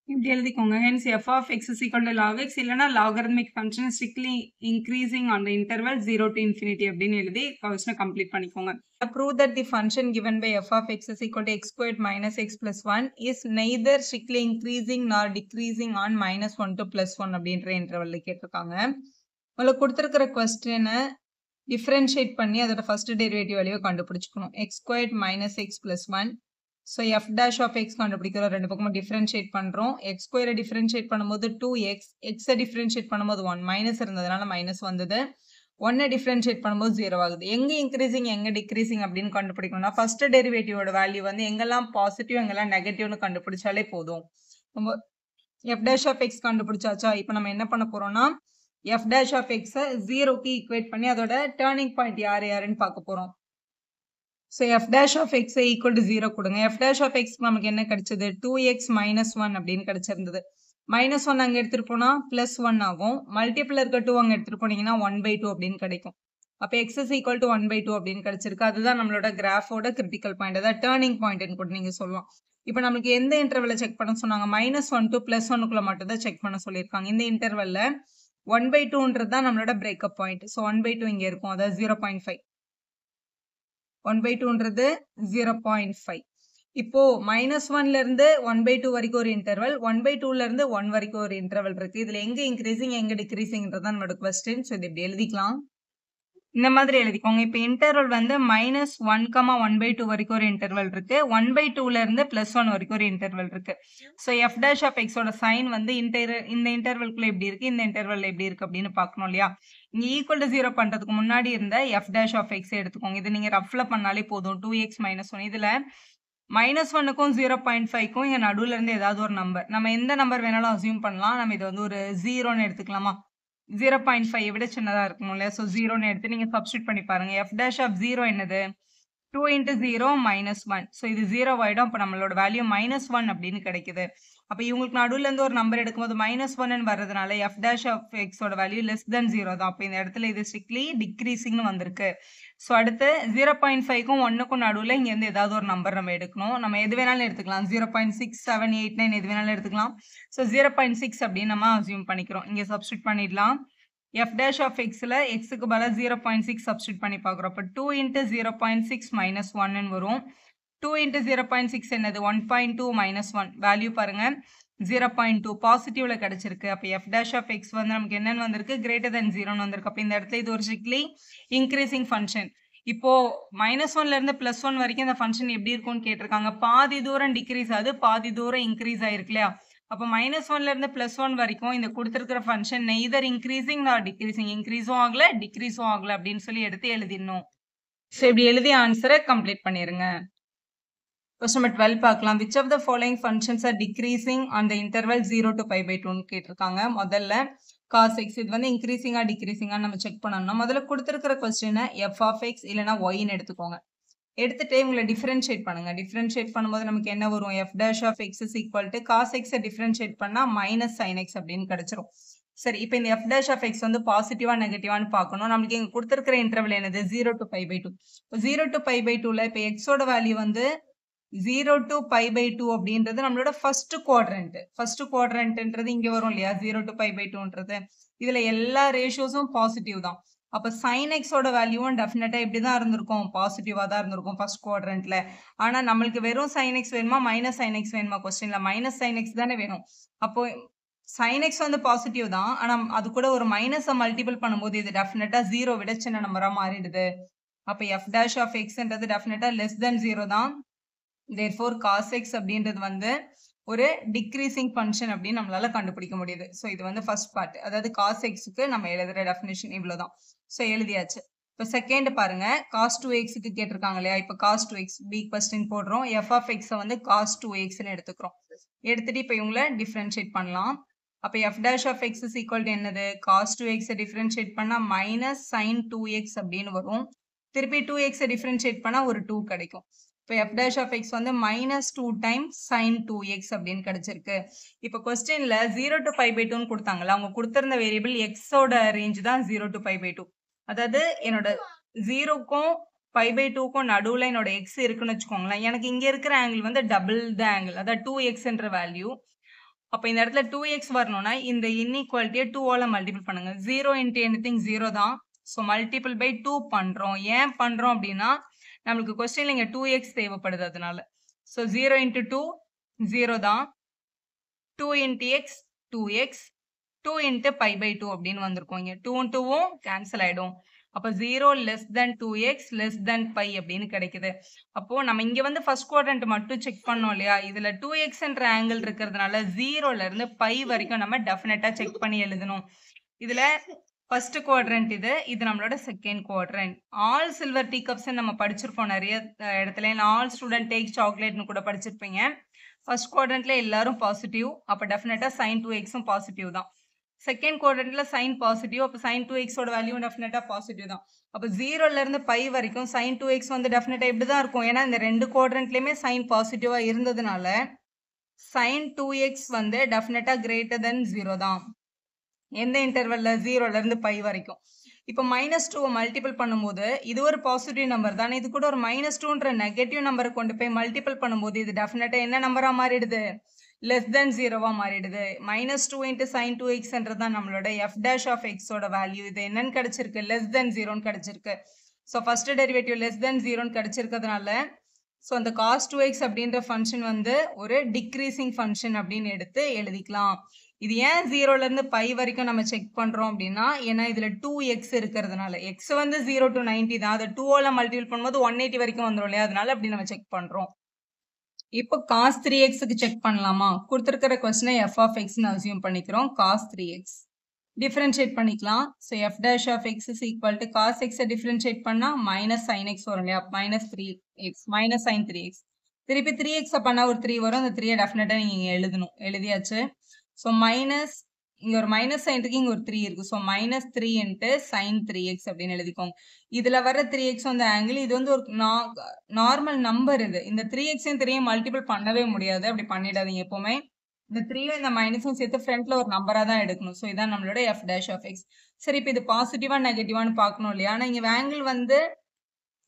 இப்படி எழுதிக்கோங்க. hence f of x is equal to log x இல்லைன்னா logarithmic function strictly increasing on the interval 0 to ∞ அப்படின்னு எழுதி கொஸ்டினை கம்ப்ளீட் பண்ணிக்கோங்க. Prove that the function given by f of x is equal to x squared minus x plus 1 is neither strictly increasing nor decreasing on -1 to +1 அப்படின்ற இன்டர்வல்ல கேட்டிருக்காங்க. உங்களுக்கு கொடுத்துருக்கிற கொஸ்டினை differentiate பண்ணி அதோட ஃபர்ஸ்ட் டெரிவேட்டிவ் வேல்யூவை கண்டுபிடிச்சிக்கணும். x squared minus x plus 1. So f dash of x கண்டுபிடிக்கிறோம். ரெண்டு பக்கமும் டிஃபரன்ஷியேட் பண்ணுறோம். x ஸ்கொயரை டிஃபரன்ஷியேட் பண்ணும்போது 2x, எக்ஸை டிஃபரன்ஷியேட் பண்ணும்போது 1, மைனஸ் இருந்ததுனால மைனஸ் வந்தது. 1 டிஃபரன்ஷியேட் பண்ணும்போது 0 ஆகுது. எங்கே இன்க்ரீசிங் எங்கே டிக்ரீசிங் அப்படின்னு கண்டுபிடிக்கணும்னா ஃபர்ஸ்ட் டெரிவேட்டிவோட வேல்யூ வந்து எங்கெல்லாம் பாசிட்டிவ் எங்கெல்லாம் நெகட்டிவ்னு கண்டுபிடிச்சாலே போதும். நம்ம f dash of x கண்டுபிடிச்சாச்சா? இப்போ நம்ம என்ன பண்ண போறோம்னா f dash of x-ஐ 0க்கு ஈக்குவேட் பண்ணி அதோட டேர்னிங் பாயிண்ட் யாருன்னு பார்க்க போறோம். So f dash of x equal to 0 கொடுங்க. f dash of x நமக்கு என்ன கிடைச்சது? 2x minus 1 அப்படின்னு கிடைச்சிருந்தது. -1 அங்கே எடுத்துட்டு போனா +1 ஆகும். மல்டிபிள் இருக்க 2 அங்கே எடுத்துட்டு போனீங்கன்னா 1/2 அப்படின்னு கிடைக்கும். அப்போ x is equal to 1/2 அப்படின்னு கிடைச்சிருக்கு. அதுதான் நம்மளோட கிராஃபோட கிரிட்டிக்கல் பாயிண்ட், அதாவது டேர்னிங் பாயிண்ட்னு கூட நீங்க சொல்லலாம். இப்போ நமக்கு எந்த இன்டர்வெல்ல செக் பண்ண சொன்னாங்க? -1 to +1க்குள்ள மட்டும் தான் செக் பண்ண சொல்லியிருக்காங்க. இந்த இன்டர்வெல்ல 1/2ன்றது தான் நம்மளோட பிரேக்கப் பாயிண்ட். ஸோ 1/2 இங்கே இருக்கும், அதாவது 0.5. 1/2ன்றது 0.5. இப்போ -1ல இருந்து 1/2 வரைக்கும் ஒரு இன்டர்வல், 1/2ல இருந்து 1 வரைக்கும் ஒரு இன்டர்வல் இருக்கு. இதுல எங்க இன்க்ரீசிங் எங்க டிக்ரீசிங்ன்றது தான் நம்மளோட கொஸ்டின். ஸோ இது இப்படி எழுதிக்கலாம். இந்த மாதிரி எழுதிக்கோங்க. இப்ப இன்டர்வல் வந்து -1, 1/2 வரைக்கும் ஒரு இன்டர்வல் இருக்கு. 1/2ல இருந்து +1 வரைக்கும் ஒரு இன்டர்வல் இருக்கு. So f dash of x ஓட சைன் வந்து இந்த இன்டர்வல்குள்ள எப்படி இருக்கு, இந்த இன்டர்வல்ல எப்படி இருக்கு அப்படின்னு பார்க்கணும் இல்லையா? இங்க ஈக்குவல் டு 0 பண்றதுக்கு முன்னாடி இருந்த f dash ஆஃப் x எடுத்துக்கோங்க. இது நீங்க ரஃப்ல பண்ணாலே போதும். 2x - 1 இதுல -1க்கும் 0.5க்கும் இங்க நடுவுல இருந்து ஏதாவது ஒரு நம்பர். நம்ம எந்த நம்பர் வேணாலும் அஸ்யூம் பண்ணலாம். நம்ம இது வந்து ஒரு 0ன்னு எடுத்துக்கலாமா? 0.5 விட சின்னதா இருக்கணும்ல. ஸோ 0ன்னு எடுத்து நீங்க சப்ஸ்டிட்யூட் பண்ணி பாருங்க. f dash ஆஃப் 0 என்னது? 2 × 0 -1. ஸோ இது 0 ஆயிடும். அப்ப நம்மளோட வேல்யூ -1 அப்படின்னு கிடைக்குது. அப்ப இவங்களுக்கு நடுவுல இருந்து ஒரு நம்பர் எடுக்கும்போது -1ன்னு வர்றதுனால f dash ஆஃப் x ஓட வேல்யூ லெஸ் தென் 0 தான். அப்ப இந்த இடத்துல இது ஸ்ட்ரிக்ட்லி டிக்ரீசிங்னு வந்திருக்கு. ஸோ அடுத்து 0.5க்கும் 1க்கும் நடுவுல இங்க இருந்து ஏதாவது ஒரு நம்பர் நம்ம எடுக்கணும். நம்ம எது வேணாலும் எடுத்துக்கலாம். 0.6789 எது வேணாலும் எடுத்துக்கலாம். ஸோ 0.6 அப்படின்னு நம்ம அஸ்யூம் பண்ணிக்கிறோம். இங்க சப்ஸ்டிட்யூட் பண்ணிடலாம். f dash ஆஃப் xல xக்கு பதிலா 0.6 சப்ஸ்டிட்யூட் பண்ணி பார்க்குறோம். அப்ப 2 × 0.6 - 1ன்னு வரும். 2 × 0.6 என்னது? 1.2 - 1 வேல்யூ பாருங்க 0.2 பாசிட்டிவ்ல கிடைச்சிருக்கு. அப்ப f dash ஆஃப் x வந்து நமக்கு என்னன்னு வந்திருக்கு? கிரேட்டர் தென் 0ன்னு வந்திருக்கு. அப்ப இந்த இடத்துல இது ஒரு ஸ்ட்ரிக்ட்லி இன்க்ரீசிங் ஃபங்க்ஷன். இப்போ -1ல இருந்து +1 வரைக்கும் இந்த ஃபங்க்ஷன் எப்படி இருக்கும்னு கேட்டிருக்காங்க. பாதி தூரம் டிக்ரீஸ் ஆகுது, பாதி தூரம் இன்க்ரீஸ் ஆயிருக்கு இல்லையா? அப்ப -1ல இருந்து +1 வரைக்கும் இந்த கொடுத்திருக்கிற ஃபங்க்ஷன் நெய்தர் இன்க்ரீசிங் நார் டிக்ரீசிங். இன்க்ரீஸும் ஆகல, டிக்ரீஸும் ஆகல அப்படின்னு சொல்லி எடுத்து எழுதிடணும். ஸோ இப்படி எழுதி ஆன்சரை கம்ப்ளீட் பண்ணிருங்க. கொஸ்டின் நம்பர் 12 பார்க்கலாம். Which of the following functions are decreasing on the interval 0 to π/2ன்னு கேட்டிருக்காங்க. முதல்ல cos x இது வந்து இன்க்ரீசிங்கா டிக்ரீசிங்கா நம்ம செக் பண்ணணும்னா முதல்ல கொடுத்திருக்கிற கொஸ்டினை f of x இல்லைன்னா yன்னு எடுத்துக்கோங்க. எடுத்துட்டு உங்களை டிஃபரன்ஷியேட் பண்ணுங்க. டிஃபரன்ஷியேட் பண்ணும்போது நமக்கு என்ன வரும்? f dash of x is equal to cos x differentiate பண்ணா -sin x அப்படின்னு கிடைச்சிரும். சரி, இப்போ இந்த f dash of x வந்து பாசிட்டிவா நெகட்டிவான்னு பார்க்கணும். நம்மளுக்கு இங்க கொடுத்திருக்கிற இன்டர்வல் என்னது? 0 to π/2. இப்போ 0 to π/2ல இப்போ x ஓட வேல்யூ வந்து 0 to π/2 அப்படின்றது நம்மளோட ஃபர்ஸ்ட் குவாட்ரண்ட். ஃபர்ஸ்ட் குவாட்ரண்ட்ன்றது இங்க வரும் இல்லையா? 0 to π/2ன்றது. இதுல எல்லா ரேஷியோஸும் பாசிட்டிவ் தான். அப்ப sin x ஓட வேல்யூவும் டெஃபினட்டா இப்படி தான் இருந்திருக்கும், பாசிட்டிவா தான் இருந்திருக்கும் ஃபர்ஸ்ட் குவாட்ரண்ட்ல. ஆனா நம்மளுக்கு வெறும் sin x வேணுமா sin x வேணுமா? கொஸ்டின்ல sin x தானே வேணும். அப்போ sin x வந்து பாசிட்டிவ் தான். ஆனா அது கூட ஒரு மைனஸை மல்டிபிள் பண்ணும்போது இது டெஃபினட்டா 0 விட சின்ன நம்பரா மாறிடுது. அப்ப f dash of xன்றது டெஃபினட்டா லெஸ் தென் 0 தான். therefore cos x அப்படின்றது வந்து ஒரு டிக்ரீசிங் ஃபங்க்ஷன் அப்படின்னு நம்மளால கண்டுபிடிக்க முடியுது. ஸோ இது வந்து ஃபர்ஸ்ட் பார்ட். அதாவது cos x-க்கு நம்ம எழுதுற டெஃபினிஷன் இவ்வளவுதான். ஸோ எழுதியாச்சு. இப்போ செகண்ட் பாருங்க, cos 2x-க்கு கேட்டிருக்காங்க இல்லையா? இப்போ cos 2x பி கொஸ்டின் போடுறோம். f of x-ஐ வந்து cos 2x-ன்னு எடுத்துக்கிறோம். எடுத்துட்டு இப்போ இவங்களை டிஃபரன்ஷியேட் பண்ணலாம். அப்போ f dash of x is equal to என்னது? cos 2x-ஐ டிஃபரன்ஷியேட் பண்ணா -sin 2x அப்படின்னு வரும். திருப்பி 2x-ஐ டிஃபரன்ஷியேட் பண்ணா ஒரு 2 கிடைக்கும். இப்போ f dash of x வந்து -2 times sin 2x அப்படின்னு கிடைச்சிருக்கு. இப்போ கொஸ்டின்ல 0 to π/2ன்னு கொடுத்தாங்கல்ல, அவங்க கொடுத்திருந்த வேரியபிள் x ஓட ரேஞ்ச் தான் 0 to π/2. அதாவது என்னோட 0க்கும் π/2க்கும் நடுவுல என்னோட x இருக்குன்னு வச்சுக்கோங்களேன். எனக்கு இங்க இருக்கிற ஆங்கிள் வந்து டபுள் த ஆங்கிள், அதாவது 2xன்ற வேல்யூ. அப்ப இந்த இடத்துல 2x வரணும்னா இந்த இன்இக்வாலிட்டியை 2ஆல மல்டிபிள் பண்ணுங்க. 0 into anything 0 தான். ஸோ மல்டிபிள் பை 2 பண்றோம். ஏன் பண்றோம் அப்படின்னா நம்மளுக்கு கொஸ்டின்ல இங்க 2x தேவைப்படுது அதனால. ஸோ 0 into 2 0 தான். 2 into x 2x 2 into π/2 அப்படின்னு வந்திருக்கும். இங்க 2 2வும் கேன்சல் ஆயிடும். அப்ப 0 less than 2x less than π அப்படின்னு கிடைக்குது. அப்போ நம்ம இங்க வந்து ஃபர்ஸ்ட் குவாட்ரண்ட் மட்டும் செக் பண்ணோம் இல்லையா? இதுல 2xன்ற ஆங்கிள் இருக்கிறதுனால 0ல இருந்து π வரைக்கும் நம்ம டெஃபினட்டா செக் பண்ணி எழுதணும். இதுல ஃபர்ஸ்ட் குவாட்ரண்ட் இது நம்மளோட second quadrant. All silver tea cups நம்ம படிச்சிருப்போம் நிறைய இடத்துல. ஆல் ஸ்டூடெண்ட் டேக் சாக்லேட்னு கூட படிச்சிருப்பீங்க. ஃபர்ஸ்ட் குவாட்ரண்ட்ல எல்லாரும் பாசிட்டிவ். அப்ப டெஃபினட்டா sin 2xம் பாசிட்டிவ் தான். செகண்ட் குவாட்ரண்ட்ல sin பாசிட்டிவ். அப்ப sin 2x ஓட வேல்யூ டெஃபினட்டா பாசிட்டிவ் தான். அப்ப 0ல இருந்து π வரைக்கும் sin 2x வந்து டெஃபினட்டா இப்படி தான் இருக்கும். ஏன்னா இந்த ரெண்டு குவாட்ரண்ட்லயுமே sin பாசிட்டிவா இருந்ததுனால sin 2x வந்து டெஃபினட்டா கிரேட்டர் தென் 0 தான். எந்த இன்டர்வல்ல? 0ல இருந்து π வரைக்கும். இப்போ -2 மல்டிபிள் பண்ணும்போது இது ஒரு பாசிட்டிவ் நம்பர் தானே. இது கூட ஒரு -2ன்ற நெகட்டிவ் நம்பரை கொண்டு போய் மல்டிபிள் பண்ணும்போது இது டெஃபினட்டா என்ன நம்பரா மாறிடுது? லெஸ் தென் 0வா மாறிடுது. -2 into sin 2xன்றது தான் நம்மளோட f dash of x ஓட வேல்யூ. இது என்னன்னு கிடைச்சிருக்கு? லெஸ் தென் 0ன்னு கிடைச்சிருக்கு. So first derivative less than 0ன்னு கிடைச்சிருக்கிறதுனால ஸோ அந்த cos 2x அப்படின்ற ஃபங்க்ஷன் வந்து ஒரு டிக்ரீசிங் ஃபங்க்ஷன் அப்படின்னு எடுத்து எழுதிக்கலாம். இது ஏன் 0ல இருந்து பை வரைக்கும் நம்ம செக் பண்றோம் அப்படின்னா, ஏன்னா இதுல 2x இருக்கிறதுனால. x வந்து 0 to 90 தான். அத 2ஆல மல்டிபிள் பண்ணும்போது 180 வரைக்கும் வந்துரும் இல்லையா? அதனால அப்படி நம்ம செக் பண்றோம். இப்போ cos 3xக்கு செக் பண்ணலாமா? குடுத்திருக்கிற கொஸ்டினை f of xன்னு அஸ்யூம் பண்ணிக்கிறோம். cos 3x. டிஃபரன்ஷியேட் பண்ணிக்கலாம். So f dash of x is equal to cos x differentiate பண்ணா minus sin x வரும் இல்லையா? minus 3x, minus sin 3x. திருப்பி 3x பண்ணா ஒரு 3 வரும். அந்த 3 டெஃபினட்டா நீங்க இங்க எழுதணும். எழுதியாச்சு. So minus இங்க ஒரு மைனஸ் சைன் இருக்கு, இங்க ஒரு 3 இருக்கு. So minus 3 into sine 3x அப்படின்னு எழுதிக்கோங்க. இதுல வர 3x வந்து ஆங்கிள், இது வந்து ஒரு நார்மல் நம்பர் இது. இந்த 3x-ஐயும் 3-ஐயும் மல்டிபிள் பண்ணவே முடியாது. அப்படி பண்ணிடாதீங்க எப்பவுமே. இந்த 3-யும் இந்த மைனஸும் சேர்த்து ஃப்ரண்ட்ல ஒரு நம்பரா தான் எடுக்கணும். ஸோ இதான் நம்மளோட f dash of x. சரி, இப்போ இது பாசிட்டிவா நெகட்டிவான்னு பார்க்கணும் இல்லையா? ஆனா இங்க ஆங்கிள் வந்து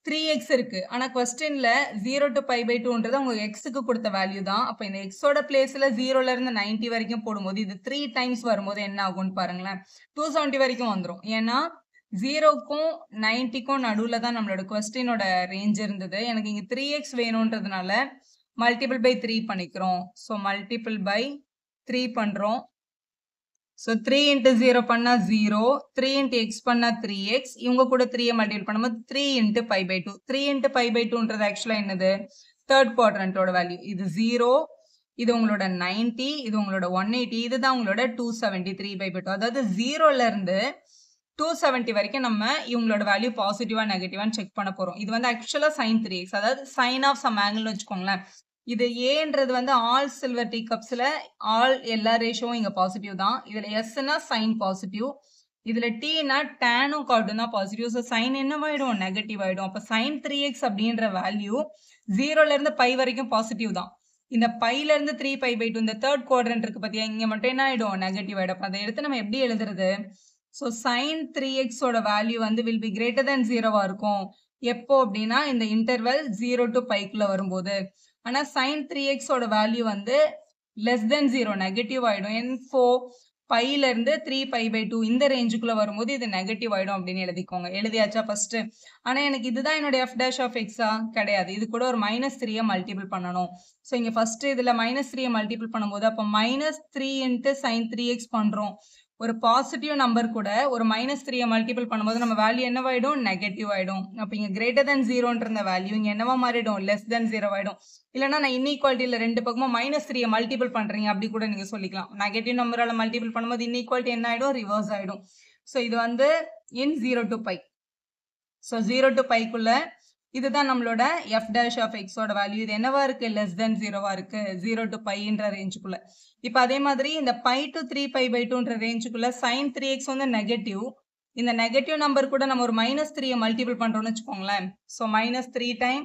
3x இருக்கு. ஆனா கொஸ்டின்ல 0 to pi by 2ன்றது உங்க xக்கு கொடுத்த வேல்யூ தான். அப்ப இந்த xோட பிளேஸ்ல 0ல இருந்து 90 வரைக்கும் போடும்போது இது 3 டைம்ஸ் வரும்போது என்ன ஆகும்னு பாருங்களேன். 270 வரைக்கும் வந்துரும். ஏன்னா 0க்கும் 90க்கும் நடுவுல தான் நம்மளோட கொஸ்டினோட ரேஞ்ச் இருந்தது. எனக்கு இங்க 3x வேணும்ன்றதுனால மல்டிபிள் பை 3 பண்ணிக்கிறோம். ஸோ மல்டிபிள் பை 3 பண்றோம். So 3 into 0 பண்ணா 0, 3 into x பண்ணா 3x, இவங்க கூட 3 மல்டிபிள் பண்ணும்போது 3 into pi by 2. 3 into pi by 2ன்றது ஆக்சுவலா என்னது? தேர்ட் குவாட்ரண்டோட வேல்யூ. இது 0, இது உங்களோட 90, இது உங்களோட 180, இதுதான் உங்களோட 273 by 2. அதாவது 0ல இருந்து 270 வரைக்கும் நம்ம இவங்களோட வேல்யூ பாசிட்டிவா நெகட்டிவான்னு செக் பண்ண போறோம். இது வந்து ஆக்சுவலா sin 3x, அதாவது sin of some angle வச்சுக்கோங்களேன். இது ஏன்றது வந்து ஆல் சில்வர் டீ கப்ஸ்ல ஆல் எல்லா ரேஷியோவும் இங்க பாசிட்டிவ் தான். இதுல எஸ்னா சைன் பாசிட்டிவ், இதுல டீனா டேனும் காட்டும் தான் பாசிட்டிவ். ஸோ சைன் என்னவாயிடும்? நெகட்டிவ் ஆயிடும். அப்ப சைன் 3x அப்படின்ற வேல்யூ 0ல இருந்து பை வரைக்கும் பாசிட்டிவ் தான். இந்த பைல இருந்து 3 பை பை 2 இந்த தேர்ட் குவாட்ரண்ட் இருக்கு பாத்தியா, இங்க மட்டும் என்ன ஆயிடும்? நெகட்டிவ் ஆயிடும். அதை எடுத்து நம்ம எப்படி எழுதுறது? ஸோ சைன் 3x ஓட வேல்யூ வந்து வில் பி கிரேட்டர் தென் 0வா இருக்கும். எப்போ அப்படின்னா இந்த இன்டர்வல் 0 to பைக்குள்ள வரும்போது. ஆனா sin 3x ஓட வேல்யூ வந்து less than 0 நெகட்டிவ் ஆயிடும். N4 பைல இருந்து 3 பை பை 2 இந்த ரேஞ்சுக்குள்ள வரும்போது இது நெகட்டிவ் ஆயிடும் அப்படின்னு எழுதிக்கோங்க. எழுதியாச்சா ஃபர்ஸ்ட்? ஆனா எனக்கு இதுதான் என்னோட f dash of x-ஆ? கிடையாது. இது கூட ஒரு மைனஸ் 3-ஐ மல்டிபிள் பண்ணணும். ஸோ இங்க ஃபர்ஸ்ட் இதுல மைனஸ் 3-ஐ மல்டிபிள் பண்ணும்போது அப்போ மைனஸ் 3 இன்ட்டு sin 3x பண்றோம். ஒரு பாசிட்டிவ் நம்பர் கூட ஒரு மைனஸ் 3-ஐ மல்டிபிள் பண்ணும்போது நம்ம வேல்யூ என்னவாயிடும்? நெகட்டிவ் ஆயிடும். அப்ப இங்க கிரேட்டர் தென் 0ன்ற வேல்யூ இங்க என்னவா மாறிடும்? லெஸ் தென் 0 ஆயிடும். இல்லைன்னா நான் இன்இக்வாலிட்டியில ரெண்டு பக்கமும் மைனஸ் 3-ஐ மல்டிபிள் பண்றீங்க அப்படி கூட நீங்க சொல்லிக்கலாம். நெகட்டிவ் நம்பரால மல்டிபிள் பண்ணும்போது இன்இக்வாலிட்டி என்ன ஆயிடும்? ரிவர்ஸ் ஆயிடும். ஸோ இது வந்து இன் 0 to பை. ஸோ 0 to பைக்குள்ள இதுதான் நம்மளோட f dash of x ஓட வேல்யூ. இது என்னவா இருக்கு? லெஸ் தென் 0வா இருக்கு. 0 to பைன்ற ரேஞ்சுக்குள்ள. இப்போ அதே மாதிரி இந்த பை டு 3 பை பை 2ன்ற ரேஞ்சுக்குள்ள சைன் 3x வந்து நெகட்டிவ். இந்த நெகட்டிவ் நம்பர் கூட நம்ம ஒரு மைனஸ் 3-ஐ மல்டிபிள் பண்றோம்னு வச்சுக்கோங்களேன். So minus 3 time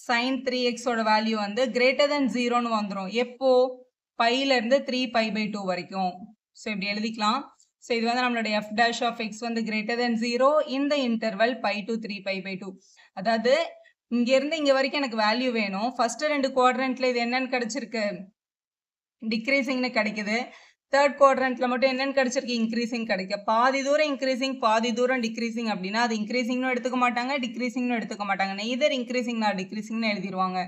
sign 3x ஓட வேல்யூ வந்து கிரேட்டர் தென் 0ன்னு வந்துடும். எப்போ? பைல இருந்து 3 பை பை 2 வரைக்கும். ஸோ இப்படி எழுதிக்கலாம். ஸோ இது வந்து நம்மளோட f dash of x வந்து கிரேட்டர் தென் 0 இந்த interval pi to 3 pi by 2. அதாவது இங்க இருந்து இங்க வரைக்கும் எனக்கு வேல்யூ வேணும். ஃபர்ஸ்ட் ரெண்டு குவாட்ரண்ட்ல இது என்னன்னு கிடைச்சிருக்கு? டிக்ரீசிங்னு கிடைக்குது. தேர்ட் குவாட்ரண்ட்ல மட்டும் என்னன்னு கிடைச்சிருக்கு? இன்க்ரீசிங் கிடைக்கும். பாதி தூரம் இன்க்ரீசிங், பாதி தூரம் டிக்ரீசிங் அப்படின்னா அது இன்க்ரீசிங்னு எடுத்துக்க மாட்டாங்க, டிக்ரீசிங்னு எடுத்துக்க மாட்டாங்க. நெய்தர் இன்க்ரீசிங் நான் டிக்ரீசிங்னு எழுதிருவாங்க.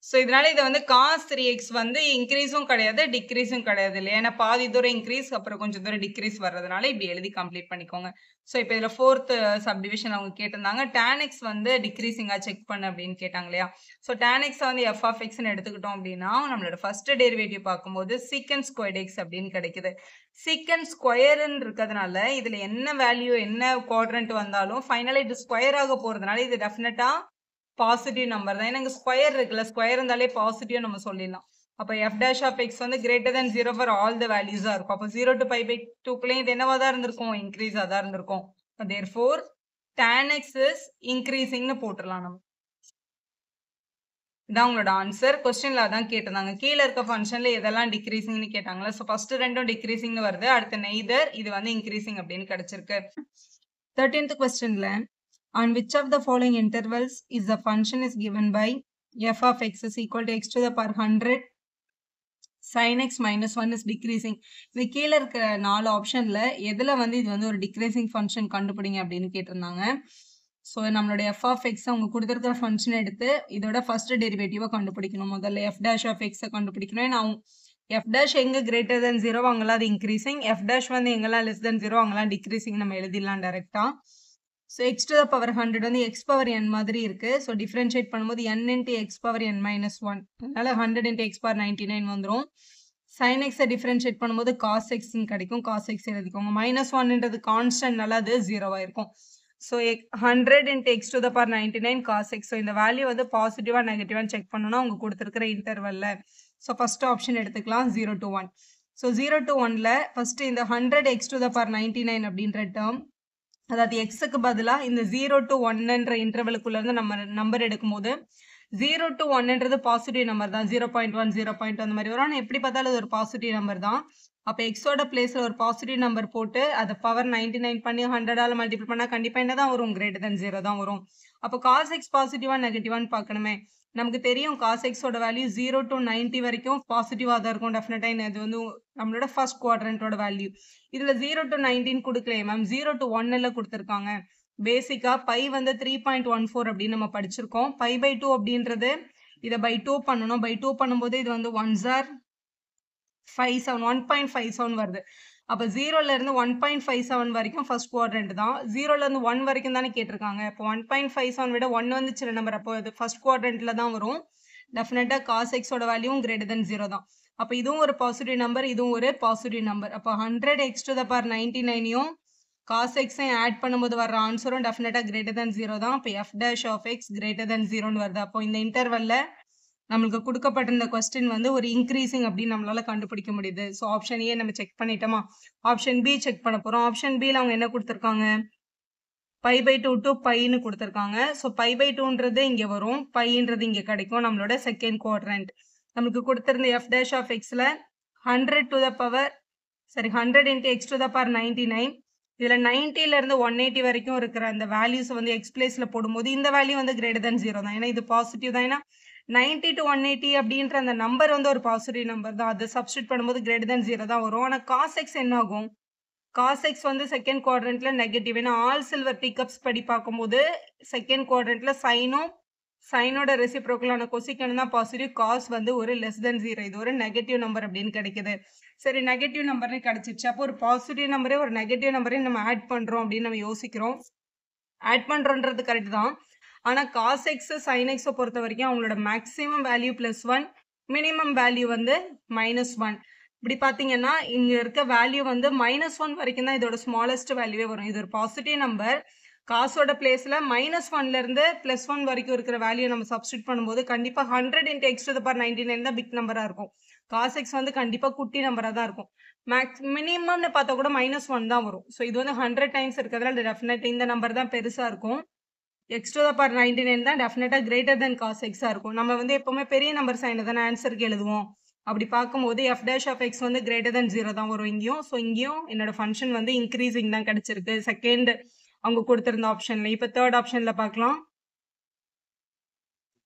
ஸோ இதனால இதை வந்து cos 3x வந்து இன்க்ரீஸும் கிடையாது, டிக்ரீஸும் கிடையாது இல்லையா? ஏன்னா பாதி தூரம் இன்க்ரீஸ் அப்புறம் கொஞ்சம் தூரம் டிக்ரீஸ் வர்றதுனால இப்படி எழுதி கம்ப்ளீட் பண்ணிக்கோங்க. ஸோ இப்போ இதில் ஃபோர்த் சப்டிவிஷன் அவங்க கேட்டிருந்தாங்க. tan x வந்து டிக்ரீசிங்கா செக் பண்ணு அப்படின்னு கேட்டாங்க இல்லையா? ஸோ tan x வந்து f of xன்னு எடுத்துக்கிட்டோம் அப்படின்னா நம்மளோட ஃபர்ஸ்ட் டெரிவேட்டிவ் பார்க்கும்போது secant squared x அப்படின்னு கிடைக்குது. secant ஸ்கொயர்ன்னு இருக்கிறதுனால இதுல என்ன வேல்யூ என்ன குவாட்ரண்ட் வந்தாலும் ஃபைனலா இது ஸ்கொயர் ஆக போறதுனால இது டெஃபினட்டா பாசிட்டிவ் நம்பர் தான். ஏன்னா இங்க ஸ்கொயர் இருக்குல்ல, ஸ்கொயர் இருந்தாலே பாசிட்டிவ் நம்ம சொல்லிடலாம். அப்ப f dash of x வந்து greater than 0 for all the வேல்யூஸா இருக்கும். அப்ப 0 to pi by 2க்குள்ளேயும் இது என்னவா தான் இருந்திருக்கும்? இன்க்ரீஸா தான் இருந்திருக்கும். therefore tan x is increasingனு போட்டுடலாம் நம்ம. இதான் உங்களோட ஆன்சர். கொஸ்டின்ல அதான் கேட்டிருந்தாங்க. கீழே இருக்க ஃபங்க்ஷன்ல எதெல்லாம் டிக்ரீசிங்னு கேட்டாங்களா? ஸோ ஃபர்ஸ்ட் ரெண்டும் டிக்ரீசிங்னு வருது, அடுத்து நெய்தர், இது வந்து இன்க்ரீசிங் அப்படின்னு கிடைச்சிருக்கு. 13th கொஸ்டின்ல on which of the following intervals is the function is given by f of x is equal to x to the power 100 sin x minus 1 is decreasing. இது கீழே இருக்க 4 ஆப்ஷன்ல எதுல வந்து இது வந்து ஒரு டிக்ரீசிங் ஃபங்க்ஷன் கண்டுபிடிங்க அப்படின்னு கேட்டிருந்தாங்க. ஸோ நம்மளோட f of x அவங்க கொடுத்துருக்கிற ஃபங்க்ஷன் எடுத்து இதோட ஃபர்ஸ்ட் டெரிவேட்டிவை கண்டுபிடிக்கணும். முதல்ல f dash of x கண்டுபிடிக்கணும். ஏன்னா எஃப் டேஷ் எங்க கிரேட்டர் தென் 0 அங்கெல்லாம் அது இன்க்ரீசிங், எஃப் டேஷ் வந்து எங்கெல்லாம் லெஸ் தென் 0 அங்கெல்லாம் டிக்ரீசிங் நம்ம எழுதிடலாம் டைரக்டா. So X to the power 100 வந்து எக்ஸ் பவர் n மாதிரி இருக்கு. ஸோ டிஃபரன்ஷியேட் பண்ணும்போது n into X power n minus 1, அதனால 100 இன்ட்டு எக்ஸ் பவர் 99 வந்துடும். சைன் எக்ஸை டிஃபரன்ஷியேட் பண்ணும்போது காஸ் எக்ஸ்ன்னு கிடைக்கும், காஸ் எக்ஸ் எழுதிக்கோங்க. மைனஸ் 1ன்றது கான்ஸ்டன்ட்னால அது 0 இருக்கும். So 100 into x to the power 99 cos x. So இந்த வேல்யூ வந்து பாசிட்டிவா நெகட்டிவான்னு செக் பண்ணணும்னா அவங்க கொடுத்துருக்கிற இன்டர்வல்ல. ஸோ ஃபர்ஸ்ட் ஆப்ஷன் எடுத்துக்கலாம் 0 to 1. ஸோ 0 to 1ல ஃபர்ஸ்ட் இந்த 100 எக்ஸ் டு த பவர் 99 அப்படின்ற டேர்ம், அதாவது எக்ஸுக்கு பதிலாக இந்த 0 to 1ன்ற இன்டர்வலுக்குள்ள இருந்து நம்ம நம்பர் எடுக்கும்போது 0 to 1ன்றது பாசிட்டிவ் நம்பர் தான், 0.1 0.2 அந்த மாதிரி வரும். ஆனால் எப்படி பார்த்தாலும் அது ஒரு பாசிட்டிவ் நம்பர் தான். அப்போ எக்ஸோட பிளேஸ்ல ஒரு பாசிட்டிவ் நம்பர் போட்டு அதை பவர் 99 பண்ணி 100ஆல் மல்டிபிள் பண்ணால் கண்டிப்பாக என்ன தான் வரும், கிரேட்டர் தென் 0 தான் வரும். அப்போ காஸ் எக்ஸ் பாசிட்டிவா நெகட்டிவான்னு பார்க்கணுமே. நமக்கு தெரியும் காஸ் எக்ஸோட வேல்யூ 0 to 90 வரைக்கும் பாசிட்டிவா தான் இருக்கும் டெஃபினட்டா. இது வந்து நம்மளோட ஃபர்ஸ்ட் குவாட்ரண்டோட வேல்யூ. இதுல 0 to 19 கொடுக்கலையே மேம், 0 to 1ல கொடுத்துருக்காங்க. பேசிக்கா பை வந்து 3.14 அப்படின்னு நம்ம படிச்சிருக்கோம். பை பை 2 அப்படின்றது இதை பை 2 பண்ணணும். பை 2 பண்ணும்போது இது வந்து 1.57 1.57 வருது. அப்போ 0ல இருந்து 1.57 வரைக்கும் ஃபர்ஸ்ட் குவாட்ரண்ட் தான். 0ல இருந்து 1 வரைக்கும் தானே கேட்டிருக்காங்க. இப்போ 1.57 விட 1 வந்து சின்ன நம்பர், அப்போ இது ஃபர்ஸ்ட் குவாட்ரண்ட்ல தான் வரும். டெஃபினட்டா காஸ் எக்ஸோட வேல்யூவும் கிரேட்டர் தென் 0 தான். அப்போ இதுவும் ஒரு பாசிட்டிவ் நம்பர், இதுவும் ஒரு பாசிட்டிவ் நம்பர். அப்போ 100 எக்ஸ் டு த பவர் 99யும் காஸ் எக்ஸையும் ஆட் பண்ணும்போது வர ஆன்சரும் டெஃபினட்டா கிரேட்டர் தென் 0 தான். இப்போ f dash of x greater than 0ன்னு வருது. அப்போ இந்த இன்டர்வல்ல நம்மளுக்கு கொடுக்கப்பட்டிருந்த கொஸ்டின் வந்து ஒரு இன்க்ரீசிங் அப்படின்னு நம்மளால கண்டுபிடிக்க முடியுது. ஸோ ஆப்ஷன் ஏ நம்ம செக் பண்ணிட்டோமா. ஆப்ஷன் பி செக் பண்ண போறோம். ஆப்ஷன் பில அவங்க என்ன கொடுத்துருக்காங்க, பை பை 2 to பைன்னு கொடுத்துருக்காங்க. ஸோ பை பை 2ன்றது இங்க வரும், பைன்றது இங்க கிடைக்கும். நம்மளோட செகண்ட் குவாட்ரண்ட் நமக்கு கொடுத்திருந்த எஃப் டேஷ் ஆஃப் எக்ஸ்ல 100 to the power 100 into x to the power 99. இதுல 90ல இருந்து 180 வரைக்கும் இருக்கிற அந்த வேல்யூஸ் வந்து எக்ஸ் பிளேஸ்ல போடும்போது இந்த வேல்யூ வந்து கிரேட்டர் தென் 0 தான். ஏன்னா இது பாசிட்டிவ் தான். ஏன்னா 90 to 180 அப்படின்ற அந்த நம்பர் வந்து ஒரு பாசிட்டிவ் நம்பர் தான். அதை சப்ஸ்டியூட் பண்ணும்போது கிரேட்டர் தென் 0 தான் வரும். ஆனால் காஸ் எக்ஸ் என்ன ஆகும், காஸ் எக்ஸ் வந்து செகண்ட் குவாட்ரண்ட்ல நெகட்டிவ். ஏன்னா ஆல் சில்வர் பிக்கப்ஸ் படி பார்க்கும்போது செகண்ட் குவாட்ரண்ட்ல சைனோட ரெசிப்ரோக்கலான கொசிக்கன் தான் பாசிட்டிவ். காஸ் வந்து ஒரு லெஸ் தென் 0, இது ஒரு நெகட்டிவ் நம்பர் அப்படின்னு கிடைக்குது. சரி, நெகட்டிவ் நம்பர்னு கிடைச்சிச்சு. அப்போ ஒரு பாசிட்டிவ் நம்பரே ஒரு நெகட்டிவ் நம்பரையும் நம்ம ஆட் பண்றோம் அப்படின்னு நம்ம யோசிக்கிறோம். ஆட் பண்றோன்றது கரெக்ட் தான். ஆனால் காஸ் எக்ஸ் சைன் எக்ஸை பொறுத்த வரைக்கும் அவங்களோட மேக்ஸிமம் வேல்யூ +1, மினிமம் வேல்யூ வந்து -1. இப்படி பார்த்தீங்கன்னா இங்கே இருக்க வேல்யூ வந்து -1 வரைக்கும் தான் இதோட ஸ்மாலஸ்ட் வேல்யூவே வரும். இது ஒரு பாசிட்டிவ் நம்பர். காசோட பிளேஸில் -1ல இருந்து +1 வரைக்கும் இருக்கிற வேல்யூ நம்ம சப்ஸ்டியூட் பண்ணும்போது கண்டிப்பாக 100 into x to the power 99 தான் பிக் நம்பராக இருக்கும். காஸ் எக்ஸ் வந்து கண்டிப்பாக குட்டி நம்பராக தான் இருக்கும். மினிமம்னு பார்த்தா கூட -1 தான் வரும். ஸோ இது வந்து 100 டைம்ஸ் இருக்கிறதுல டெஃபினட் இந்த நம்பர் தான் பெருசாக இருக்கும். எக்ஸ் டு த பவர் 99 தான் டெஃபினட்டாக கிரேட்டர் தென் காஸ் எக்ஸாக இருக்கும். நம்ம வந்து எப்பவுமே பெரிய நம்பர் சைனை தானே ஆன்சருக்கு எழுதுவோம். அப்படி பார்க்கும்போது எஃப் டேஷ் ஆஃப் எக்ஸ் வந்து கிரேட்டர் தென் 0 தான் வரும் இங்கேயும். ஸோ இங்கேயும் என்னோட ஃபங்க்ஷன் வந்து இன்க்ரீசிங் தான் கிடைச்சிருக்கு செகண்ட் அவங்க கொடுத்திருந்த ஆப்ஷன்ல. இப்போ தேர்ட் ஆப்ஷன்ல பார்க்கலாம்.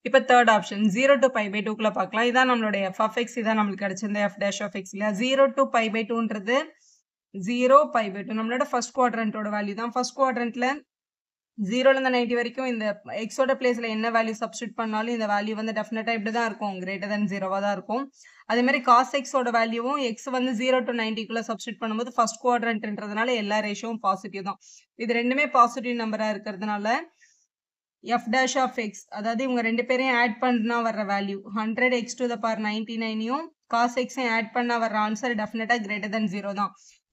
இப்போ third option 0 to pi by 2க்குள்ள பார்க்கலாம். இதான் நம்மளோட எஃப் ஆஃப் எக்ஸ், இதான் நம்மளுக்கு கிடைச்சிருந்த எஃப் டேஷ் ஆஃப் எக்ஸ் இல்லையா. 0 to பை பை 2ன்றது 0 பை பை 2 நம்மளோட ஃபர்ஸ்ட் குவாட்ரண்ட்டோட வேல்யூ தான். ஃபர்ஸ்ட் குவாட்ரண்ட்ல 0லேருந்து 90 வரைக்கும் இந்த எக்ஸோட பிளேஸ்ல என்ன வேல்யூ சப்ஸ்டியூட் பண்ணாலும் இந்த வேல்யூ வந்து டெஃபினட்டா இப்படி தான் இருக்கும், கிரேட்டர் தென் 0வா தான் இருக்கும். அதே மாதிரி காஸ் எக்ஸோட வேல்யூவும் எக்ஸ் வந்து 0 to 90க்குள்ள சப்ஸ்டியூட் பண்ணும்போது ஃபர்ஸ்ட் குவாட்ரண்ட்ன்றதுனால எல்லா ரேஷியோவும் பாசிட்டிவ் தான். இது ரெண்டுமே பாசிட்டிவ் நம்பரா இருக்கிறதுனால எஃப் டேஷ் ஆஃப் எக்ஸ், அதாவது இவங்க ரெண்டு பேரையும் ஆட் பண்ணா வர்ற value 100 x to the power 99யும் காஸ் எக்ஸையும் ஆட் பண்ணா வர்ற ஆன்சர் டெஃபினட்டா கிரேட்டர் தென் 0 தான்.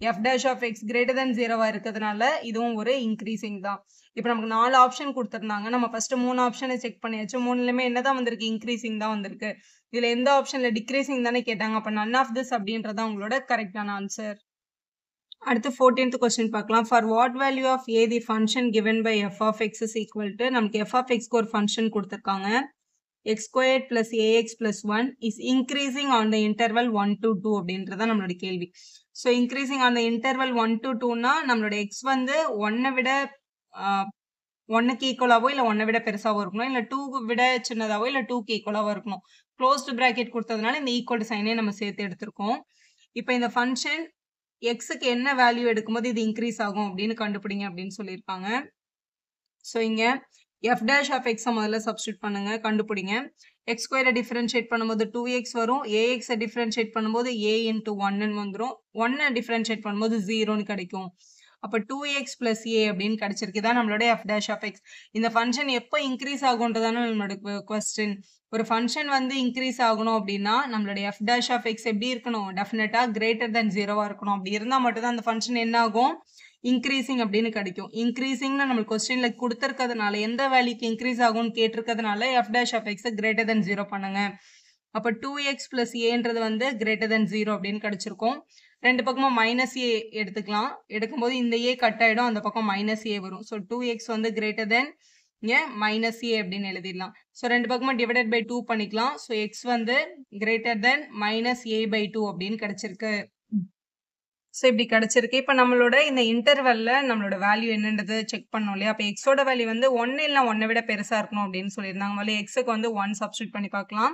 F dash of x greater than 0வா இருக்கிறதுனால இதுவும் ஒரு இன்க்ரீசிங் தான். இப்போ நமக்கு 4 ஆப்ஷன் கொடுத்துருந்தாங்க. நம்ம ஃபர்ஸ்ட் 3 ஆப்ஷனை செக் பண்ணியாச்சு. 3லுமே என்னதான் வந்திருக்கு, இன்க்ரீசிங் தான் வந்திருக்கு. இதுல எந்த ஆப்ஷன்ல டிக்ரீசிங் தானே கேட்டாங்க. அப்ப நன் ஆஃப் திஸ் அப்படின்றதான் உங்களோட கரெக்டான ஆன்சர். அடுத்து 14th கொஸ்டின் பார்க்கலாம். For what value of a the function given by f of x is equal to, நமக்கு எஃப் ஆஃப் எக்ஸ்க்கு ஒரு ஃபங்க்ஷன் கொடுத்துருக்காங்க. x² + ax + 1 is increasing on the interval 1 to 2 அப்படின்றதான் நம்மளோட கேள்வி. So increasing on the interval 1 to 2னா நம்மளோட x வந்து 1 விட 1க்கு ஈக்குவலாவோ இல்லை 1 விட பெருசாவோ இருக்கணும், இல்லை 2 விட சின்னதாவோ இல்லை 2க்கு ஈக்குவலாவோ இருக்கணும். க்ளோஸ்டு பிராக்கெட் கொடுத்ததுனால இந்த ஈக்குவல் சைனே நம்ம சேர்த்து எடுத்திருக்கோம். இப்போ இந்த ஃபங்க்ஷன் எக்ஸுக்கு என்ன வேல்யூ எடுக்கும்போது இது இன்க்ரீஸ் ஆகும் அப்படின்னு கண்டுபிடிங்க அப்படின்னு சொல்லியிருக்காங்க. ஸோ இங்கே எஃப் டேஷ் ஆஃப் எக்ஸை முதல்ல சப்ஸ்டியூட் பண்ணுங்க, கண்டுபிடிங்க. எக்ஸ் ஸ்கொயரை டிஃபரன்ஷியேட் பண்ணும்போது 2x வரும். ஏஎக்ஸை டிஃபரன்ஷியேட் பண்ணும்போது a இன்ட்டு 1ன்னு வந்துடும். 1 டிஃபரன்ஷியேட் பண்ணும்போது 0ன்னு கிடைக்கும். அப்போ 2x plus a அப்படின்னு கிடைச்சிருக்கு. இதான் நம்மளோட எஃப் டேஷ் ஆஃப் எக்ஸ். இந்த ஃபங்க்ஷன் எப்போ இன்க்ரீஸ் ஆகுன்றதான நம்மளோட கொஸ்டின். ஒரு ஃபங்க்ஷன் வந்து இன்க்ரீஸ் ஆகணும் அப்படின்னா நம்மளோட எஃப் டேஷ் ஆஃப் எக்ஸ் எப்படி இருக்கணும்? டெஃபினட்டா கிரேட்டர் தென் 0வா இருக்கணும். அப்படி இருந்தால் மட்டும்தான் அந்த ஃபங்க்ஷன் என்ன ஆகும்? இன்க்ரீசிங் அப்படின்னு கிடைக்கும். இன்க்ரீசிங்னு நம்மளுக்கு கொஸ்டின்ல கொடுத்துருக்கிறதுனால எந்த வேல்யூக்கு இன்க்ரீஸ் ஆகும்னு கேட்டிருக்கிறதுனால எஃப் டேஷ் ஆஃப் எக்ஸை கிரேட்டர் தென் 0 பண்ணுங்க. அப்போ 2x plus aன்றது வந்து கிரேட்டர் தென் 0 அப்படின்னு கிடைச்சிருக்கும். ரெண்டு பக்கமும் மைனஸ் ஏ எடுத்துக்கலாம். எடுக்கும்போது இந்த ஏ கட் ஆகிடும், அந்த பக்கம் மைனஸ் ஏ வரும். ஸோ 2x வந்து கிரேட்டர் தென் இங்கே மைனஸ் ஏ அப்படின்னு எழுதிடலாம். ஸோ ரெண்டு பக்கமும் டிவைடட் பை 2 பண்ணிக்கலாம். ஸோ எக்ஸ் வந்து greater than minus a by 2 அப்படின்னு கிடைச்சிருக்கு. ஸோ இப்படி கிடைச்சிருக்கு. இப்போ நம்மளோட இந்த இன்டர்வெல்ல நம்மளோட வேல்யூ என்னன்றது செக் பண்ணோம் இல்லையா? அப்போ எக்ஸோட வேல்யூ வந்து 1 இல்லை 1 விட பெருசாக இருக்கணும் அப்படின்னு சொல்லியிருந்தாங்க. முதல்ல எக்ஸுக்கு வந்து 1 சப்ஸ்டியூட் பண்ணி பார்க்கலாம்.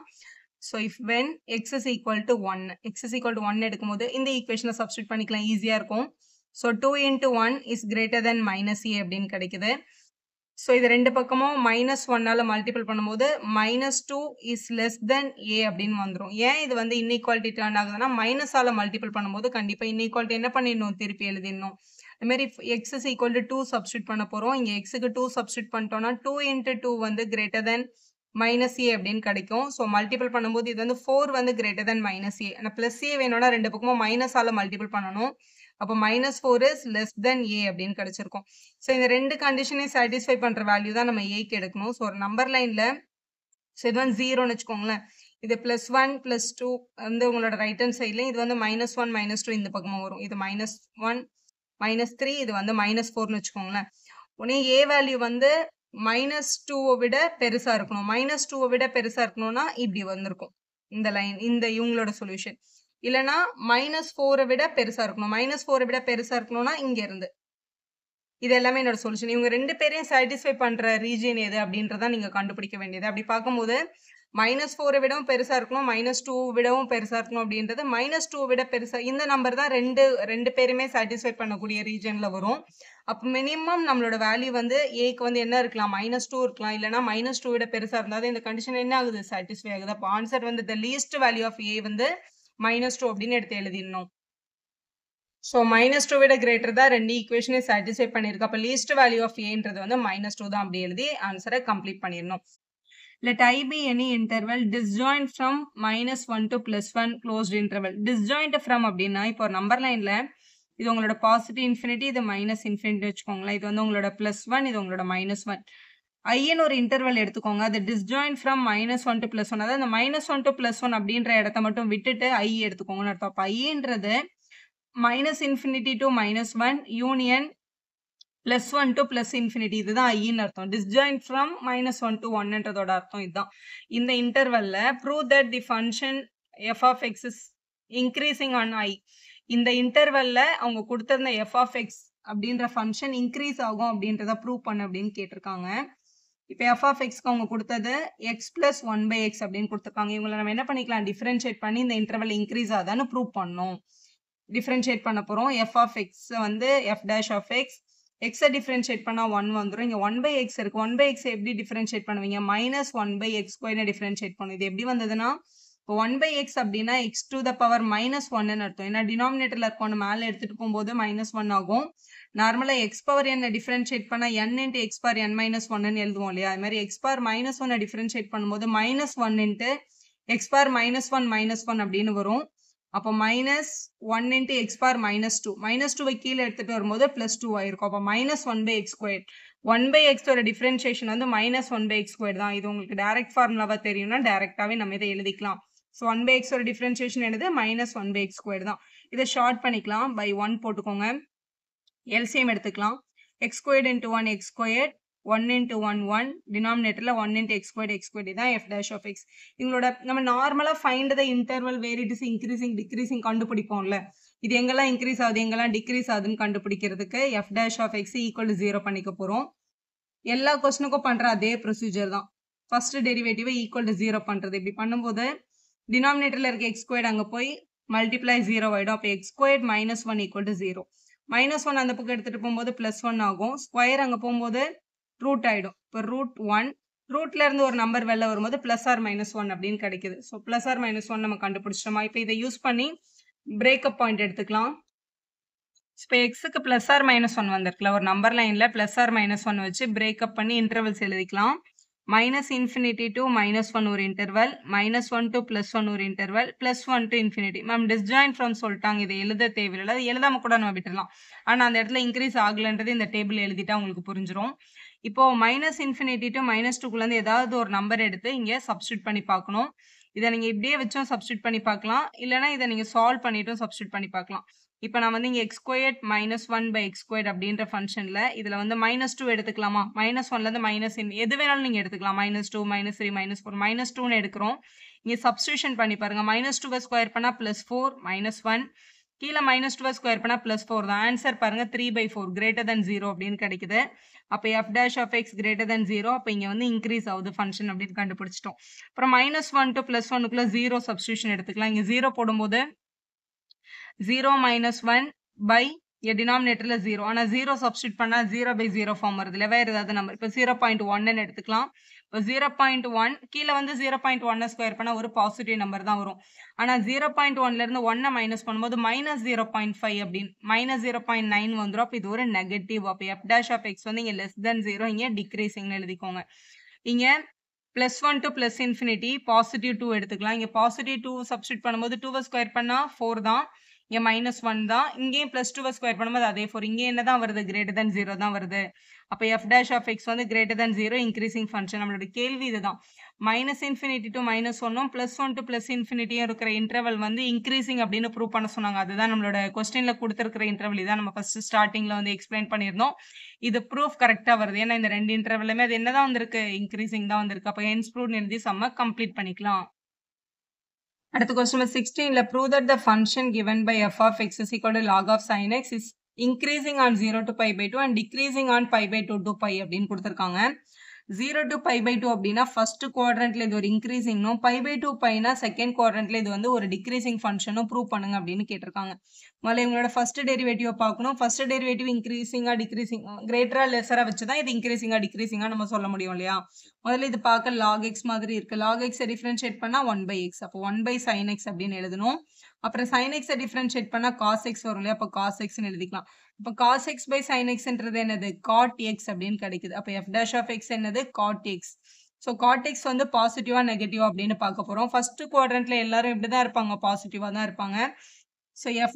So if when x is equal to 1, x is equal to 1 எடுக்கும்போது இந்த ஈக்குவேஷனை சப்ஸ்டியூட் பண்ணிக்கலாம், ஈஸியாக இருக்கும். So 2 into 1 is greater than minus a அப்படின்னு கிடைக்குது. ஸோ இது ரெண்டு பக்கமும் மைனஸ் 1ஆல் மல்டிபிள் பண்ணும்போது -2 இஸ் லெஸ் தென் ஏ அப்படின்னு வந்துடும். ஏன் இது வந்து இன்இக்வாலிட்டி டர்ன் ஆகுதுன்னா மைனஸால் மல்டிபிள் பண்ணும்போது கண்டிப்பாக இன்இக்வாலிட்டி என்ன பண்ணிடணும்? திருப்பி எழுதிடணும். அதுமாரி X is equal to 2 substitute பண்ண போகிறோம். இங்கே எக்ஸுக்கு 2 சப்ஸ்டியூட் பண்ணிட்டோம்னா 2 into 2 வந்து கிரேட்டர் தென் மைனஸ் ஏ அப்படின்னு கிடைக்கும். ஸோ மல்டிபிள் பண்ணும்போது இது வந்து 4 வந்து கிரேட்டர் தென் மைனஸ் ஏ. ஆனால் ப்ளஸ் ஏ வேணும்னா ரெண்டு பக்கமும் மைனஸால் மல்டிபிள் பண்ணணும். அப்போ -4 இஸ் லெஸ் தென் ஏ அப்படின்னு கிடைச்சிருக்கும். ஸோ இந்த ரெண்டு கண்டிஷனையும் சாட்டிஸ்ஃபை பண்ணுற வேல்யூ தான் நம்ம ஏக்கு எடுக்கணும். ஸோ ஒரு நம்பர் லைனில் ஸோ இது வந்து 0ன்னு வச்சுக்கோங்களேன். இது +1 +2 வந்து உங்களோட ரைட் ஹேண்ட் சைட்லையும் இது வந்து -1 -2 இந்த பக்கமாக வரும். இது -1 -3 இது வந்து -4ன்னு வச்சுக்கோங்களேன். உடனே ஏ வேல்யூ வந்து -2 விட பெருசாக இருக்கணும். -2 விட பெருசாக இருக்கணும்னா இப்படி வந்திருக்கும் இந்த லைன், இந்த இவங்களோட சொல்யூஷன். இல்லைனா -4 விட பெருசாக இருக்கணும். -4 விட பெருசாக இருக்கணும்னா இங்கே இருந்து. இது எல்லாமே என்னோட சொல்யூஷன். இவங்க ரெண்டு பேரையும் சாட்டிஸ்ஃபை பண்ணுற ரீஜன் எது அப்படின்றதான் நீங்கள் கண்டுபிடிக்க வேண்டியது. அப்படி பார்க்கும்போது -4 விடவும் பெருசாக இருக்கணும், -2 விடவும் பெருசாக இருக்கணும் அப்படின்றது -2 விட பெருசாக இந்த நம்பர் தான் ரெண்டு பேருமே சாட்டிஸ்ஃபை பண்ணக்கூடிய ரீஜனில் வரும். அப்போ மினிமம் நம்மளோட வேல்யூ வந்து ஏக்கு வந்து என்ன இருக்கலாம்? -2 இருக்கலாம். இல்லைனா -2 விட பெருசாக இருந்தால் இந்த கண்டிஷன் என்ன ஆகுது? சாட்டிஸ்ஃபை ஆகுது. அப்போ ஆன்சர் வந்து த லீஸ்ட் வேல்யூ ஆஃப் ஏ வந்து -2 அப்படின்னு எடுத்து எழுதிடணும். ஸோ -2 விட கிரேட்டர் தான் ரெண்டு ஈக்குவேஷனை சாட்டிஸ்ஃபை பண்ணியிருக்கு. அப்போ லீஸ்ட் வேல்யூ ஆஃப் ஏன்றது வந்து -2 தான் அப்படி எழுதி ஆன்சரை கம்ப்ளீட் பண்ணிடணும். Let I be any interval disjoint from -1 to +1 closed interval. Disjoint from அப்படின்னா இப்போ ஒரு நம்பர் லைனில் இது உங்களோட பாசிட்டிவ் இன்ஃபினிட்டி, இது -∞ வச்சுக்கோங்களேன். இது வந்து உங்களோட +1, இது உங்களோட -1. ஐன்னு ஒரு இன்டர்வல் எடுத்துக்கோங்க. அது டிஸ்ஜாயின்ட் ஃப்ரம் -1 to +1. அதாவது அந்த -1 to +1 அப்படின்ற இடத்த மட்டும் விட்டுட்டு ஐ எடுத்துக்கோங்கன்னு அர்த்தம். அப்போ ஐன்றது -∞ to -1 யூனியன் +1 to +∞ இதுதான் ஐன்னு அர்த்தம். டிஸ்ஜாயின்ட் ஃப்ரம் -1 to 1ன்றதோட அர்த்தம் இதுதான். இந்த இன்டர்வல்ல prove that the function f of x is increasing on i. இந்த இன்டர்வல்ல அவங்க கொடுத்திருந்த f of x அப்படின்ற ஃபங்க்ஷன் இன்க்ரீஸ் ஆகும் அப்படின்றத ப்ரூவ் பண்ணு அப்படின்னு கேட்டிருக்காங்க. இப்போ f of xக்கு அவங்க கொடுத்தது x + 1/x அப்படின்னு கொடுத்துருக்காங்க. இவங்களை நம்ம என்ன பண்ணிக்கலாம்? டிஃபரன்ஷியேட் பண்ணி இந்த இன்டர்வல் இன்க்ரீஸ் ஆகுதான்னு ப்ரூவ் பண்ணணும். டிஃபரன்ஷியேட் பண்ண போகிறோம். f of x வந்து f dash of x, எக்ஸை டிஃபரன்ஷியேட் பண்ணால் 1 வந்துடும். இங்கே 1/x இருக்குது. 1/x எப்படி டிஃபரன்ஷியேட் பண்ணுவீங்க? -1/x² டிஃபரன்ஷியேட் பண்ணும். இது எப்படி வந்ததுன்னா இப்போ 1/x அப்படின்னா x to the power -1ன்னு அர்த்தம். ஏன்னா டினாமினேட்டரில் இருக்கோன்னு மேலே எடுத்துகிட்டு போகும்போது -1 ஆகும். நார்மலாக x பவர் n டிஃபரன்ஷியேட் பண்ணால் n into x power n - 1ன்னு எழுதுவோம் இல்லையா? அது மாதிரி x power -1 டிஃபரன்ஷியேட் பண்ணும்போது -1 into x power -1 - 1 அப்படின்னு வரும். அப்போ -1 into x power -2. -2வை கீழே எடுத்துகிட்டு வரும்போது +2 ஆயிருக்கும். அப்போ -1/x². 1/x டிஃபரன்ஷியேஷன் வந்து -1/x² தான். இது உங்களுக்கு டைரக்ட் ஃபார்முலாவா தெரியும்னா டைரக்டாகவே நம்ம இதை எழுதிக்கலாம். ஸோ 1/x டிஃபரன்ஷியேஷன் என்னது? -1/x² தான். இதை ஷார்ட் பண்ணிக்கலாம். பை 1 போட்டுக்கோங்க. எல்சிஎம் எடுத்துக்கலாம். x² into 1 x², 1 into 1 1, டினாமினேட்டரில் 1 into x² தான் f dash of x. இவங்களோட நம்ம நார்மலாக find the interval where it is increasing decreasing கண்டுபிடிப்போம்ல. இது எங்கெல்லாம் இன்க்ரீஸ் ஆகுது எங்கெல்லாம் டிக்ரீஸ் ஆகுதுன்னு கண்டுபிடிக்கிறதுக்கு f dash of x = 0 பண்ணிக்க போகிறோம். எல்லா கொஸ்டினுக்கும் பண்ணுற அதே ப்ரொசீஜர் தான். ஃபர்ஸ்ட் டெரிவேட்டிவை =0 பண்ணுறது. இப்படி பண்ணும்போது டினாமினேட்டரில் இருக்க x² அங்கே போய் மல்டிப்ளை 0 ஆகிடும். அப்போ x² - 1 = 0. -1 அந்த பக்கம் எடுத்துகிட்டு போகும்போது +1 ஆகும். ஸ்கொயர் அங்கே போகும்போது ரூட் ஆயிடும். இப்போ √1 ரூட்ல இருந்து ஒரு நம்பர் வெளில வரும்போது +or-1 அப்படின்னு கிடைக்குது. ஸோ +or-1 நம்ம கண்டுபிடிச்சிட்டோமா? இப்போ இதை யூஸ் பண்ணி பிரேக்கப் பாயிண்ட் எடுத்துக்கலாம். இப்போ எக்ஸுக்கு +or-1 வந்திருக்குல்ல, ஒரு நம்பர் லைன்ல +or-1 வச்சு பிரேக்கப் பண்ணி இன்டர்வல்ஸ் எழுதிக்கலாம். -∞ to -1 ஒரு இன்டர்வல், -1 to +1 ஒரு interval, +1 to ∞. Ma'am disjoint from சொல்லிட்டாங்க, இதை எழுத தேவையில்லை, அது எழுதாம கூட நம்ம விட்டுடலாம். ஆனால் அந்த இடத்துல இன்க்ரீஸ் ஆகலைன்றது இந்த டேபிள் எழுதிட்டா உங்களுக்கு புரிஞ்சிடும். இப்போ -∞ to -2குள்ளேருந்து ஏதாவது ஒரு நம்பர் எடுத்து இங்கே சப்ஸ்டியூட் பண்ணி பார்க்கணும். இதை நீங்கள் இப்படியே வச்சும் சப்ஸ்டியூட் பண்ணி பார்க்கலாம், இல்லைனா இதை நீங்கள் சால்வ் பண்ணிட்டும் சப்ஸ்டியூட் பண்ணி பார்க்கலாம். இப்போ நான் வந்து இங்கே x² -1/x² அப்படின்ற ஃபங்க்ஷனில் இதில் வந்து -2 எடுத்துக்கலாமா? -1லேருந்து எது வேணாலும் நீங்கள் எடுத்துக்கலாம். -2 -3 -4 -2ன்னு எடுக்கிறோம். இங்கே சப்ஸ்டியூஷன் பண்ணி பாருங்க. -2 ஸ்கொயர் பண்ணால் +4 -1 கீழே -2 ஸ்கொயர் பண்ணால் +4 தான். ஆன்சர் பாருங்க 3/4 > 0 அப்படின்னு கிடைக்குது. அப்போ f' greater than 0. அப்போ இங்கே வந்து இன்க்ரீஸ் ஆகுது ஃபங்க்ஷன் அப்படின்னு கண்டுபிடிச்சிட்டோம். அப்புறம் -1 to +1க்குள்ள 0 சப்ஸ்டியூஷன் எடுத்துக்கலாம். இங்கே 0 போடும்போது 0 - 1 by டினாமினேட்டர்ல 0. ஆனால் 0 சப்ஸ்டியூட் பண்ணால் 0/0 ஃபார்ம் வருது இல்லை, வேறு ஏதாவது நம்பர். இப்போ 0.1ன்னு எடுத்துக்கலாம். இப்போ 0.1 கீழே வந்து 0.1 ஸ்கொயர் பண்ணால் ஒரு பாசிட்டிவ் நம்பர் தான் வரும். ஆனால் 0.1லேருந்து 1 மைனஸ் பண்ணும்போது -0.5 அப்படின்னு -0.9 வந்துடும். அப்போ இது ஒரு நெகட்டிவ். அப்போ f' வந்து இங்கே <0, இங்கே டிக்ரீசிங்னு எழுதிக்கோங்க. இங்கே +1 to +∞ +2 எடுத்துக்கலாம். இங்கே +2 சப்ஸ்டியூட் பண்ணும்போது 2 ஸ்கொயர் பண்ணால் 4 தான், இங்கே -1 தான். இங்கேயும் +2 ஸ்கொயர் பண்ணும்போது அதே 4. இங்கே என்ன தான் வருது? > 0 தான் வருது. அப்போ f' வந்து > 0 இன்க்ரீசிங் ஃபங்க்ஷன். நம்மளோட கேள்வி இதுதான். -∞ to -1ம் +1 to +∞ இருக்கிற இன்டர்வல் வந்து இன்க்ரீசிங் அப்படின்னு ப்ரூவ் பண்ண சொன்னாங்க. அதுதான் நம்மளோட கொஸ்டின்ல கொடுத்துருக்கிற இன்டர்வல். இதான் நம்ம ஃபர்ஸ்ட் ஸ்டார்டிங்ல வந்து எக்ஸ்பிளைன் பண்ணியிருந்தோம். இது ப்ரூஃப் கரெக்டா வருது. ஏன்னா இந்த 2 இன்டர்வல்லுமே அது என்னதான் வந்திருக்கு? இன்க்ரீசிங் தான் வந்திருக்கு. அப்போ ஹென்ஸ் ப்ரூவ்னு எழுதி சம்ம கம்ப்ளீட் பண்ணிக்கலாம். அடுத்த கொஸ்டின் நம்பர் 16ல prove that the function given by f(x) is equal to log of sin x is increasing on 0 to pi/2 and decreasing on pi/2 to pi அப்படின்னு கொடுத்துருக்காங்க. 0 to pi/2 அப்படின்னா first குவாட்ரண்ட்ல இது ஒரு இன்க்ரீசிங்னும், pi/2 பைனா second குவாட்ரண்ட்ல இது வந்து ஒரு decreasing ஃபங்க்ஷனும் prove பண்ணுங்க அப்படின்னு கேட்டிருக்காங்க. முதல்ல இவங்களோட ஃபர்ஸ்ட் டெரிவேட்டிவ் பார்க்கணும். ஃபர்ஸ்ட் டெரிவேட்டிவ் இன்க்ரீசிங்கா டிக்ரீசிங் கிரேட்டரா லெஸரா வச்சு தான் இது இன்க்ரீசிங்கா டிக்ரீசிங்கா நம்ம சொல்ல முடியும் இல்லையா? முதல்ல இது பார்க்க log x மாதிரி இருக்கு. log x டிஃபரன்ஷியேட் பண்ணா 1/x. அப்போ 1/sin x அப்படின்னு எழுதணும். அப்புறம் sin x டிஃபரன்ஷியேட் பண்ணா cos x வரும் இல்லையா? அப்போ cos x ன்னு எழுதிக்கலாம். இப்போ cos x/sin xன்றது என்னது? cot x அப்படின்னு கிடைக்குது. அப்போ f' என்னது? cot x. So cot x வந்து பாசிட்டிவா நெகட்டிவா அப்படின்னு பார்க்க போறோம். ஃபர்ஸ்ட் குவாட்ரண்ட்ல எல்லாரும் இப்படி தான் இருப்பாங்க, பாசிட்டிவா தான் இருப்பாங்க. ஸோ f'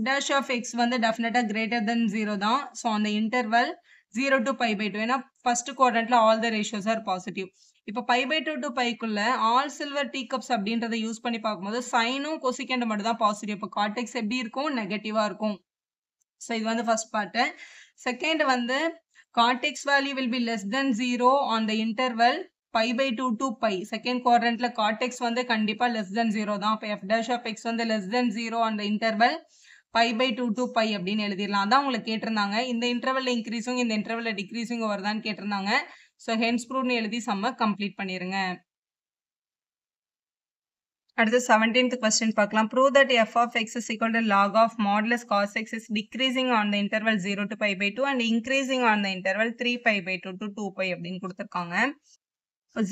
வந்து டெஃபினட்டா கிரேட்டர் தென் 0 தான். ஸோ அந்த இன்டர்வல் 0 to pi/2. ஏன்னா ஃபர்ஸ்ட் குவாட்ரண்ட்ல all the ratios are positive. இப்போ pi/2 to piக்குள்ள ஆல் சில்வர் டீ கப்ஸ் அப்படின்றத யூஸ் பண்ணி பார்க்கும்போது சைனும் கொசிகண்ட் மட்டும் தான் பாசிட்டிவ். இப்போ cot x எப்படி இருக்கும்? நெகட்டிவா இருக்கும். ஸோ இது வந்து ஃபர்ஸ்ட் பார்ட். செகண்ட் வந்து cot x value will be less than 0 on the interval pi/2 to pi. Second குவாட்ரண்ட்ல cot x வந்து கண்டிப்பா லெஸ் தென் 0 தான். அப்போ f' வந்து less than 0 on the interval pi/2 to pi அப்படின்னு எழுதிடலாம். அதான் உங்களுக்கு கேட்டிருந்தாங்க. இந்த இன்டர்வல்ல இன்க்ரீஸிங் இந்த இன்டர்வல்ல டிக்ரீஸிங் வருதான்னு கேட்டிருந்தாங்க. ஸோ ஹென்ஸ் ப்ரூவ்னு எழுதி சம்ம கம்ப்ளீட் பண்ணிருங்க. அடுத்து 17th கொஸ்டின் பார்க்கலாம். prove that f(x) is equal to log of modulus cos x is decreasing on the interval 0 to pi/2 and increasing on the interval 3π/2 to 2π அப்படின்னு கொடுத்துருக்காங்க.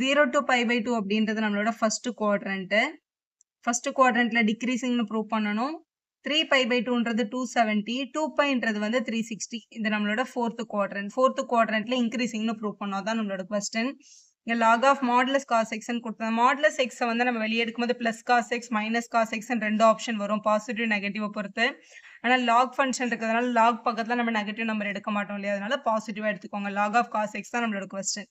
0 to pi/2 அப்படின்றது நம்மளோட first quadrant. First குவாட்ரண்ட்ல டிக்ரீசிங்னு prove பண்ணணும். 3π/2ன்றது 270, 2πன்றது வந்து 360. இது நம்மளோட fourth quadrant. Fourth குவாட்ரண்ட்ல இன்க்ரீசிங்னு prove பண்ணோம். தான் நம்மளோட கொஸ்டின். இங்கே log of modulus cos x கொடுத்தோம். modulus x வந்து நம்ம வெளியே எடுக்கும்போது plus cos x minus cos x ரெண்டு ஆப்ஷன் வரும், பாசிட்டிவ் நெகட்டிவ் பொறுத்து. ஆனால் லாக் ஃபங்க்ஷன் இருக்கிறதுனால லாக் பக்கத்தில் நம்ம நெகட்டிவ் நம்பர் எடுக்க மாட்டோம் இல்லையா? அதனால பாசிட்டிவாக எடுத்துக்கோங்க. log of cos x தான் நம்மளோட கொஸ்டின்.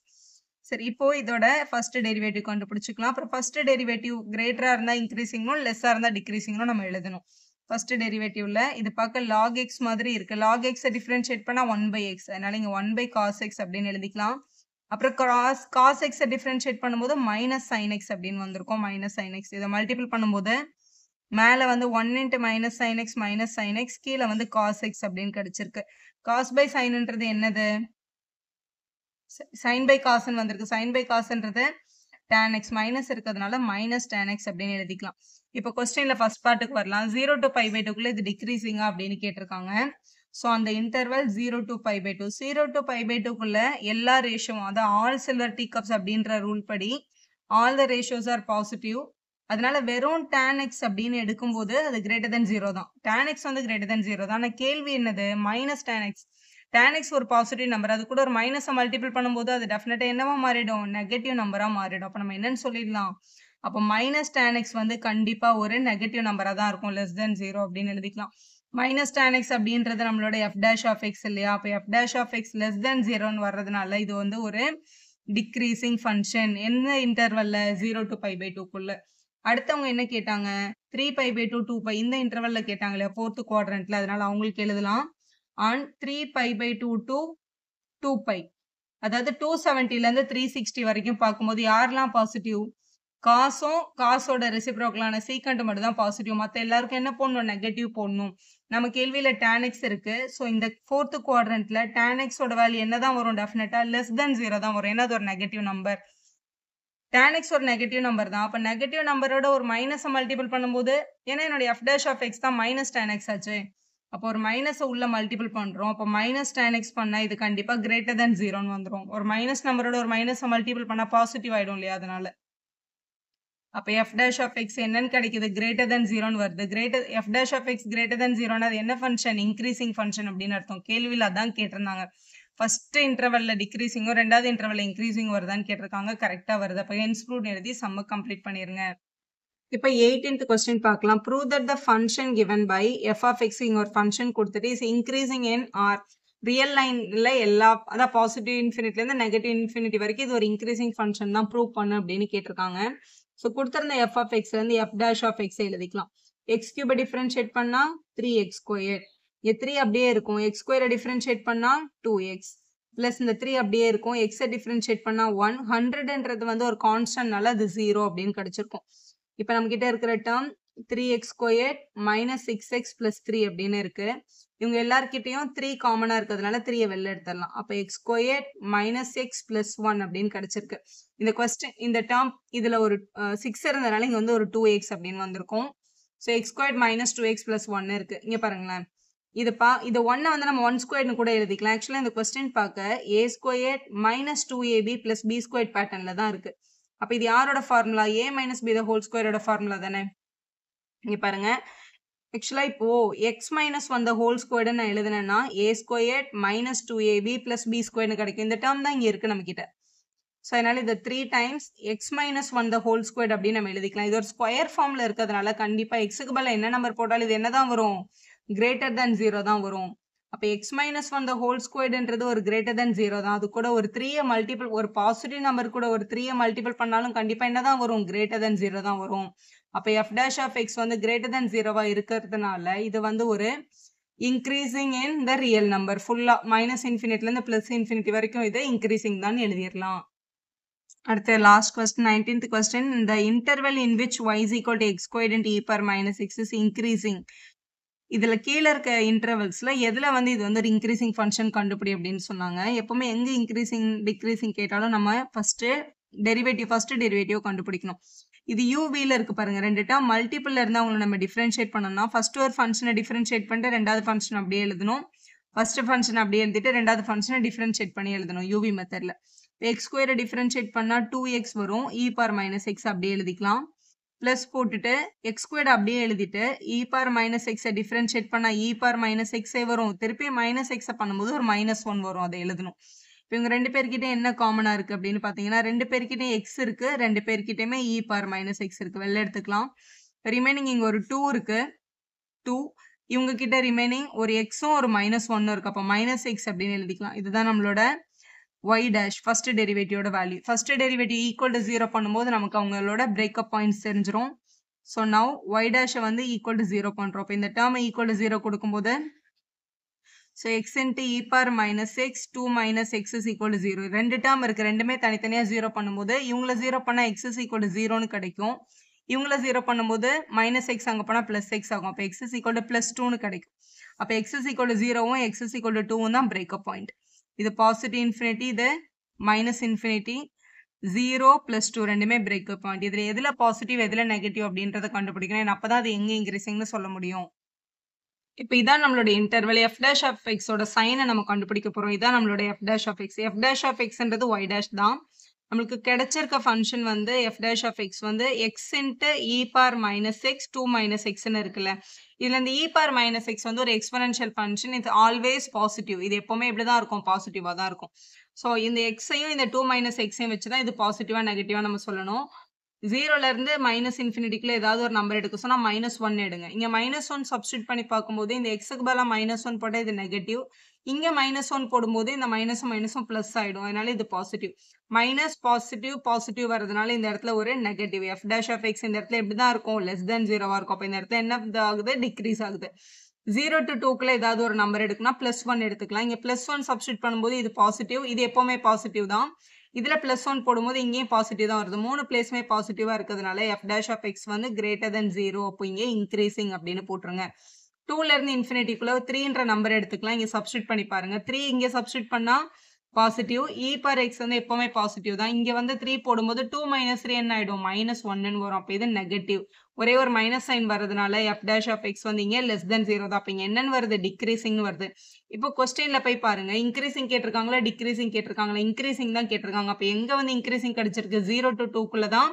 சரி, இப்போ இதோட ஃபர்ஸ்ட் டெரிவேட்டிவ் கண்டுபிடிச்சிக்கலாம். அப்புறம் ஃபர்ஸ்ட் டெரிவேட்டிவ் கிரேட்டரா இருந்தா இன்க்ரீசிங்னும் லெஸ்ஸா இருந்தா டிக்ரீசிங்னும் நம்ம எழுதணும். ஃபர்ஸ்ட் டெரிவேட்டிவ்ல இது பார்க்க log x மாதிரி இருக்கு. log x டிஃபரன்ஷியேட் பண்ணா 1/x. அதனால இங்க 1/cos x அப்படின்னு எழுதிக்கலாம். அப்புறம் cos x டிஃபரன்ஷியேட் பண்ணும்போது -sin x அப்படின்னு வந்திருக்கும். -sin x இதை மல்டிபிள் பண்ணும்போது மேல வந்து 1 × -sin x கீழே வந்து cos x அப்படின்னு கிடைச்சிருக்கு. cos/sinன்றது என்னது? sin/cos வந்திருக்கு. sin/cosன்றது tan x மைனஸ் இருக்கிறதுனால -tan x அப்படின்னு எழுதிக்கலாம். இப்போ கொஸ்டின்ல ஃபர்ஸ்ட் பார்ட்டுக்கு வரலாம். 0 to pi/2க்குள்ள இது டிக்ரீசிங்கா அப்படின்னு கேட்டிருக்காங்க. ஸோ அந்த இன்டர்வல் 0 to π/2. 0 to π/2க்குள்ள எல்லா ரேஷியோவும் அதான் ஆல் சில்வர் டீ கப்ஸ் அப்படின்ற ரூல் படி all the ratios are positive. அதனால வெறும் tan x அப்படின்னு எடுக்கும்போது அது கிரேட்டர் தென் 0 தான். tan x வந்து கிரேட்டர் தென் 0 தான். ஆனால் கேள்வி என்னது minus tan x. tan x ஒரு பாசிட்டிவ் நம்பர், அது கூட ஒரு மைனஸை மல்டிபிள் பண்ணும்போது அது டெஃபினட்டா என்னவா மாறிடும், நெகட்டிவ் நம்பரா மாறிடும். அப்போ நம்ம என்னன்னு சொல்லிடலாம், அப்போ மைனஸ் tan x வந்து கண்டிப்பா ஒரு நெகட்டிவ் நம்பரா தான் இருக்கும், லெஸ் தென் 0 அப்படின்னு எழுதிக்கலாம். மைனஸ் tan x அப்படின்றது நம்மளோட f dash of x இல்லையா, அப்போ f dash of x less than 0ன்னு வர்றதுனால இது வந்து ஒரு டிக்ரீசிங் ஃபங்க்ஷன். என்ன இன்டர்வல்ல 0 to π/2க்குள்ள. அடுத்தவங்க என்ன கேட்டாங்க, 3π/2 2π இந்த இன்டர்வல்ல கேட்டாங்க இல்லையா, ஃபோர்த் குவாட்ரண்ட்ல. அதனால அவங்களுக்கு எழுதலாம் ஆன் 3π/2 to 2π. அதாவது 270லேருந்து 360 வரைக்கும் பார்க்கும்போது யாரெல்லாம் பாசிட்டிவ், காசும் காசோட ரெசிப்ரோக்கலான சீக்கண்ட் மட்டும் தான் பாசிட்டிவ். மற்ற எல்லாருக்கும் என்ன போடணும், நெகட்டிவ் போடணும். நம்ம கேள்வியில tan x இருக்கு. ஸோ இந்த ஃபோர்த் குவாட்ரண்ட்ல tan x ஓட வேல்யூ என்னதான் வரும், டெஃபினட்டா லெஸ் தென் 0 தான் வரும். ஏன்னா அது ஒரு நெகட்டிவ் நம்பர். tan x ஒரு நெகட்டிவ் நம்பர் தான். அப்போ நெகட்டிவ் நம்பரோட ஒரு மைனஸை மல்டிபிள் பண்ணும்போது, ஏன்னா என்னுடைய f dash of x தான் மைனஸ் tan x ஆச்சு. அப்போ ஒரு மைனஸை உள்ள மல்டிபிள் பண்றோம். அப்போ மைனஸ் tan x பண்ணா இது கண்டிப்பா கிரேட்டர் தென் 0ன்னு வந்துடும். ஒரு மைனஸ் நம்பரோட ஒரு மைனஸை மல்டிபிள் பண்ணா பாசிட்டிவ் ஆயிடும் இல்லையா, அதனால. அப்போ f dash of x என்னன்னு கிடைக்குது, கிரேட்டர் தென் 0ன்னு வருது. f dash of x greater than 0ன்னா அது என்ன ஃபங்க்ஷன், இன்க்ரீசிங் ஃபங்க்ஷன் அப்படின்னு அர்த்தம். கேள்வியில் அதான் கேட்டிருந்தாங்க. ஃபர்ஸ்ட் இன்டர்வல்ல டிக்ரீசிங்கும் ரெண்டாவது இன்டர்வல்ல இன்க்ரீசிங் வருதான்னு கேட்டிருக்காங்க. கரெக்டா வருது. அப்போ ஹென்ஸ் ப்ரூவ்ட் எழுதி சம்ம கம்ப்ளீட் பண்ணிருங்க. இப்போ 18th கொஸ்டின் பார்க்கலாம். Prove that the function given by f of x இங்க ஒரு ஃபங்க்ஷன் கொடுத்துட்டு is increasing in our real லைன்ல எல்லா அதான் பாசிட்டிவ் இன்ஃபினிட்லேருந்து நெகட்டிவ் இன்ஃபினிட்டி வரைக்கும் இது ஒரு இன்க்ரீசிங் ஃபங்க்ஷன் தான் ப்ரூவ் பண்ணு அப்படின்னு கேட்டிருக்காங்க. ஸோ கொடுத்துருந்த f of x இருந்து f dash of x எழுதிக்கலாம். x கியூபை டிஃபரன்ஷியேட் பண்ணா 3x². இங்கே 3 அப்படியே இருக்கும். x² டிஃபரன்ஷியேட் பண்ணா 2x பிளஸ் இந்த 3 அப்படியே இருக்கும். எக்ஸை டிஃபரன்ஷியேட் பண்ணா 1. 100ன்றது வந்து ஒரு கான்ஸ்டன்ட்னால அது 0 அப்படின்னு கிடைச்சிருக்கும். இப்போ நம்ம கிட்ட இருக்கிற term 3x² minus 6x plus 3 அப்படின்னு இருக்கு. இவங்க எல்லார்கிட்டையும் 3 காமனா இருக்கிறதுனால 3யை வெளில எடுத்துடலாம். அப்போ x² மைனஸ் எக்ஸ் பிளஸ் 1 அப்படின்னு கிடைச்சிருக்கு. இந்த கொஸ்டின் இந்த டேர்ம் இதுல ஒரு 6 இருந்ததுனால இங்க வந்து ஒரு 2x அப்படின்னு வந்திருக்கும். So x² minus 2x plus 1 இருக்கு. இங்க பாருங்களேன், இது 1 வந்து நம்ம 1² கூட எழுதிக்கலாம். ஆக்சுவலா இந்த கொஸ்டின் பார்க்க a² minus 2ab plus b² பேட்டர்ன்ல தான் இருக்கு. அப்ப இது யாரோட formula, a minus b the whole ஸ்கொயரோட ஃபார்முலா தானே. இங்க பாருங்க, ஆக்சுவலா இப்போ x minus 1 the whole squared நான் எழுதுனேன்னா a² minus 2ab plus b² கிடைக்கும். இந்த டேர்ம் தான் இங்க இருக்கு நம்ம கிட்ட. ஸோ அதனால இது 3 times x minus 1 the whole squared அப்படின்னு நம்ம எழுதிக்கலாம். இது ஒரு ஸ்கொயர் ஃபார்ம்ல இருக்கிறதுனால கண்டிப்பா எக்ஸுக்கு பதிலா என்ன நம்பர் போட்டாலும் இது என்னதான் வரும், கிரேட்டர் தென் 0 தான் வரும். அப்போ எக்ஸ் மைனஸ் 1 த ஹோல் ஸ்கொயர்டுன்றது ஒரு கிரேட்டர் தென் 0 தான். அது கூட ஒரு 3யை மல்டிபிள், ஒரு பாசிட்டிவ் நம்பர் கூட ஒரு 3யை மல்டிபிள் பண்ணாலும் கண்டிப்பா என்னதான் வரும், கிரேட்டர் தென் 0 தான் வரும். அப்போ f dash of x வந்து கிரேட்டர் தென் 0வா இருக்கிறதுனால இது வந்து ஒரு increasing in the real number. ஃபுல்லா மைனஸ் இன்ஃபினிட்லேருந்து பிளஸ் இன்ஃபினிட்டி வரைக்கும் இது இன்க்ரீசிங் தான் எழுதிடலாம். அடுத்த லாஸ்ட் கொஸ்டின் 19th கொஸ்டின். இந்த interval in which y is equal to x² into e power minus x is increasing. இதுல கீழே இருக்க இன்டர்வல்ஸ்ல எதுல வந்து இது வந்து ஒரு இன்க்ரீசிங் ஃபங்க்ஷன் கண்டுபிடி அப்படின்னு சொன்னாங்க. எப்பவுமே எங்க இன்க்ரீசிங் டிக்ரீசிங் கேட்டாலும் நம்ம ஃபர்ஸ்ட் டெரிவேட்டிவ் கண்டுபிடிக்கணும். இது uv-ல இருக்கு பாருங்க, ரெண்டு டேர்ம் மல்டிபிள்ல இருந்தா அவங்களை நம்ம டிஃபரன்ஷியேட் பண்ணோம்னா ஃபர்ஸ்ட் ஒரு ஃபங்க்ஷனை டிஃபரன்ஷியேட் பண்ணிட்டு ரெண்டாவது ஃபங்க்ஷன் அப்படியே எழுதணும். ஃபர்ஸ்ட் ஃபங்க்ஷன் அப்படியே எழுதிட்டு ரெண்டாவது ஃபங்க்ஷனை டிஃபரன்ஷியேட் பண்ணி எழுதணும் uv மெத்தட்ல. x² டிஃபரன்ஷியேட் பண்ணா 2x வரும், e power minus x அப்படியே எழுதிக்கலாம். பிளஸ் போட்டுட்டு x² அப்படியே எழுதிட்டு e power minus x differentiate பண்ணா e power minus x வரும். திருப்பி மைனஸ் எக்ஸை பண்ணும்போது ஒரு -1 வரும், அதை எழுதணும். இப்போ இவங்க ரெண்டு பேர்கிட்ட என்ன காமனா இருக்கு அப்படின்னு பாத்தீங்கன்னா, ரெண்டு பேர்கிட்டயும் x இருக்கு, ரெண்டு பேர்கிட்டயுமே e power minus x இருக்கு. வெளில எடுத்துக்கலாம். ரிமைனிங் இங்க ஒரு 2 இருக்கு, 2. இவங்க கிட்ட ரிமைனிங் ஒரு எக்ஸும் ஒரு -1 இருக்கு. அப்போ மைனஸ் எக்ஸ் அப்படின்னு எழுதிக்கலாம். இதுதான் நம்மளோட y dash ஃபர்ஸ்ட் டெரிவேட்டிவோட value. First derivative equal to 0 பண்ணும்போது நமக்கு அவங்களோட பிரேக்கப் பாயிண்ட்ஸ் தெரிஞ்சிரும். ஸோ நவ் y dash வந்து ஈக்குவல் டு 0 பண்றோம். இப்போ இந்த டேர்ம் ஈக்குவல் டு 0 கொடுக்கும்போது so x into e power minus x 2 minus x is equal to 0. ரெண்டு டேர்ம் இருக்கு, ரெண்டுமே தனித்தனியா 0 பண்ணும்போது இவங்கள 0 பண்ணா x is equal to 0ன்னு கிடைக்கும். இவங்கள 0 பண்ணும்போது மைனஸ் எக்ஸ் அங்கே போனால் பிளஸ் எக்ஸ் ஆகும். அப்போ x is equal to plus 2ன்னு கிடைக்கும். அப்போ எக்ஸ் இஸ் ஈக்குவல் டு 0வும் எக்ஸ் இஸ் ஈக்குவல் டு 2வும் தான் பிரேக்கப் பாயிண்ட். இது பாசிட்டிவ் இன்ஃபினிட்டி, இது மைனஸ் இன்ஃபினிட்டி. 0 + 2 ரெண்டுமே பிரேக்கப் பாயிண்ட். இதில் எதில் பாசிட்டிவ் எதில் நெகட்டிவ் அப்படின்றத கண்டுபிடிக்கணும். அப்போ தான் அது எங்கே இன்க்ரீசிங்னு சொல்ல முடியும். இப்ப இதான் நம்மளுடைய interval f dash of x ஓட சைன நம்ம கண்டுபிடிக்க போறோம். இதான் நம்மளுடைய f dash of x. f dash of xன்றது y dash தான். நம்மளுக்கு கிடைச்சிருக்க ஃபங்ஷன் வந்து f dash of x வந்து x into e power minus x 2 minus xன்னு இருக்குல்ல. இதுல இந்த e power minus x வந்து ஒரு எக்ஸ்போனென்ஷியல் ஃபங்ஷன். இது ஆல்வேஸ் பாசிட்டிவ். இது எப்பவுமே இப்படிதான் இருக்கும். பாசிட்டிவா தான் இருக்கும். சோ இந்த x-ஐயும் இந்த 2 minus x-ஐயும் வச்சு தான் இது பாசிட்டிவா நெகட்டிவா நம்ம சொல்லணும். 0ல இருந்து மைனஸ் இன்ஃபினிட்டிக்குள்ள ஏதாவது ஒரு நம்பர் எடுக்க சொன்னா -1 எடுங்க. இங்க -1 சப்ஸ்டிட்யூட் பண்ணி பார்க்கும்போது இந்த xக்கு பதிலா -1 போட்டா இது நெகட்டிவ். இங்க -1 போடும்போது இந்த மைனஸும் மைனஸும் பிளஸ் ஆயிடும். அதனால இது பாசிட்டிவ். மைனஸ் பாசிட்டிவ் பாசிட்டிவ் வரதுனால இந்த இடத்துல ஒரு negative. f dash of x இந்த இடத்துல இப்படிதான் இருக்கும். லெஸ் தென் 0வா இருக்கும். அப்ப இந்த இடத்துல என்ன ஆகுது? டிக்ரீஸ் ஆகுது. 0 to 2க்குள்ள ஏதாவது ஒரு நம்பர் எடுக்கணும்னா +1 எடுத்துக்கலாம். இங்க +1 சப்ஸ்டிட்யூட் பண்ணும்போது இது பாசிட்டிவ். இது எப்பவுமே பாசிட்டிவ் தான். இதுல +1 போடும்போது இங்கேயும் பாசிட்டிவ் தான் வருது. 3 பிளேஸ்மே பாசிட்டிவா இருக்கிறதுனால f dash of x வந்து கிரேட்டர் தென் 0. அப்போ இங்கே இன்க்ரீசிங் அப்படின்னு போட்டுருங்க. 2ல இருந்து இன்ஃபினிட்டிக்குள்ள 3ன்ற நம்பர் எடுத்துக்கலாம். இங்க சப்ஸ்டிட்யூட் பண்ணி பாருங்க. 3 இங்க சப்ஸ்டிட்யூட் பண்ணா பாசிட்டிவ். e per x வந்து எப்பவுமே பாசிட்டிவ் தான். இங்க வந்து 3 போடும்போது 2 - 3 என்ன ஆயிடும்? -1ன்னு வரும். அப்ப இது நெகட்டிவ். ஒரே ஒரு மைனஸ் சைன் வரதுனால f dash of x வந்து இங்க லெஸ் தென் 0 தான். அப்ப இங்க என்னன்னு வருது? டிக்ரீசிங்னு வருது. இப்போ கொஸ்டின்ல போய் பாருங்க. இன்க்ரீசிங் கேட்டிருக்காங்களா? டிக்ரீசிங் கேட்டிருக்காங்களா? இன்க்ரீசிங் தான் கேட்டிருக்காங்க. அப்ப எங்க வந்து இன்க்ரீசிங் கிடைச்சிருக்கு? 0 to 2க்குள்ள தான்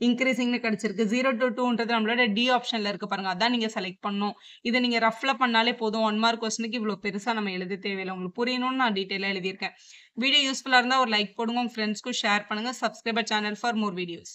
இன்க்ரீசிங்னு கிடைச்சிருக்கு. 0 to 2ன்றது நம்மளோட டி ஆப்ஷன்ல இருக்கு பாருங்க. அதான் நீங்க செலக்ட் பண்ணணும். இதை நீங்க ரஃப்ல பண்ணாலே போதும். 1 மார்க் கொஸ்டினுக்கு இவ்வளவு பெருசா நம்ம எழுத தேவையில்லை. உங்களுக்கு புரியணும்னு நான் டீட்டெயிலா எழுதியிருக்கேன். வீடியோ யூஸ்ஃபுல்லா இருந்தா ஒரு லைக் போடுங்க. உங்க ஃப்ரெண்ட்ஸ்க்கும் ஷேர் பண்ணுங்க. Subscribe channel for more videos.